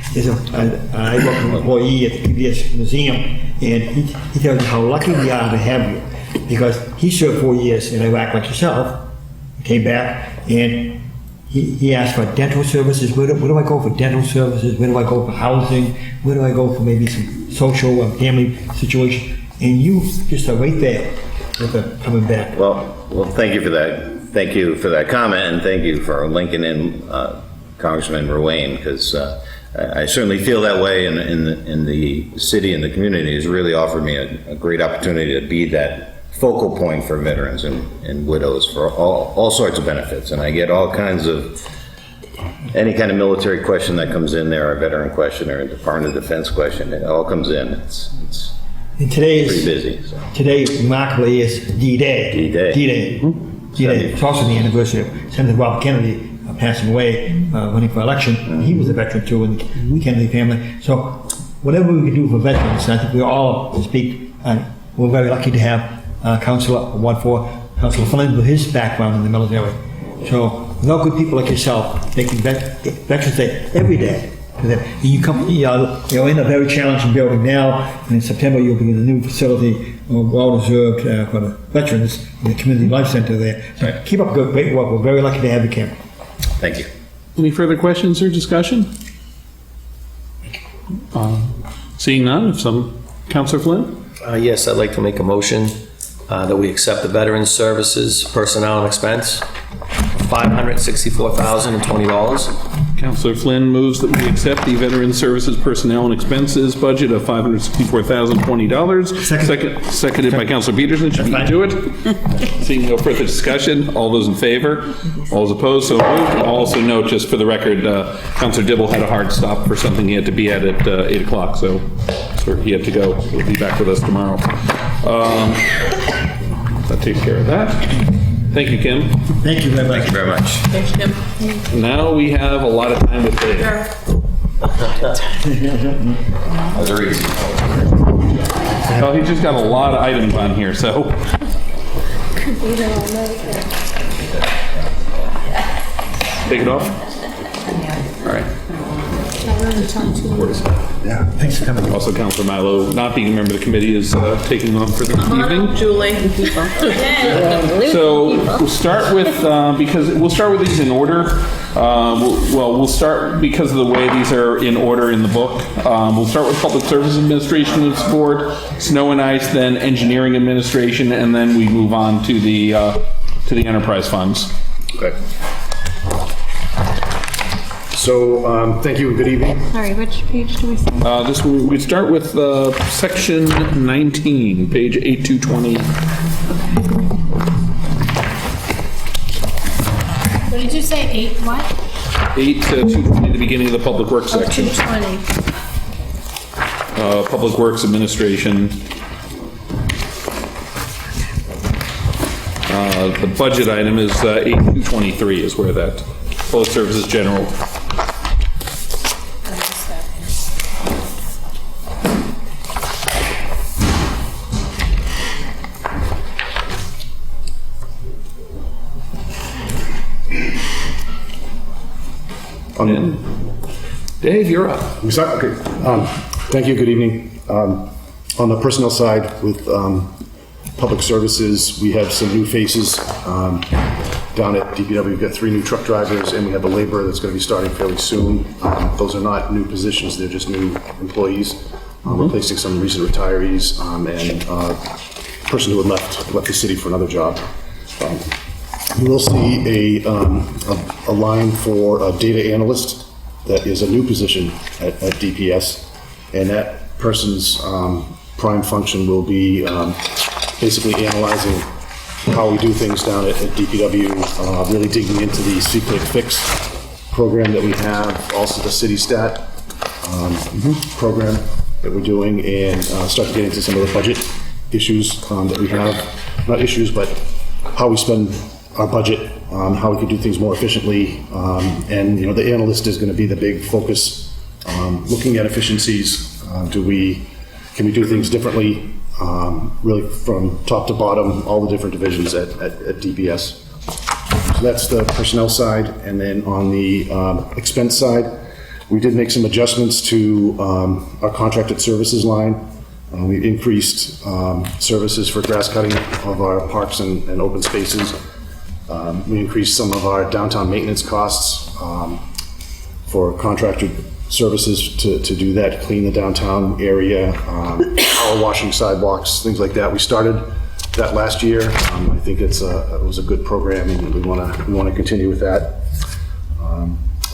work with an employee at the PBS Museum, and he tells you how lucky we are to have you, because he served 4 years in Iraq like yourself, came back, and he asked for dental services. Where do I go for dental services? Where do I go for housing? Where do I go for maybe some social and family situation? And you just are right there with coming back. Well, thank you for that. Thank you for that comment, and thank you for linking in Congressman Ruane, because I certainly feel that way, and in the city and the community has really offered me a great opportunity to be that focal point for veterans and widows for all sorts of benefits. And I get all kinds of, any kind of military question that comes in there, a veteran question or a Department of Defense question, it all comes in. It's pretty busy. So. Today, remarkably, is D-Day. D-Day. D-Day. D-Day. It's also the anniversary of Senator Robert Kennedy passing away, running for election. He was a veteran too, and the Kennedy family. So whatever we can do for veterans, I think we all speak, we're very lucky to have Councilor Flynn with his background in the military. So without good people like yourself making Veterans Day every day. You're in a very challenging building now, and in September you'll be in a new facility, well deserved for the veterans in the Community Life Center there. So keep up good, great work. We're very lucky to have you, Kim. Thank you. Any further questions or discussion? Seeing none, Councilor Flynn? Yes, I'd like to make a motion that we accept the Veterans Services Personnel and Expense, $564,020. Counselor Flynn moves that we accept the Veteran Services Personnel and Expenses budget of $564,020. Seconded by Counselor Peterson. Should we do it? Seeing no further discussion, all those in favor? All those opposed, so moved. I'll also note, just for the record, Counselor Dibble had a hard stop for something he had to be at 8 o'clock, so he had to go. He'll be back with us tomorrow. That takes care of that. Thank you, Kim. Thank you very much. Thank you very much. Thanks, Kim. Now we have a lot of time with Dave. Those are easy. Well, he just got a lot of items on here, so. Take it off? All right. Yeah, thanks for coming. Also, Councilor Milo, not being a member of the committee, is taking on for the evening. Julie. So we'll start with, because we'll start with these in order. We'll start because of the way these are in order in the book. We'll start with Public Service Administration and Support, Snow and Ice, then Engineering Administration, and then we move on to the enterprise funds. Okay. So, thank you and good evening. Sorry, which page do we start? This we start with section 19, page 8220. What did you say, 8 what? 8 to 220, the beginning of the Public Works Oh, section. 220. Public Works Administration. The budget item is 8223 is where that, Public Services General. Dave, you're up. We start, okay. Thank you, good evening. On the personnel side with Public Services, we have some new faces. Down at DPW, we've got 3 new truck drivers, and we have a laborer that's going to be starting fairly soon. Those are not new positions, they're just new employees, replacing some recent retirees and a person who had left the city for another job. You will see a line for a data analyst. That is a new position at DPS, and that person's prime function will be basically analyzing how we do things down at DPW, really digging into the C-Click Fix program that we have, also the City Stat program that we're doing, and start to get into some of the budget issues that we have. Not issues, but how we spend our budget, how we can do things more efficiently, and the analyst is going to be the big focus, looking at efficiencies. Can we do things differently, really from top to bottom, all the different divisions at DPS. So that's the personnel side, and then on the expense side, we did make some adjustments to our contracted services line. We increased services for grass cutting of our parks and open spaces. We increased some of our downtown maintenance costs for contracted services to do that, clean the downtown area, power washing sidewalks, things like that. We started that last year. I think it was a good program, and we want to continue with that.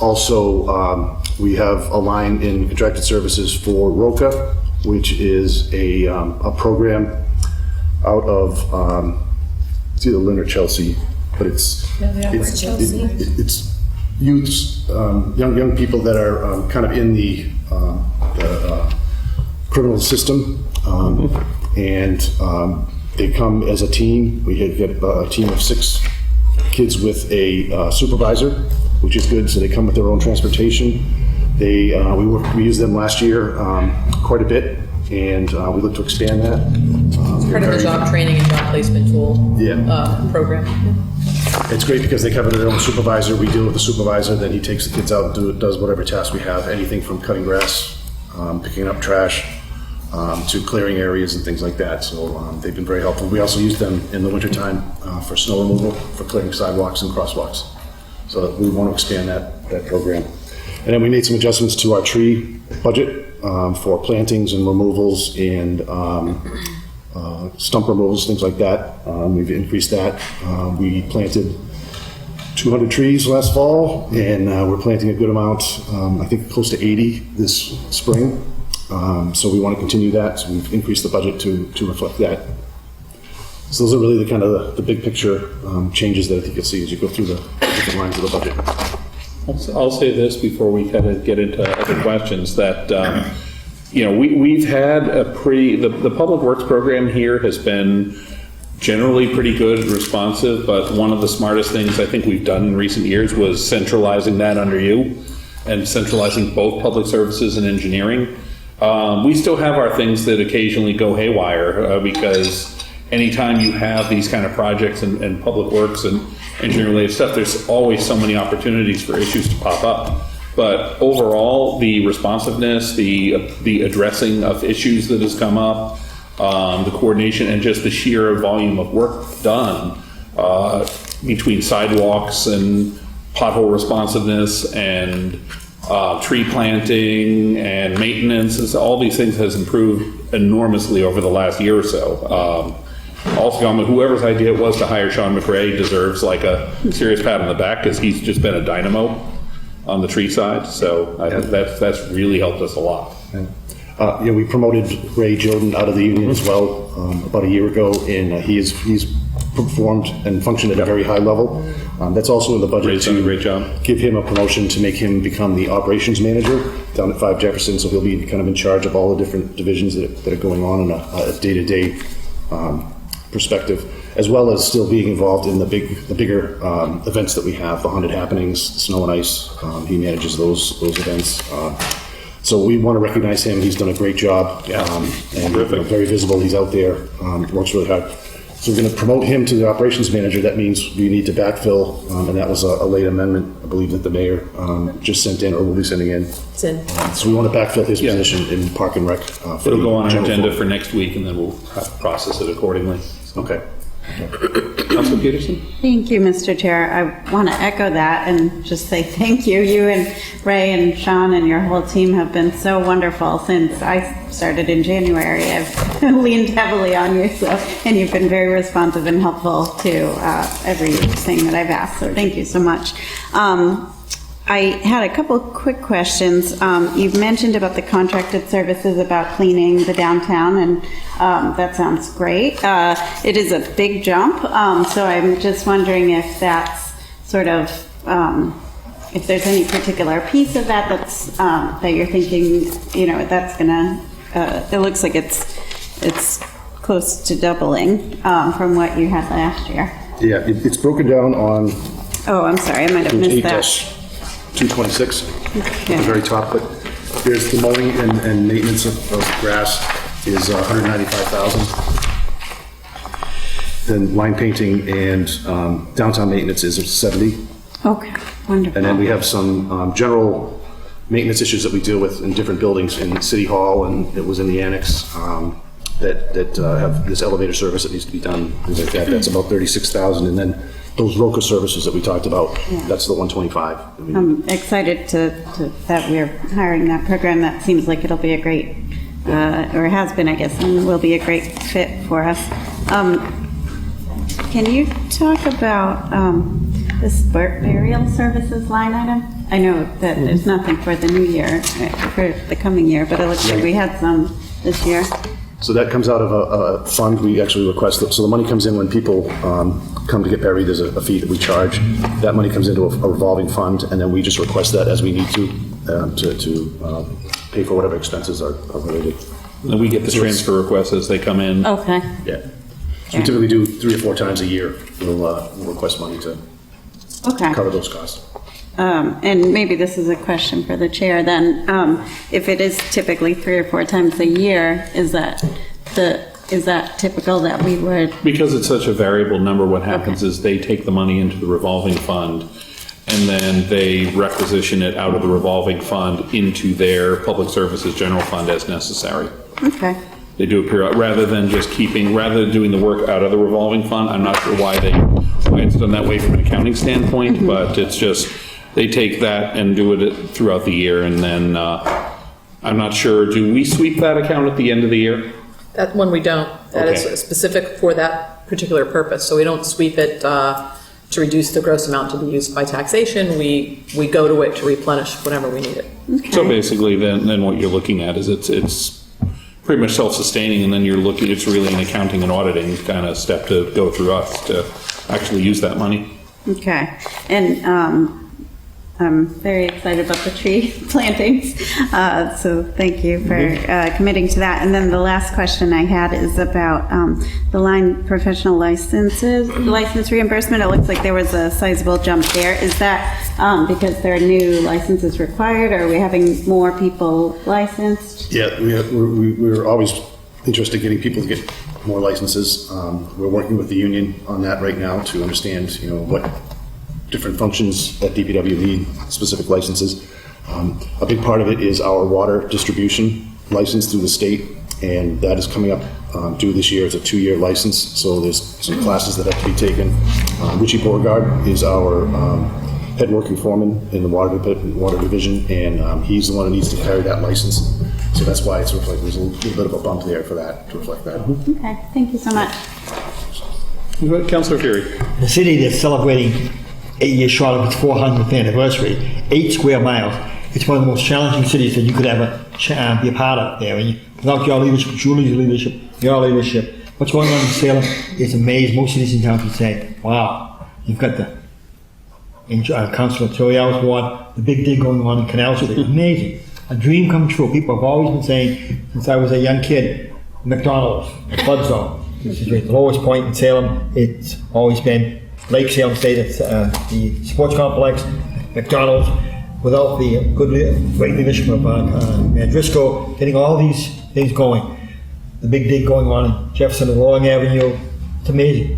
Also, we have a line in contracted services for ROCA, which is a program out of it's either Lynn or Chelsea. But it's youths, young people that are kind of in the criminal system, and they come as a team. We get a team of 6 kids with a supervisor, which is good. So they come with their own transportation. We used them last year quite a bit, and we look to expand that. Part of the job training and job placement tool program. It's great because they come with their own supervisor. We deal with the supervisor, then he takes the kids out and does whatever tasks we have, anything from cutting grass, picking up trash, to clearing areas and things like that. So they've been very helpful. We also use them in the wintertime for snow removal, for clearing sidewalks and crosswalks. So we want to expand that program. And then we made some adjustments to our tree budget for plantings and removals and stump removals, things like that. We've increased that. We planted 200 trees last fall, and we're planting a good amount, I think close to 80 this spring. So we want to continue that, so we've increased the budget to reflect that. So those are really the kind of the big picture changes that I think you'll see as you go through the different lines of the budget. I'll say this before we kind of get into other questions, that, we've had the Public Works program here has been generally pretty good, responsive, but one of the smartest things I think we've done in recent years was centralizing that under you and centralizing both public services and engineering. We still have our things that occasionally go haywire because anytime you have these kind of projects and public works and engineering related stuff, there's always so many opportunities for issues to pop up. But overall, the responsiveness, the addressing of issues that has come up, the coordination, and just the sheer volume of work done between sidewalks and pothole responsiveness and tree planting and maintenance, all these things has improved enormously over the last year or so. Also, whoever's idea it was to hire Sean McRae deserves like a serious pat on the back because he's just been a dynamo on the tree side. So I think that's really helped us a lot. We promoted Ray Jordan out of the union as well about a year ago, and he's performed and functioned at a very high level. That's also in the budget great job. Give him a promotion to make him become the operations manager down at 5 Jefferson, so he'll be kind of in charge of all the different divisions that are going on in a day-to-day perspective, as well as still being involved in the bigger events that we have, the haunted happenings, snow and ice. He manages those events. So we want to recognize him. He's done a great job, and very visible. He's out there, works really hard. So we're going to promote him to the operations manager. That means we need to backfill, and that was a late amendment, I believe, that the mayor just sent in, or will be sending in. It's in. So we want to backfill his position in Park and Rec. It'll go on our agenda for next week, and then we'll have to process it accordingly. Okay. Councilor Peterson? Thank you, Mr. Chair. I want to echo that and just say thank you. You and Ray and Sean and your whole team have been so wonderful since I started in January. I've leaned heavily on you, and you've been very responsive and helpful to everything that I've asked. So thank you so much. I had a couple quick questions. You've mentioned about the contracted services about cleaning the downtown, and that sounds great. It is a big jump, so I'm just wondering if that's sort of, if there's any particular piece of that's that you're thinking, that's gonna. It looks like it's close to doubling from what you had last year. Yeah, it's broken down on. Oh, I'm sorry, I might have missed that. 226 at the very top, but there's the mowing and maintenance of grass is 195,000. Then line painting and downtown maintenance is 70. Okay, wonderful. And then we have some general maintenance issues that we deal with in different buildings in City Hall, and it was in the annex that have this elevator service that needs to be done, things like that. That's about 36,000, and then those ROCA services that we talked about, that's the 125. I'm excited that we're hiring that program. That seems like it'll be a great, or has been, I guess, and will be a great fit for us. Can you talk about the sport burial services line item? I know that there's nothing for the new year, for the coming year, but it looks like we had some this year. So that comes out of a fund we actually request. So the money comes in when people come to get buried. There's a fee that we charge. That money comes into a revolving fund, and then we just request that as we need to pay for whatever expenses are related. And then we get the transfer requests as they come in. Okay. Yeah. So we typically do 3 or 4 times a year. We'll request money to cover those costs. And maybe this is a question for the chair then. If it is typically 3 or 4 times a year, is that typical that we would? Because it's such a variable number, what happens is they take the money into the revolving fund, and then they requisition it out of the revolving fund into their public services general fund as necessary. Okay. They do it rather than doing the work out of the revolving fund. I'm not sure why it's done that way from an accounting standpoint, but it's just, they take that and do it throughout the year, and then I'm not sure, do we sweep that account at the end of the year? That one we don't. That is specific for that particular purpose, so we don't sweep it to reduce the gross amount to be used by taxation, we go to it to replenish whenever we need it. So basically, then what you're looking at is it's pretty much self-sustaining, and then you're looking, it's really an accounting and auditing kind of step to go through us to actually use that money. Okay, and I'm very excited about the tree plantings, so thank you for committing to that. And then the last question I had is about the line professional license reimbursement. It looks like there was a sizable jump there. Is that because there are new licenses required, or are we having more people licensed? Yeah, we're always interested in getting people to get more licenses. We're working with the union on that right now to understand, what different functions at DPW need specific licenses. A big part of it is our water distribution license through the state, and that is coming up due this year. It's a 2-year license, so there's some classes that have to be taken. Richie Beauregard is our head working foreman in the water division, and he's the one who needs to carry that license. So that's why it's sort of like there's a little bit of a bump there for that, to reflect that. Okay, thank you so much. Councilor Fury. The city that's celebrating 8 years short of its 400th anniversary, 8 square miles. It's one of the most challenging cities that you could ever be a part of there. And without your leadership, Julie's leadership, your leadership, what's going on in Salem is amazing. Most cities in town can say, wow, you've got the Councilor Toriel's ward, the big dig going on in Canal Street. It's amazing. A dream come true. People have always been saying, since I was a young kid, McDonald's, the flood zone. This is the lowest point in Salem. It's always been Lake Salem State, it's the sports complex, McDonald's. Without the great leadership of Mayor Driscoll, getting all these things going, the big dig going on in Jefferson and Loring Avenue, it's amazing.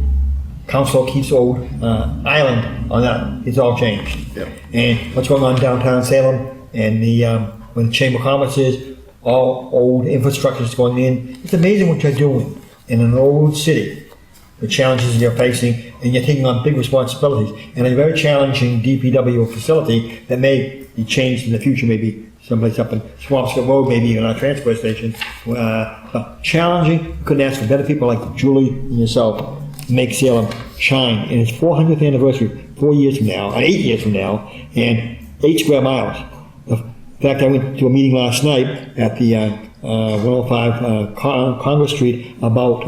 Council keeps old island on that, it's all changed. Yep. And what's going on downtown Salem, and when the Chamber of Commerce is, all old infrastructure is going in. It's amazing what you're doing in an old city, the challenges you're facing, and you're taking on big responsibilities. And a very challenging DPW facility that may be changed in the future, maybe someplace up in Swampscott Road, maybe even our transfer station. Challenging, couldn't ask for better people like Julie and yourself to make Salem shine. And it's 400th anniversary, 8 years from now, and 8 square miles. In fact, I went to a meeting last night at the 105 Congress Street about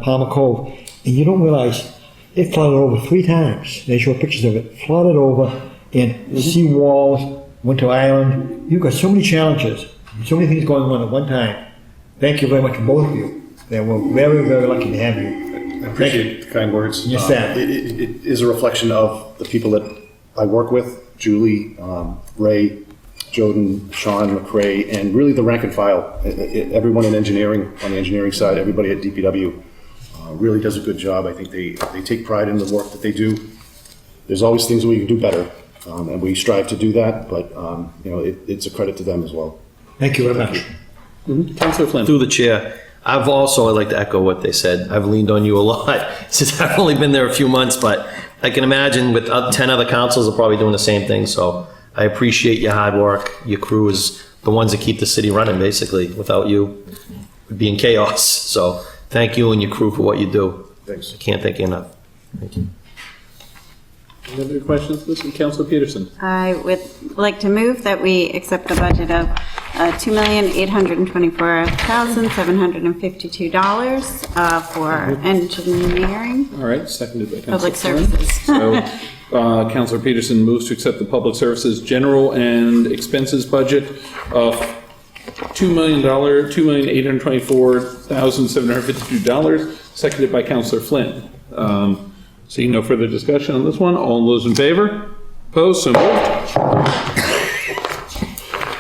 Palmer Cove, and you don't realize it flooded over 3 times. They show pictures of it. Flooded over, and sea walls, went to Island. You've got so many challenges, so many things going on at one time. Thank you very much to both of you. We're very, very lucky to have you. I appreciate the kind words. Yes, sir. It is a reflection of the people that I work with, Julie, Ray, Joden, Sean, McRae, and really the rank and file. Everyone in engineering, on the engineering side, everybody at DPW really does a good job. I think they take pride in the work that they do. There's always things we can do better, and we strive to do that, but it's a credit to them as well. Thank you very much. Mm-hmm. Councilor Flynn. Through the chair, I'd like to echo what they said. I've leaned on you a lot since I've only been there a few months, but I can imagine with 10 other councils are probably doing the same thing, so I appreciate your hard work. Your crew is the ones that keep the city running, basically. Without you, it'd be in chaos. So thank you and your crew for what you do. Thanks. I can't thank you enough. Thank you. Any other questions? Councilor Peterson. I would like to move that we accept the budget of $2,824,752 for engineering. All right, seconded by Councilor Public Flynn. services. So, Councilor Peterson moves to accept the Public Services General and Expenses budget of $2,824,752, seconded by Councilor Flynn. Seeing no further discussion on this one, all those in favor? Opposed? So moved.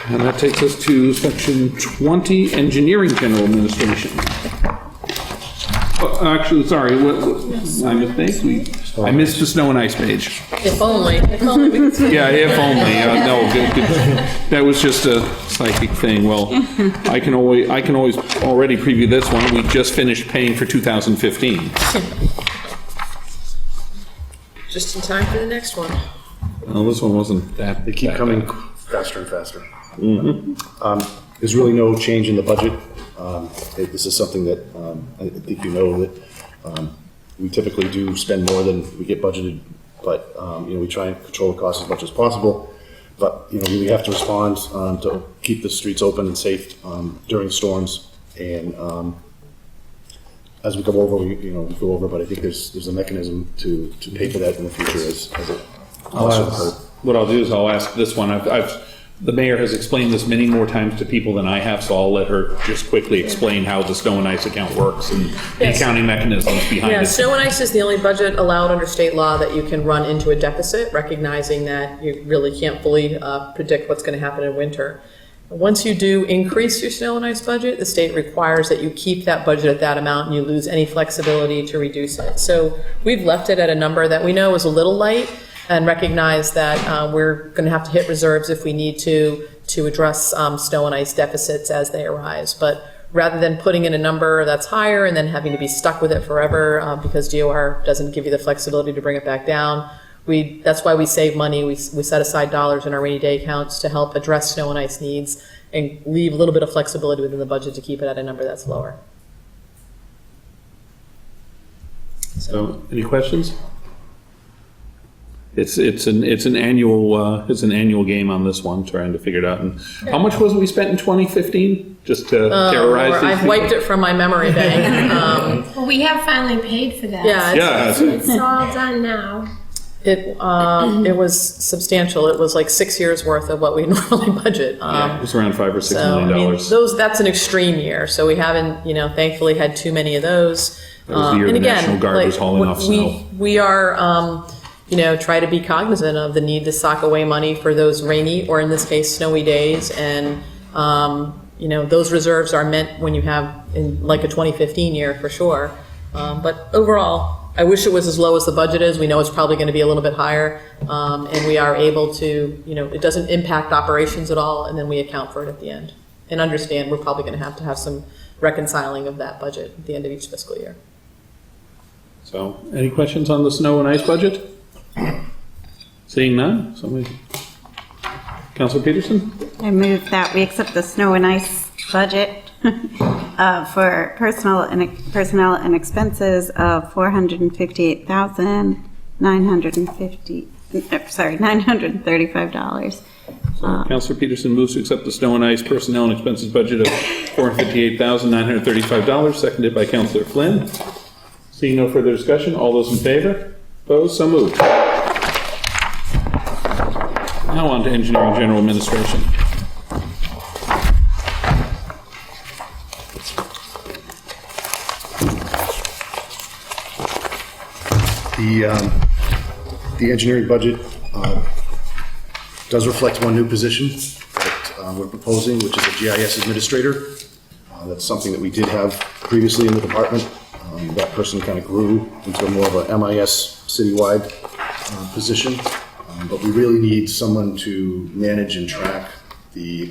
And that takes us to section 20, Engineering General Administration. Actually, sorry, my mistake. I missed the snow and ice page. If only we could see. Yeah, if only. No, good. That was just a psychic thing. Well, I can always already preview this one. We just finished paying for 2015. Just in time for the next one. Well, this one wasn't that. They keep coming faster and faster. Mm-hmm. There's really no change in the budget. This is something that I think you know that we typically do spend more than we get budgeted but, we try and control the costs as much as possible. But, we have to respond to keep the streets open and safe during storms. And as we go over, we go over, but I think there's a mechanism to pay for that in the future as it also occurs. What I'll do is I'll ask this one. The mayor has explained this many more times to people than I have, so I'll let her just quickly explain how the snow and ice account works and the accounting mechanisms behind it. Snow and ice is the only budget allowed under state law that you can run into a deficit, recognizing that you really can't fully predict what's going to happen in winter. Once you do increase your snow and ice budget, the state requires that you keep that budget at that amount and you lose any flexibility to reduce it. So we've left it at a number that we know is a little light, and recognize that we're going to have to hit reserves if we need to address snow and ice deficits as they arise. But rather than putting in a number that's higher and then having to be stuck with it forever because DOR doesn't give you the flexibility to bring it back down, that's why we save money. We set aside dollars in our rainy day accounts to help address snow and ice needs and leave a little bit of flexibility within the budget to keep it at a number that's lower. So, any questions? It's an annual game on this one, trying to figure it out. And how much was it we spent in 2015? Just to terrorize these I've people? wiped it from my memory bank. Well, we have finally paid for that. Yeah, It's all done now. It was substantial. It was like 6 years worth of what we normally budget. It was around $5 or $6 So, million. that's an extreme year. So we haven't, thankfully had too many of those. That was the year and the again, National Guard was hauling off snow. We are, try to be cognizant of the need to sock away money for those rainy, or in this case, snowy days. And, those reserves are meant when you have, in like a 2015 year for sure. But overall, I wish it was as low as the budget is. We know it's probably going to be a little bit higher. And we are able to, it doesn't impact operations at all. And then we account for it at the end. And understand we're probably going to have some reconciling of that budget at the end of each fiscal year. So, any questions on the snow and ice budget? Seeing none, Councilor Peterson? I move that we accept the snow and ice budget for personnel and expenses of $935. Councilor Peterson moves to accept the snow and ice personnel and expenses budget of $458,935, seconded by Councilor Flynn. Seeing no further discussion, all those in favor? Opposed? So moved. Now on to engineering general administration. The engineering budget does reflect one new position that we're proposing, which is a GIS administrator. That's something that we did have previously in the department. That person kind of grew into more of a MIS citywide position. But we really need someone to manage and track the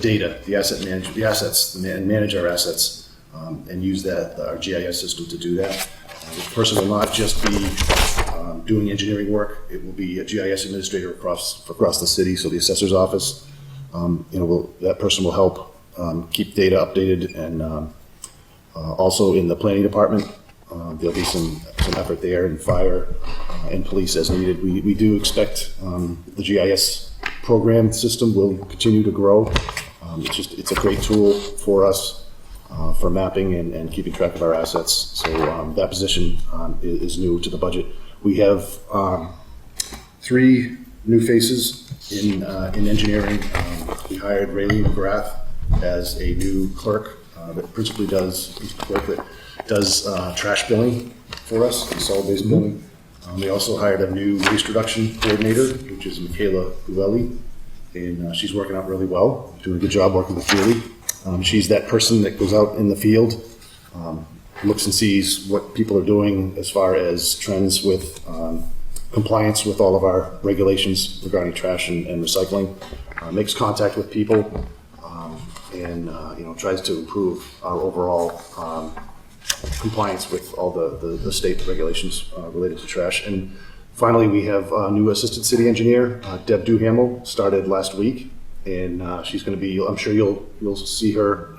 data, the assets, and manage our assets, and use our GIS system to do that. This person will not just be doing engineering work. It will be a GIS administrator across the city, so the assessor's office. That person will help keep data updated, and also in the planning department, there'll be some effort there, in fire and police as needed. We do expect the GIS program system will continue to grow. It's a great tool for us for mapping and keeping track of our assets. So that position is new to the budget. We have 3 new faces in engineering. We hired Raylene McGrath as a new clerk that principally does trash billing for us, solid-based billing. We also hired a new waste reduction coordinator, which is Michaela Ueli, and she's working out really well, doing a good job working with Julie. She's that person that goes out in the field, looks and sees what people are doing as far as trends with compliance with all of our regulations regarding trash and recycling, makes contact with people, and tries to improve our overall compliance with all the state regulations related to trash. And finally, we have a new assistant city engineer, Deb Duhamel, started last week, and she's going to be, I'm sure you'll see her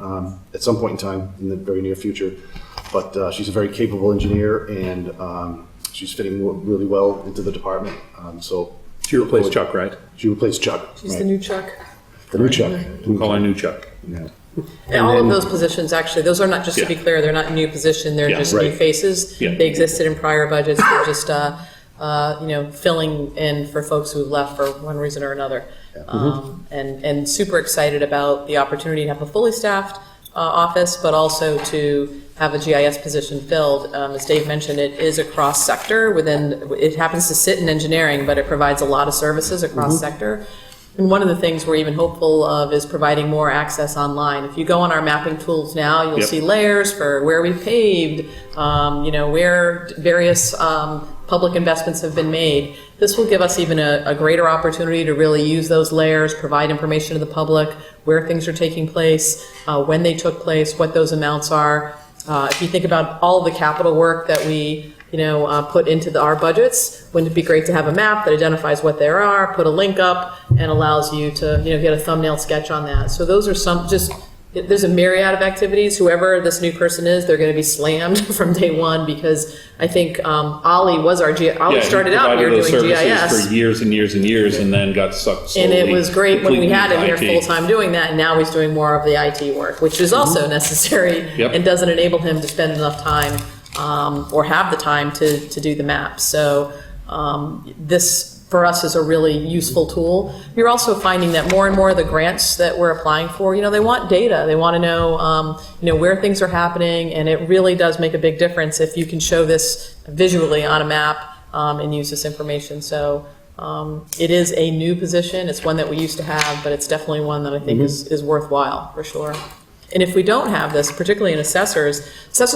at some point in time in the very near future, but she's a very capable engineer, and She's fitting really well into the department. So She replaced Chuck, right? she replaced Chuck. She's right. the new Chuck. The new Chuck. We call her new Chuck. Yeah. And all of those positions, actually, those are not, just to be clear, they're not new position, they're just new right. faces. Yeah. They existed in prior budgets, they're just, filling in for folks who've left for one reason or another. And super excited about the opportunity to have a fully staffed office, but also to have a GIS position filled. As Dave mentioned, it is a cross-sector it happens to sit in engineering, but it provides a lot of services across sector. And one of the things we're even hopeful of is providing more access online. If you go on our mapping tools now, you'll see layers for where we paved, where various public investments have been made. This will give us even a greater opportunity to really use those layers, provide information to the public, where things are taking place, when they took place, what those amounts are. If you think about all the capital work that we put into our budgets, wouldn't it be great to have a map that identifies what there are, put a link up, and allows you to get a thumbnail sketch on that. So those are there's a myriad of activities. Whoever this new person is, they're going to be slammed from day one, because I think Ollie was our Ollie started out here doing GIS for years and years and years, and then got sucked slowly. And it was great when we had him here completely full time doing that, and now he's doing more of the IT work, which is also necessary and doesn't enable him to spend enough time or have the time to do the maps. So this, for us, is a really useful tool. You're also finding that more and more of the grants that we're applying for, they want data. They want to know, where things are happening, and it really does make a big difference if you can show this visually on a map and use this information. So it is a new position. It's one that we used to have, but it's definitely one that I think is worthwhile, for sure. And if we don't have this, particularly in assessors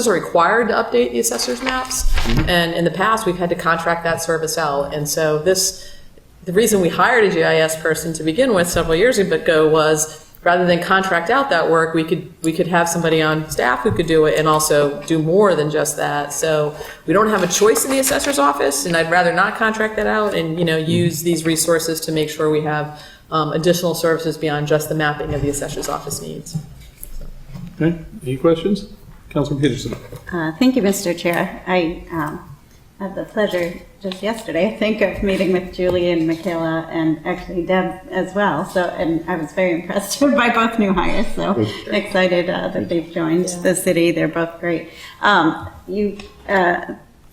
are required to update the assessors maps. And in the past, we've had to contract that service out. And so the reason we hired a GIS person to begin with several years ago was, rather than contract out that work, we could have somebody on staff who could do it and also do more than just that. So we don't have a choice in the assessor's office, and I'd rather not contract that out and use these resources to make sure we have additional services beyond just the mapping of the assessor's office needs. Okay, any questions? Councilor Peterson. Thank you, Mr. Chair. I had the pleasure just yesterday, I think, of meeting with Julie and Michaela, and actually Deb as well. So, and I was very impressed by both new hires. So excited that they've joined the city. They're both great.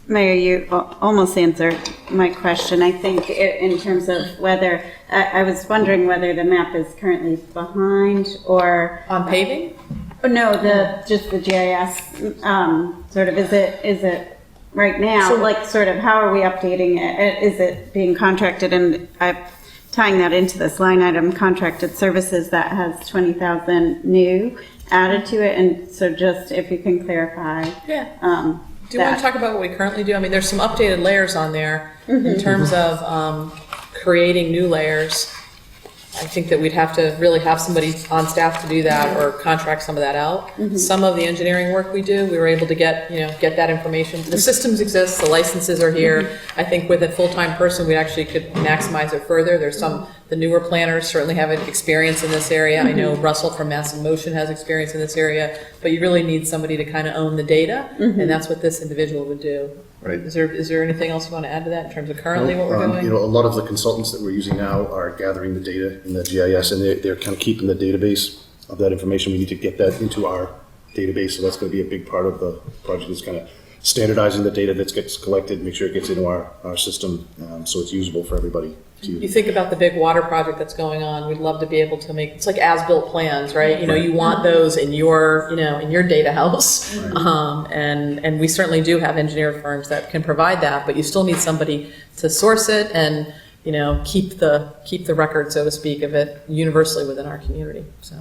Mayor, you almost answered my question. I think in terms of whether, I was wondering whether the map is currently behind or on paving. No, just the GIS. Sort of, is it right now? So, sort of, how are we updating it? Is it being contracted? And I'm tying that into this line item, contracted services, that has 20,000 new added to it. And so, just if you can clarify. Yeah. Do you want to talk about what we currently do? I mean, there's some updated layers on there in terms of creating new layers. I think that we'd have to really have somebody on staff to do that, or contract some of that out. Some of the engineering work we do, we were able to get that information. The systems exist, the licenses are here. I think with a full-time person, we actually could maximize it further. There's the newer planners certainly have experience in this area. I know Russell from Mass in Motion has experience in this area, but you really need somebody to kind of own the data, and that's what this individual would do. Right. Is there anything else you want to add to that in terms of currently what we're doing? A lot of the consultants that we're using now are gathering the data in the GIS, and they're kind of keeping the database of that information. We need to get that into our database, so that's going to be a big part of the project, is kind of standardizing the data that gets collected, make sure it gets into our system, so it's usable for everybody. You think about the big water project that's going on. We'd love to be able to make, it's like as-built plans, right? You want those in your, in your data house. Right. And we certainly do have engineer firms that can provide that, but you still need somebody to source it and, keep the record, so to speak, of it universally within our community. So.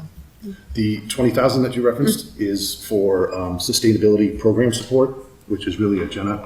The 20,000 that you referenced is for sustainability program support, which is really a Jenna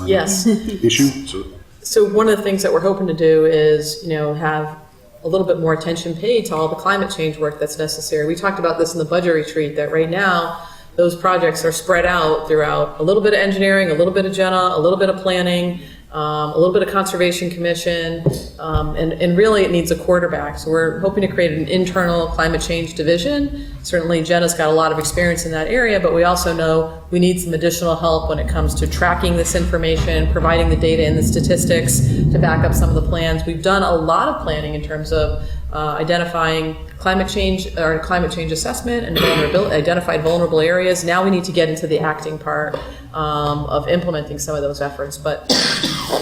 issue. So one of the things that we're hoping to do is, have a little bit more attention paid to all the climate change work that's necessary. We talked about this in the budget retreat, that right now those projects are spread out throughout a little bit of engineering, a little bit of Jenna, a little bit of planning, a little bit of Conservation Commission, and really it needs a quarterback. So we're hoping to create an internal climate change division. Certainly Jenna's got a lot of experience in that area, but we also know we need some additional help when it comes to tracking this information, providing the data and the statistics to back up some of the plans. We've done a lot of planning in terms of identifying climate change assessment and identified vulnerable areas. Now we need to get into the acting part of implementing some of those efforts. But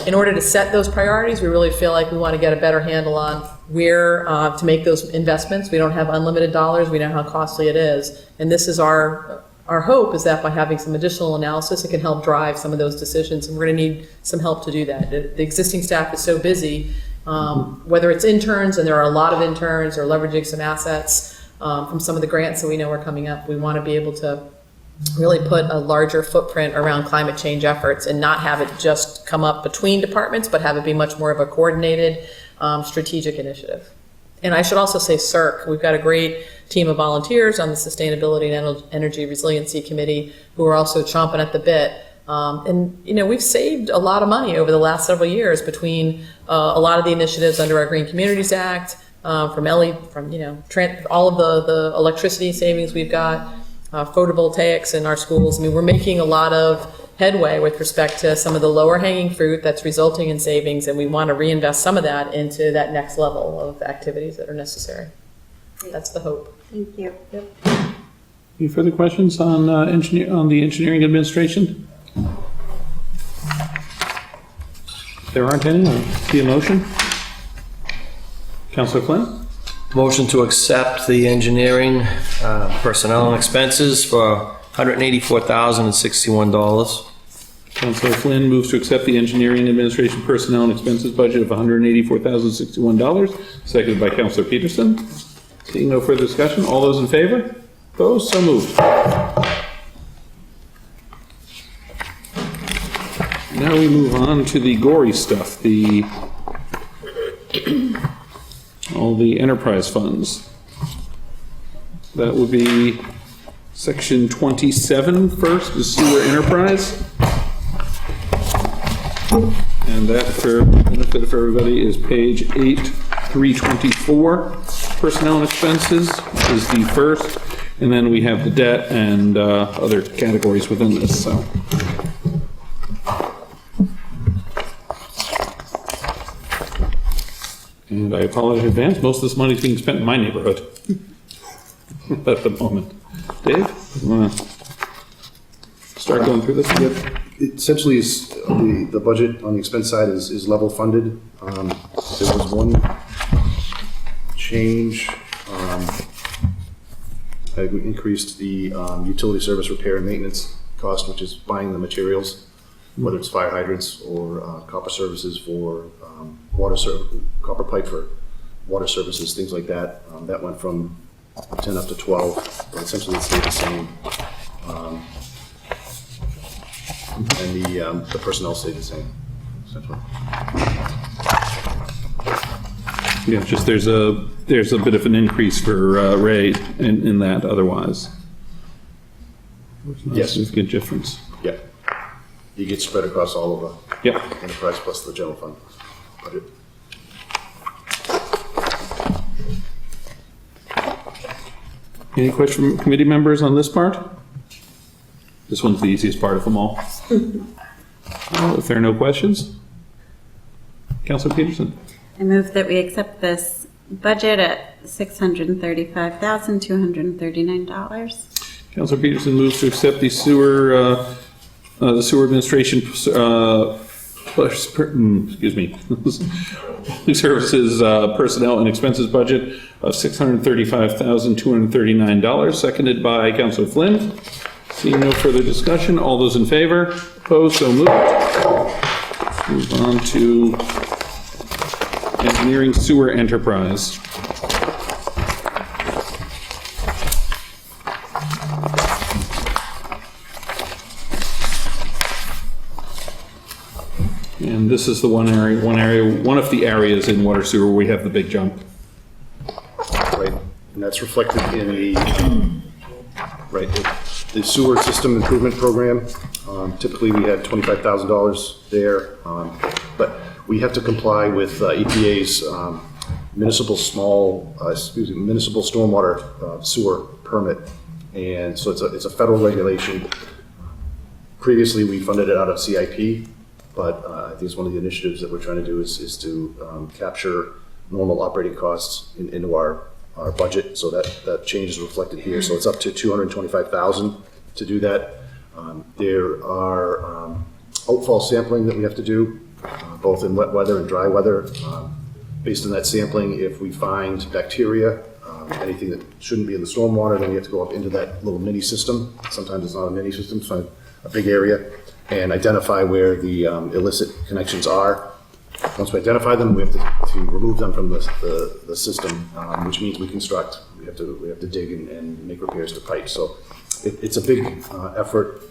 in order to set those priorities, we really feel like we want to get a better handle on where to make those investments. We don't have unlimited dollars. We know how costly it is. And this is our hope, is that by having some additional analysis, it can help drive some of those decisions. And we're going to need some help to do that. The existing staff is so busy, whether it's interns, and there are a lot of interns, or leveraging some assets from some of the grants that we know are coming up. We want to be able to really put a larger footprint around climate change efforts and not have it just come up between departments, but have it be much more of a coordinated strategic initiative. And I should also say CERC. We've got a great team of volunteers on the Sustainability and Energy Resiliency Committee who are also chomping at the bit. And we've saved a lot of money over the last several years between a lot of the initiatives under our Green Communities Act, all of the electricity savings we've got, photovoltaics in our schools. I mean, we're making a lot of headway with respect to some of the lower hanging fruit that's resulting in savings, and we want to reinvest some of that into that next level of activities that are necessary. That's the hope. Thank you. Yep. Any further questions on the engineering administration? If there aren't any, I'll see a motion. Councilor Flynn? Motion to accept the engineering personnel and expenses for $184,061. Councilor Flynn moves to accept the engineering administration personnel and expenses budget of $184,061, seconded by Councilor Peterson. Seeing no further discussion, all those in favor? Opposed? So moved. Now we move on to the gory stuff, all the enterprise funds. That would be section 27 first, is sewer enterprise. And that, for benefit of everybody, is page 8324. Personnel and expenses is the first, and then we have the debt and other categories within this. So. And I apologize in advance, most of this money is being spent in my neighborhood at the moment. Dave, you want to start going through this? Yep. Essentially, the budget on the expense side is level funded. There was one change. I increased the utility service repair and maintenance cost, which is buying the materials, whether it's fire hydrants or copper services for copper pipe for water services, things like that. That went from 10 up to 12, but essentially it stayed the same. And the personnel stayed the same, essentially. Yeah, just there's a bit of an increase for Ray in that otherwise. Yes. Significant difference. Yeah. You get spread across all of the enterprise plus the general fund budget. Any questions from committee members on this part? This one's the easiest part of them all. If there are no questions, Councilor Peterson. I move that we accept this budget at $635,239. Councilor Peterson moves to accept the sewer administration services personnel and expenses budget of $635,239, seconded by Councilor Flynn. Seeing no further discussion, all those in favor? Opposed? So moved. Move on to engineering sewer enterprise. And this is the one of the areas in water sewer where we have the big jump. Right, and that's reflected in the sewer system improvement program. Typically, we had $25,000 there. but we have to comply with EPA's municipal stormwater sewer permit. And so it's a federal regulation. Previously, we funded it out of CIP, but I think it's one of the initiatives that we're trying to do is to capture normal operating costs into our budget. So that change is reflected here. So it's up to $225,000 to do that. There are outfall sampling that we have to do, both in wet weather and dry weather. Based on that sampling, if we find bacteria, anything that shouldn't be in the stormwater, then we have to go up into that little mini system. Sometimes it's not a mini system, it's a big area, and identify where the illicit connections are. Once we identify them, we have to remove them from the system, which means we construct. We have to dig and make repairs to pipes. So it's a big effort.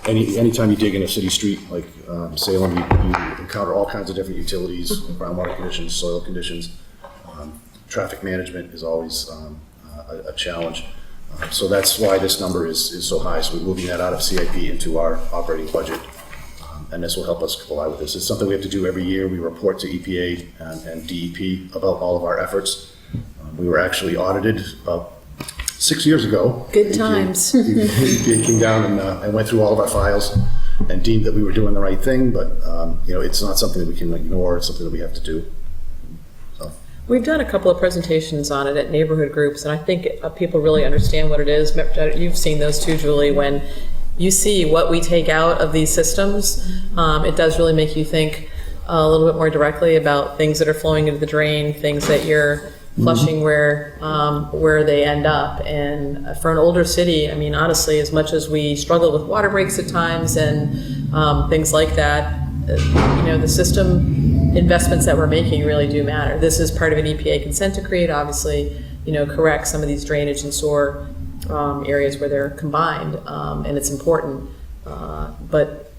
Anytime you dig in a city street like Salem, you encounter all kinds of different utilities, groundwater conditions, soil conditions. Traffic management is always a challenge. So that's why this number is so high. So we're moving that out of CIP into our operating budget. And this will help us comply with this. It's something we have to do every year. We report to EPA and DEP about all of our efforts. We were actually audited about 6 years ago. Good times. EPA came down and went through all of our files and deemed that we were doing the right thing, but it's not something that we can ignore. It's something that we have to do. We've done a couple of presentations on it at neighborhood groups, and I think people really understand what it is. You've seen those too, Julie. When you see what we take out of these systems, it does really make you think a little bit more directly about things that are flowing into the drain, things that you're flushing where they end up. And for an older city, I mean, honestly, as much as we struggle with water breaks at times and things like that, the system investments that we're making really do matter. This is part of an EPA consent decree, obviously, correct some of these drainage and sewer areas where they're combined, and it's important. But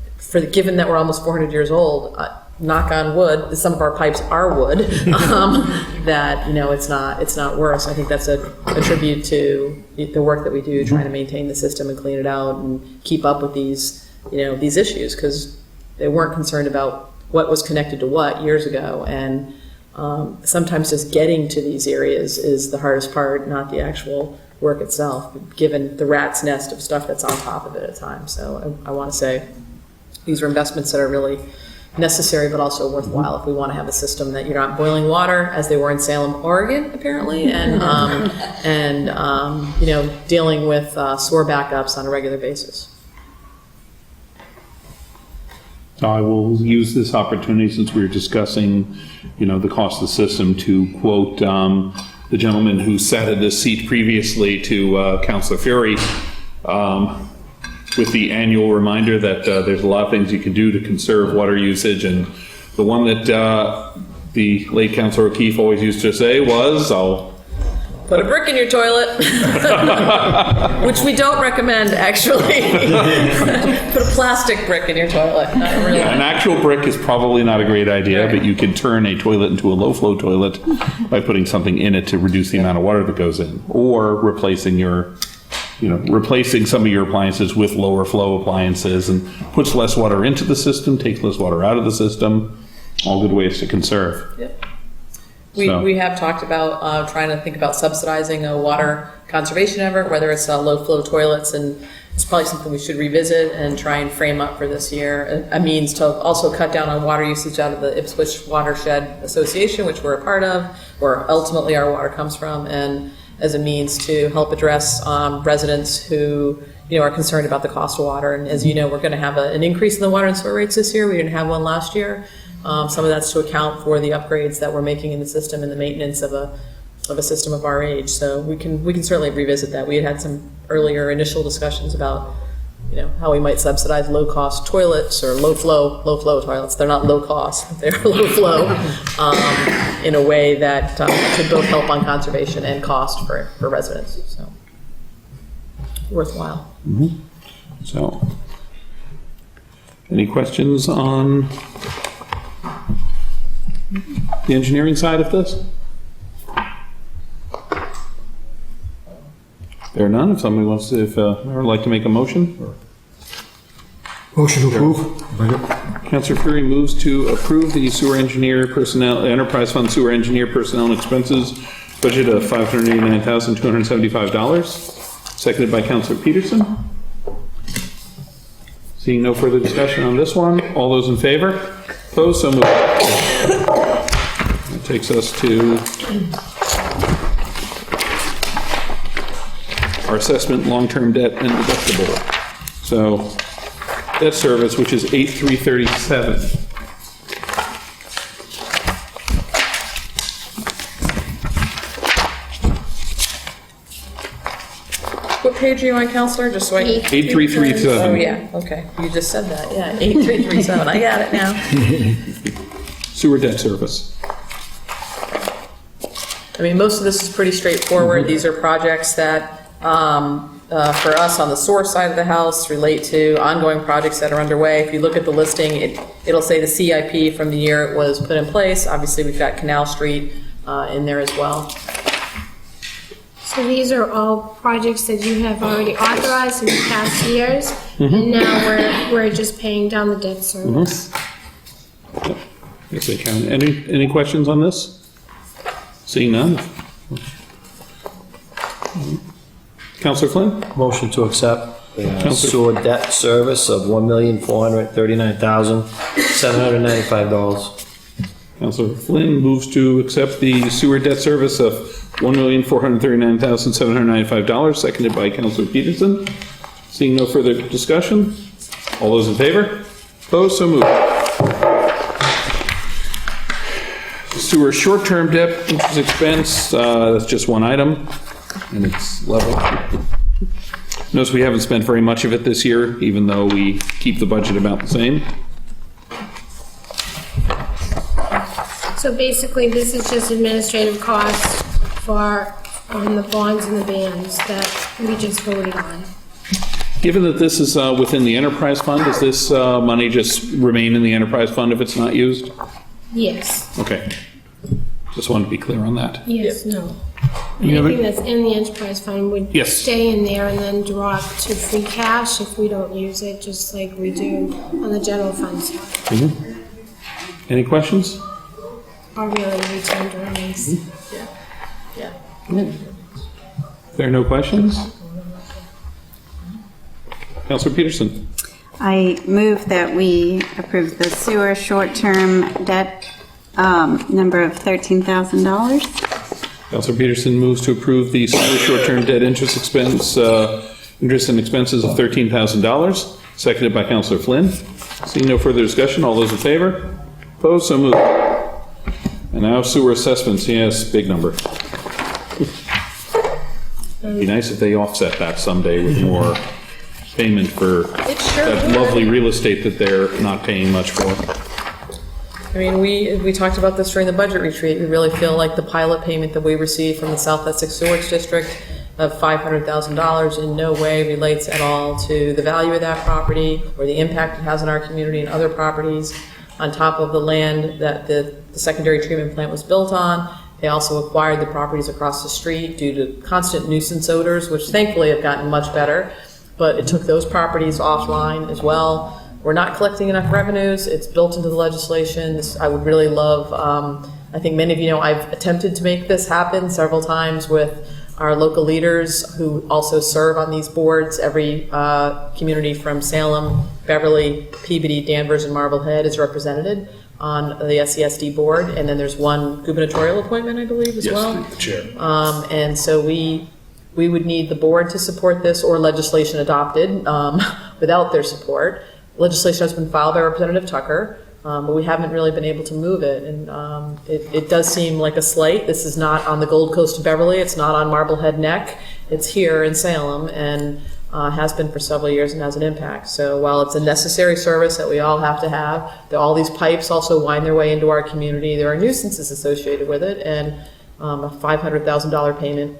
given that we're almost 400 years old, knock on wood, some of our pipes are wood, that it's not worse. I think that's a tribute to the work that we do trying to maintain the system and clean it out and keep up with these issues, because they weren't concerned about what was connected to what years ago, and sometimes just getting to these areas is the hardest part, not the actual work itself, given the rat's nest of stuff that's on top of it at times. So I want to say these are investments that are really necessary, but also worthwhile if we want to have a system that you're not boiling water, as they were in Salem, Oregon, apparently, and dealing with sewer backups on a regular basis. I will use this opportunity, since we were discussing, the cost of the system, to quote the gentleman who sat in this seat previously to Councilor Fury, with the annual reminder that there's a lot of things you can do to conserve water usage, and the one that the late Councilor O'Keefe always used to say was, I'll put a brick in your toilet, which we don't recommend, actually. Put a plastic brick in your toilet. Not really. Yeah, an actual brick is probably not a great idea, Right. but you can turn a toilet into a low-flow toilet by putting something in it to reduce the amount of water that goes in, or replacing some of your appliances with lower flow appliances, and puts less water into the system, takes less water out of the system. All good ways to conserve. Yep. We have talked about trying to think about subsidizing a water conservation effort, whether it's low flow toilets, and it's probably something we should revisit and try and frame up for this year. A means to also cut down on water usage out of the Ipswich Watershed Association, which we're a part of, where ultimately our water comes from, and as a means to help address residents who are concerned about the cost of water. And as you know, we're going to have an increase in the water and sewer rates this year. We didn't have one last year. Some of that's to account for the upgrades that we're making in the system and the maintenance of a system of our age. So we can certainly revisit that. We had some earlier initial discussions about how we might subsidize low cost toilets or low flow toilets. They're not low cost, but they're low flow in a way that could both help on conservation and cost for residents. So worthwhile. Mm-hmm. So, any questions on the engineering side of this? There are none. If somebody wants to, would like to make a motion? Motion to approve. Budget. Councilor Fury moves to approve the sewer engineer personnel, enterprise fund sewer engineer personnel and expenses budget of $589,275. Seconded by Councilor Peterson. Seeing no further discussion on this one, all those in favor? Opposed? So moved. That takes us to our assessment, long-term debt, and deductible. So, debt service, which is 8337. What page are you on, Counselor? Just so I... 8337. Oh, yeah, okay. You just said that, yeah. 8337, I got it now. Sewer debt service. I mean, most of this is pretty straightforward. These are projects that, for us on the sewer side of the house, relate to ongoing projects that are underway. If you look at the listing, it'll say the CIP from the year it was put in place. Obviously, we've got Canal Street in there as well. So these are all projects that you have already authorized in the past years, and now we're just paying down the debt service. Yes, they count. Any questions on this? Seeing none. Councilor Flynn? Motion to accept the Counselor- sewer debt service of $1,439,795. Councilor Flynn moves to accept the sewer debt service of $1,439,795, seconded by Councilor Peterson. Seeing no further discussion, all those in favor? Opposed? So moved. Sewer short-term debt interest expense, that's just one item, and it's level. Notice we haven't spent very much of it this year, even though we keep the budget about the same. So basically, this is just administrative costs for the bonds and the bans that we just voted on. Given that this is within the enterprise fund, does this money just remain in the enterprise fund if it's not used? Yes. Okay. Just wanted to be clear on that. Yes, no. You have Anything it? that's in the enterprise fund would Yes. stay in there and then drop to free cash if we don't use it, just like we do on the general fund side. Any questions? Or really retained earnings. Yeah. There are no questions? Councilor Peterson? I move that we approve the sewer short-term debt number of $13,000. Councilor Peterson moves to approve the sewer short-term debt interest expense, interest and expenses of $13,000, seconded by Councilor Flynn. Seeing no further discussion, all those in favor? Opposed? So moved. And now sewer assessments, yes, big number. It'd be nice if they offset that someday with more payment for that lovely real estate that they're not paying much for. I mean, we talked about this during the budget retreat. We really feel like the pilot payment that we received from the South Essex Sewerage District of $500,000 in no way relates at all to the value of that property or the impact it has on our community and other properties on top of the land that the secondary treatment plant was built on. They also acquired the properties across the street due to constant nuisance odors, which thankfully have gotten much better, but it took those properties offline as well. We're not collecting enough revenues. It's built into the legislation. I would really love, I think many of you know, I've attempted to make this happen several times with our local leaders who also serve on these boards. Every community from Salem, Beverly, Peabody, Danvers, and Marblehead is represented on the SESD board. And then there's one gubernatorial appointment, I believe, as well. Yes, the chair. And so we would need the board to support this or legislation adopted without their support. Legislation has been filed by Representative Tucker, but we haven't really been able to move it. And it does seem like a slight. This is not on the Gold Coast of Beverly. It's not on Marblehead Neck. It's here in Salem and has been for several years and has an impact. So while it's a necessary service that we all have to have, all these pipes also wind their way into our community. There are nuisances associated with it, and a $500,000 payment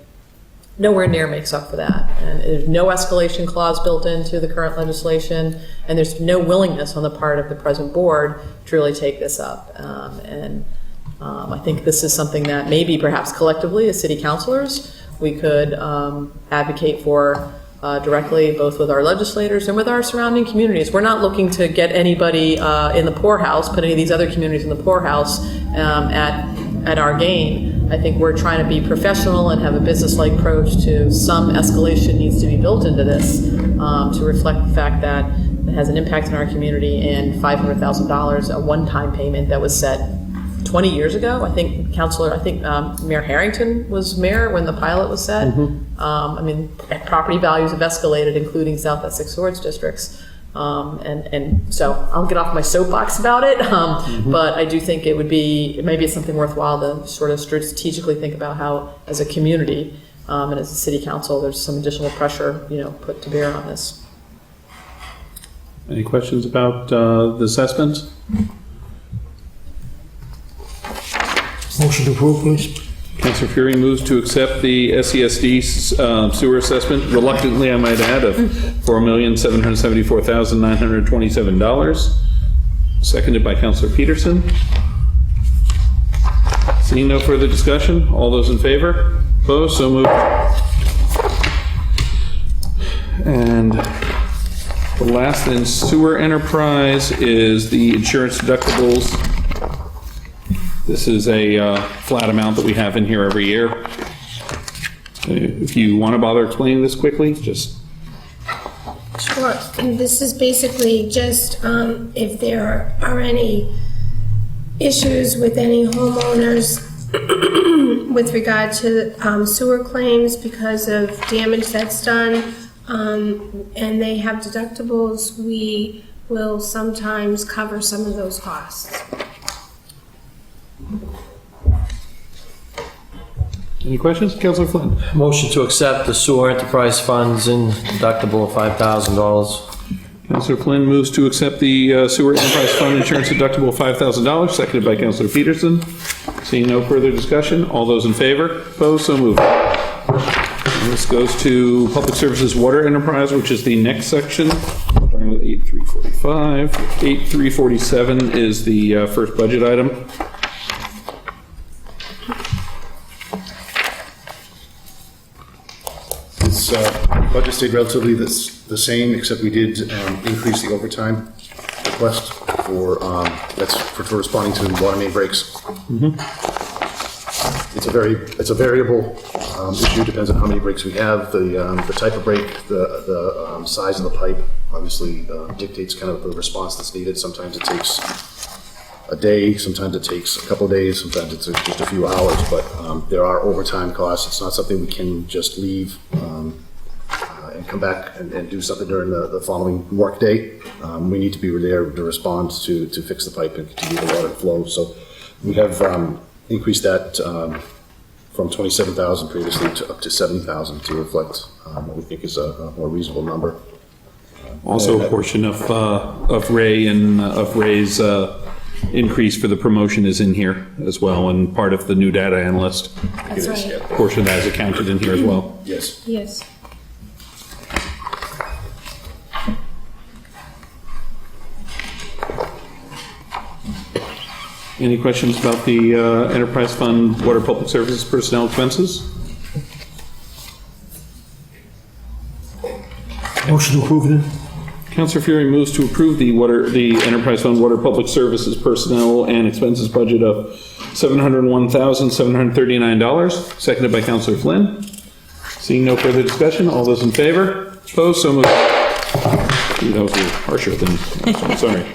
nowhere near makes up for that. And there's no escalation clause built into the current legislation, and there's no willingness on the part of the present board to really take this up. I think this is something that maybe perhaps collectively as city councilors we could advocate for directly, both with our legislators and with our surrounding communities. We're not looking to get anybody in the poorhouse, put any of these other communities in the poorhouse at our gain. I think we're trying to be professional and have a business-like approach to some escalation needs to be built into this to reflect the fact that it has an impact in our community, and $500,000, a one-time payment that was set 20 years ago. I think Mayor Harrington was mayor when the pilot was set. I mean, property values have escalated, including South Essex Swords districts. And so I'll get off my soapbox about it. But I do think maybe it's something worthwhile to sort of strategically think about how, as a community and as a city council, there's some additional pressure, put to bear on this. Any questions about the assessment? Motion to approve, please. Councilor Fury moves to accept the SESD sewer assessment, reluctantly I might add, of $4,774,927. Seconded by Councilor Peterson. Seeing no further discussion, all those in favor? Opposed? So moved. And the last in sewer enterprise is the insurance deductibles. This is a flat amount that we have in here every year. If you want to bother explaining this quickly, just... Sure. And this is basically just if there are any issues with any homeowners with regard to sewer claims because of damage that's done, and they have deductibles, we will sometimes cover some of those costs. Any questions? Councilor Flynn. Motion to accept the sewer enterprise funds in deductible of $5,000. Councilor Flynn moves to accept the sewer enterprise fund insurance deductible of $5,000, seconded by Councilor Peterson. Seeing no further discussion, all those in favor? Opposed? So moved. And this goes to Public Services Water Enterprise, which is the next section. Starting with 8345. 8347 is the first budget item. This budget stayed relatively the same, except we did increase the overtime request for responding to water main breaks. It's a variable issue. Depends on how many breaks we have, the type of break, the size of the pipe. Obviously, dictates kind of the response that's needed. Sometimes it takes a day, sometimes it takes a couple of days, sometimes it's just a few hours. But there are overtime costs. It's not something we can just leave and come back and do something during the following work day. We need to be there to respond to fix the pipe and continue the water to flow. So we have increased that from 27,000 previously to up to 70,000 to reflect what we think is a more reasonable number. Also, a portion of Ray's increase for the promotion is in here as well, and part of the new data analyst. That's right. A portion of that is accounted in here as well. Yes. Yes. Any questions about the Enterprise Fund Water Public Services personnel expenses? Motion to approve then. Councilor Fury moves to approve the Enterprise Fund Water Public Services personnel and expenses budget of $701,739, seconded by Councilor Flynn. Seeing no further discussion, all those in favor? Opposed? So moved. Ooh, that was a little harsher than, I'm sorry.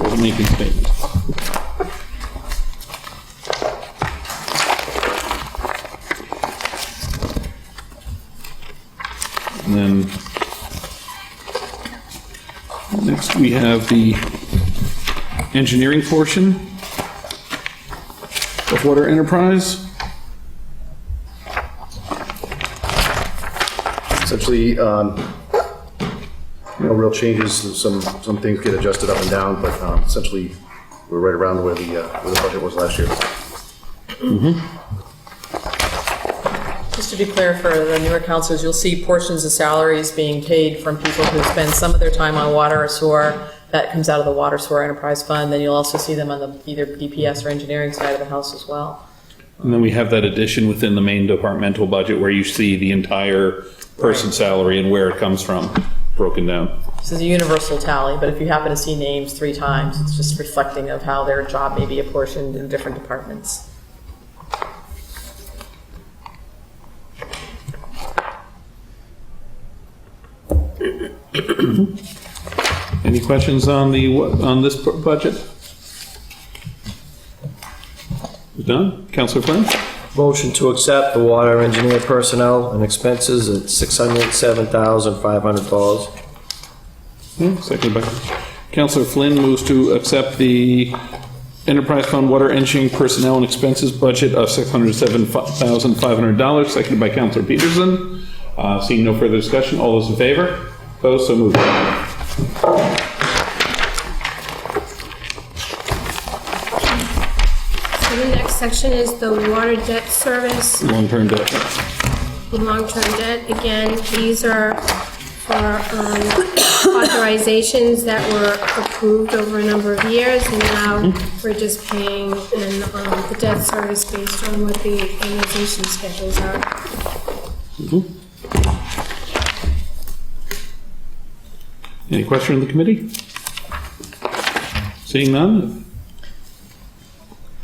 Wasn't making statements. And then next we have the engineering portion of Water Enterprise. Essentially, no real changes. Some things get adjusted up and down, but essentially we're right around where the budget was last year. Just to be clear for the newer councilors, you'll see portions of salaries being paid from people who spend some of their time on water or sewer. That comes out of the Water Sewer Enterprise Fund. Then you'll also see them on the either DPS or engineering side of the house as well. And then we have that addition within the main departmental budget where you see the entire person's salary and where it comes from broken down. This is a universal tally, but if you happen to see names 3 times, it's just reflecting of how their job may be apportioned in different departments. Any questions on this budget? Done? Councilor Flynn? Motion to accept the water engineer personnel and expenses at $607,500. Seconded by Councilor Flynn. Moves to accept the Enterprise Fund Water Engineering Personnel and Expenses budget of $607,500. Seconded by Councilor Peterson. Seeing no further discussion, all those in favor? Opposed? So moved. So the next section is the water debt service, Long-term debt. long-term debt. Again, these are for authorizations that were approved over a number of years, and now we're just paying the debt service based on what the amortization schedules are. Any question in the committee? Seeing none?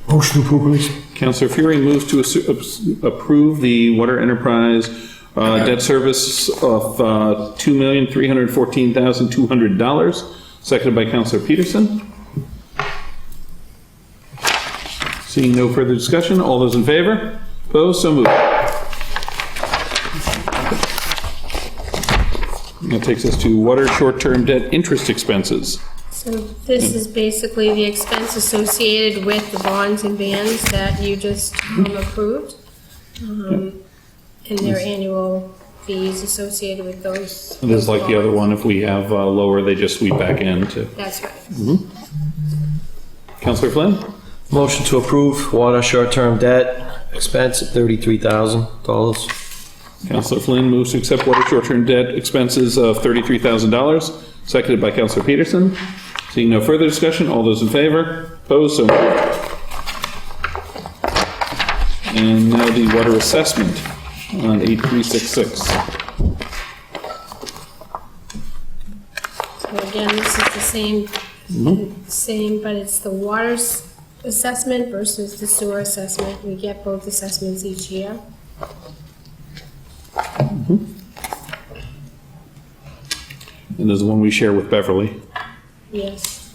Motion to approve, please. Councilor Fury moves to approve the water enterprise debt service of $2,314,200. Seconded by Councilor Peterson. Seeing no further discussion, all those in favor? Opposed? So moved. That takes us to water short-term debt interest expenses. So this is basically the expense associated with the bonds and bans that you just approved, and their annual fees associated with those. It is like the other one, if we have lower, they just sweep back in to. That's right. Councilor Flynn? Motion to approve water short-term debt expense at $33,000. Councilor Flynn moves to accept water short-term debt expenses of $33,000, seconded by Councilor Peterson. Seeing no further discussion, all those in favor? Opposed? So moved. And now the water assessment on 8366. So again, this is the same, but it's the water assessment versus the sewer assessment. We get both assessments each year. And there's the one we share with Beverly. Yes.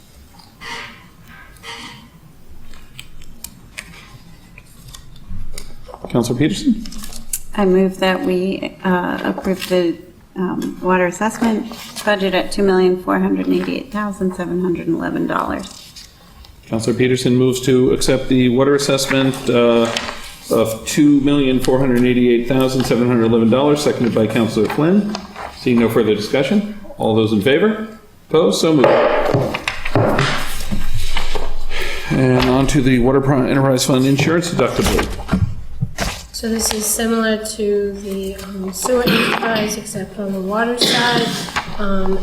Councilor Peterson? I move that we approve the water assessment budget at $2,488,711. Councilor Peterson moves to accept the water assessment of $2,488,711, seconded by Councilor Flynn. Seeing no further discussion, all those in favor? Opposed? So moved. And on to the Water Enterprise Fund insurance deductible. So this is similar to the sewer enterprise, except on the water side.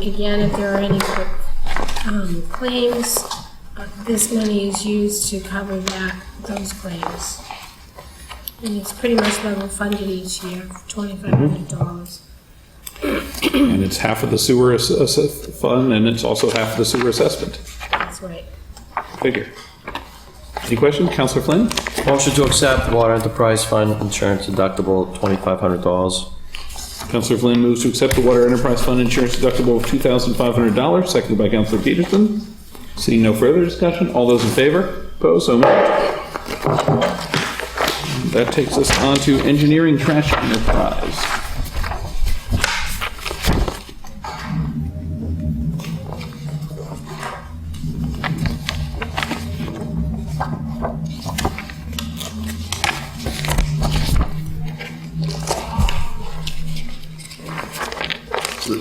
Again, if there are any claims, this money is used to cover those claims. And it's pretty much level funded each year, $2,500. And it's half of the sewer fund, and it's also half of the sewer assessment. That's right. Figure. Any questions? Councilor Flynn? Motion to accept water enterprise fund insurance deductible of $2,500. Councilor Flynn moves to accept the Water Enterprise Fund insurance deductible of $2,500, seconded by Councilor Peterson. Seeing no further discussion, all those in favor? Opposed? So moved. That takes us on to engineering trash enterprise.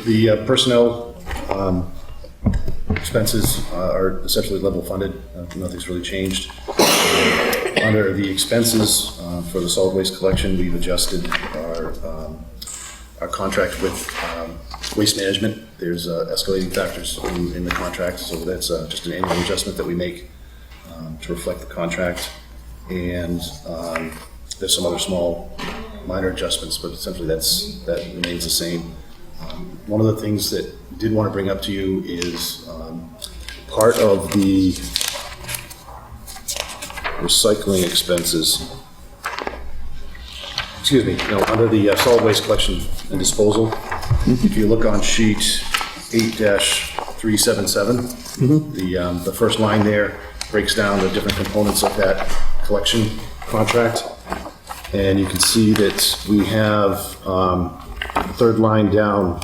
The personnel expenses are essentially level funded. Nothing's really changed. Under the expenses for the solid waste collection, we've adjusted our contract with waste management. There's escalating factors in the contract, so that's just an annual adjustment that we make to reflect the contract. and there's some other small minor adjustments, but essentially that remains the same. One of the things that I did want to bring up to you is part of the recycling expenses, under the solid waste collection and disposal, if you look on sheet 8-377, the first line there breaks down the different components of that collection contract. And you can see that we have the third line down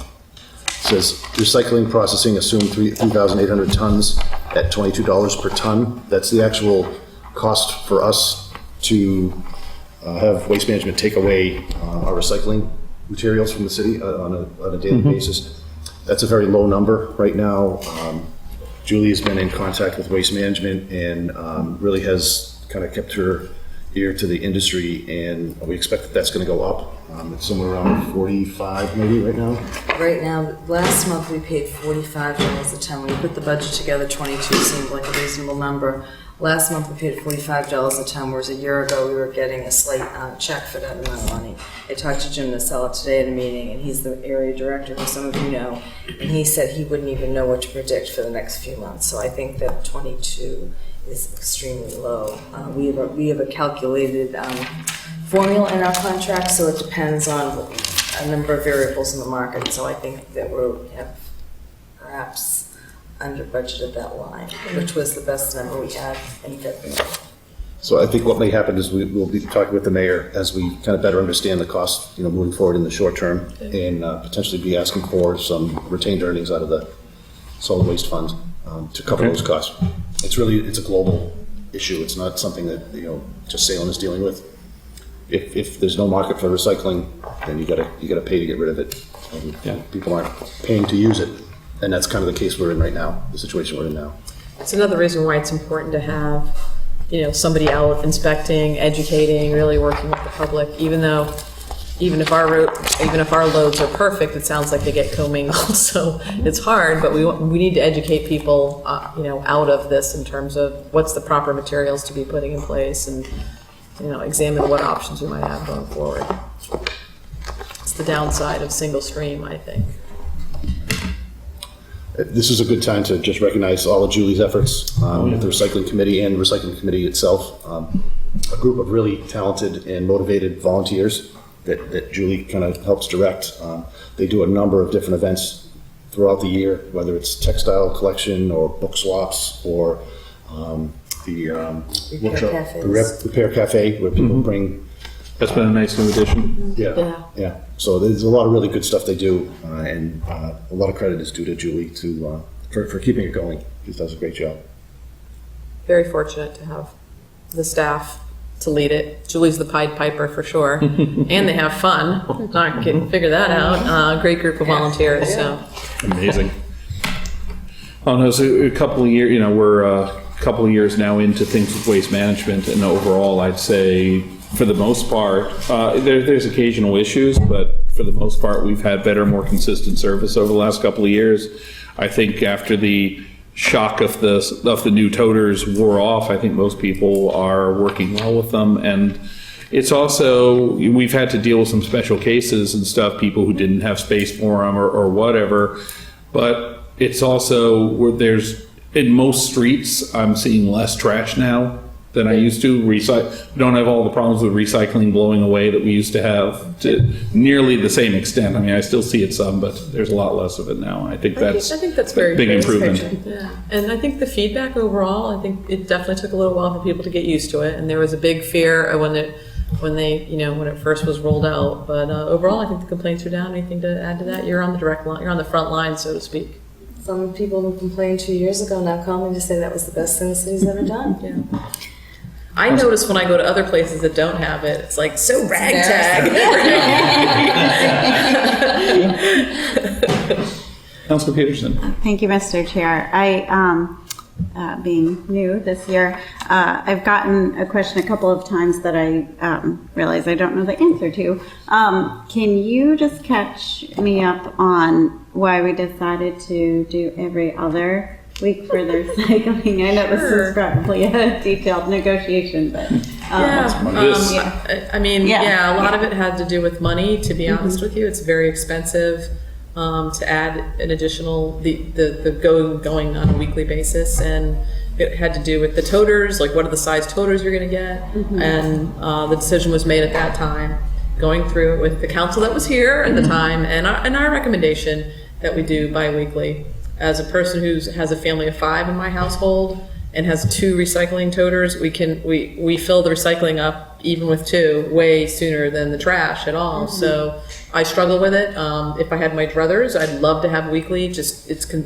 says recycling processing assumed 3,800 tons at $22 per ton. That's the actual cost for us to have Waste Management take away our recycling materials from the city on a daily basis. That's a very low number right now. Julie has been in contact with Waste Management and really has kind of kept her ear to the industry, and we expect that that's going to go up. It's somewhere around 45 maybe right now. Right now, last month we paid $45 a ton. When we put the budget together, 22 seemed like a reasonable number. Last month we paid $45 a ton, whereas a year ago we were getting a slight check for that amount of money. I talked to Jim Nasella today at a meeting, and he's the area director, who some of you know, and he said he wouldn't even know what to predict for the next few months. So I think that 22 is extremely low. We have a calculated formula in our contract, so it depends on a number of variables in the market. So I think that we have perhaps under budgeted that line, which was the best number we had in February. So I think what may happen is we'll be talking with the mayor as we kind of better understand the cost, moving forward in the short term, and potentially be asking for some retained earnings out of the solid waste fund to cover those costs. It's a global issue. It's not something that just Salem is dealing with. If there's no market for recycling, then you gotta pay to get rid of it. And people aren't paying to use it, and that's kind of the case we're in right now. The situation we're in now. It's another reason why it's important to have, somebody out inspecting, educating, really working with the public. Even if our loads are perfect, it sounds like they get commingled. So it's hard, but we need to educate people, out of this in terms of what's the proper materials to be putting in place, and examine what options we might have going forward. It's the downside of single stream, I think. This is a good time to just recognize all of Julie's efforts with the recycling committee and the recycling committee itself. A group of really talented and motivated volunteers that Julie kind of helps direct. They do a number of different events throughout the year, whether it's textile collection or book swaps or the Repair Cafe, where people bring. That's been a nice new addition. Yeah. So there's a lot of really good stuff they do, and a lot of credit is due to Julie for keeping it going. She does a great job. Very fortunate to have the staff to lead it. Julie's the Pied Piper for sure, and they have fun. Not can figure that out. Great group of volunteers. So amazing. Oh no, so a couple of years. We're a couple of years now into things with waste management, and overall, I'd say for the most part, there's occasional issues, but for the most part, we've had better, more consistent service over the last couple of years. I think after the shock of the new toters wore off, I think most people are working well with them, and it's also, we've had to deal with some special cases and stuff, people who didn't have space for them or whatever, but it's also where in most streets, I'm seeing less trash now than I used to. We don't have all the problems with recycling blowing away that we used to have to nearly the same extent. I mean, I still see it some, but there's a lot less of it now. I think that's very big improvement. Yeah, and I think the feedback overall, I think it definitely took a little while for people to get used to it, and there was a big fear when it first was rolled out. But overall, I think the complaints are down. Anything to add to that? You're on the direct line. You're on the front line, so to speak. Some people who complained 2 years ago now call me to say that was the best thing the city's ever done. Yeah. I notice when I go to other places that don't have it, it's like so ragtag. Councilor Peterson. Thank you, Mr. Chair. Being new this year, I've gotten a question a couple of times that I realize I don't know the answer to. Can you just catch me up on why we decided to do every other week for the recycling? I know this is probably a detailed negotiation, but I mean, Yeah. a lot of it had to do with money, to be honest with you. It's very expensive to add an additional, the going on a weekly basis. And it had to do with the toters, like what are the size toters you're going to get. And the decision was made at that time, going through it with the council that was here at the time, and our recommendation that we do bi-weekly. As a person who has a family of 5 in my household and has 2 recycling toters, we fill the recycling up even with 2 way sooner than the trash at all. So I struggle with it. If I had my druthers, I'd love to have weekly.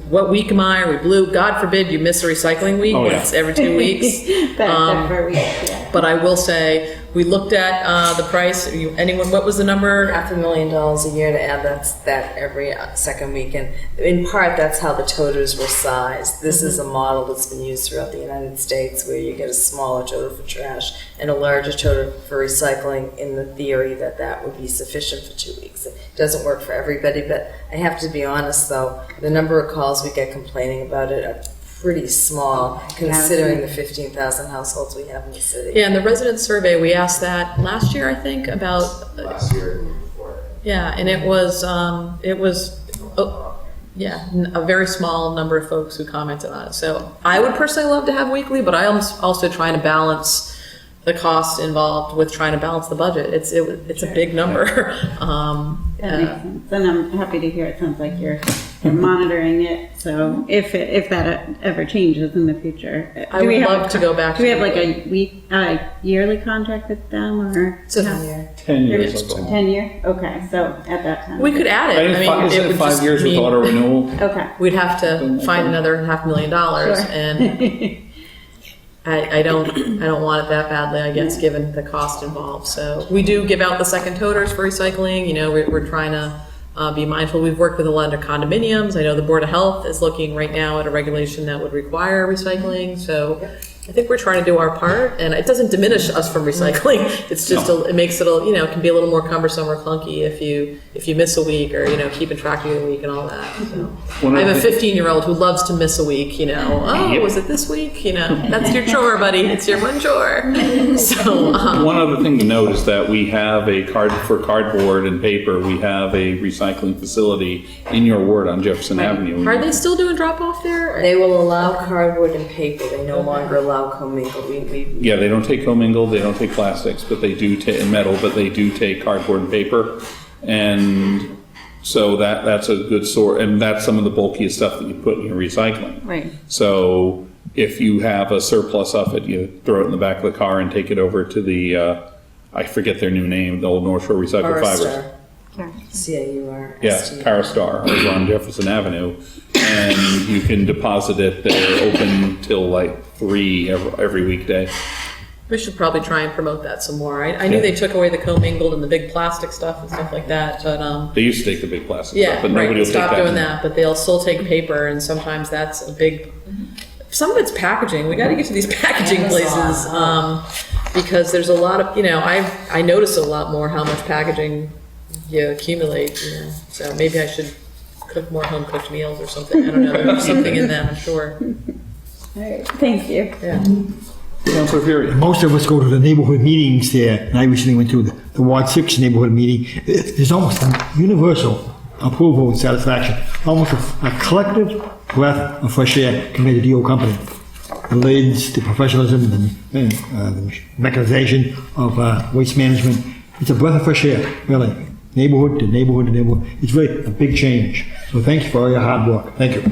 What week am I? Are we blue? God forbid you miss a recycling week. It's every 2 weeks. But I will say, we looked at the price. What was the number? $500,000 a year to add that every second weekend. In part, that's how the toters were sized. This is a model that's been used throughout the United States, where you get a smaller toter for trash and a larger toter for recycling, in the theory that would be sufficient for 2 weeks. It doesn't work for everybody, but I have to be honest though, the number of calls we get complaining about it are pretty small, considering the 15,000 households we have in the city. Yeah, and the resident survey, we asked that last year, I think, about... Last year and before. Yeah, and it was a very small number of folks who commented on it. So I would personally love to have weekly, but I'm also trying to balance the cost involved with trying to balance the budget. It's a big number. That makes sense. And I'm happy to hear it sounds like you're monitoring it. So if that ever changes in the future, I would love to go back. Do we have like a yearly contract with them, or it's a 10-year? 10 years. 10 year. Okay, so at that time we could add it. Isn't it 5 years with auto renewal? Okay, we'd have to find another $500,000, Sure. and I don't want it that badly, I guess, given the cost involved. So we do give out the second toters for recycling. We're trying to be mindful. We've worked with a lot of condominiums. I know the Board of Health is looking right now at a regulation that would require recycling. So I think we're trying to do our part, and it doesn't diminish us from recycling. It's just it makes it it can be a little more cumbersome or clunky if you miss a week, or keeping track of your week and all that. So I have a 15-year-old who loves to miss a week. Was it this week? That's your chore, buddy. It's your one chore. So one other thing to note is that we have for cardboard and paper. We have a recycling facility in your ward on Jefferson Avenue. Are they still doing drop off there? They will allow cardboard and paper. They no longer allow commingled. Yeah, they don't take commingled, they don't take plastics, but they do take metal, but they do take cardboard and paper. And so that's a good sort, and that's some of the bulkiest stuff that you put in your recycling. Right. So if you have a surplus of it, you throw it in the back of the car and take it over to the, I forget their new name, the old North Shore Recycled Fibers. CAUR. Yes, Caristar over on Jefferson Avenue, and you can deposit it. They're open till like 3 every weekday. We should probably try and promote that some more. I knew they took away the commingled and the big plastic stuff and stuff like that, but they used to take the big plastic stuff, but nobody will take that. Stop doing that, but they'll still take paper, and sometimes that's a big. Some of it's packaging. We got to get to these packaging places because there's a lot of I notice a lot more how much packaging you accumulate. So maybe I should cook more home cooked meals or something. I don't know. There's something in that, I'm sure. All right, thank you. Yeah. Councilor Fury. Most of us go to the neighborhood meetings there, and I recently went to the Ward 6 neighborhood meeting. There's almost a universal approval and satisfaction, almost a collective breath of fresh air compared to the old company. The lids, the professionalism, the mechanization of waste management. It's a breath of fresh air, really. Neighborhood to neighborhood to neighborhood. It's really a big change. So thank you for all your hard work. Thank you.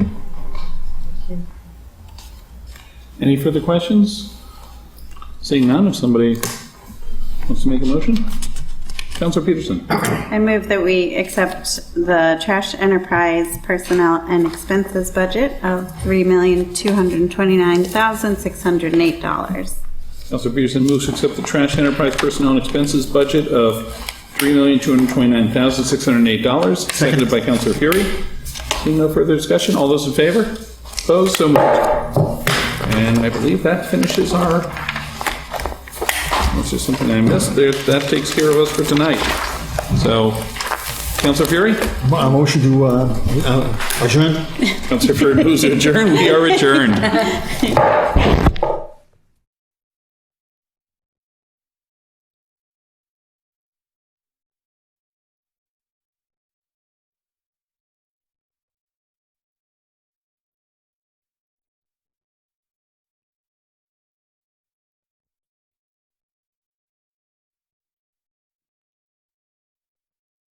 Any further questions? Seeing none, if somebody wants to make a motion? Councilor Peterson. I move that we accept the trash enterprise personnel and expenses budget of $3,229,608. Councilor Peterson moves to accept the trash enterprise personnel and expenses budget of $3,229,608. Seconded by Councilor Fury. Seeing no further discussion, all those in favor? Opposed? So moved. And I believe that finishes our. That's just something I missed. That takes care of us for tonight. So, Councilor Fury? A motion to adjourn. Councilor Fury moves to adjourn. We are adjourned.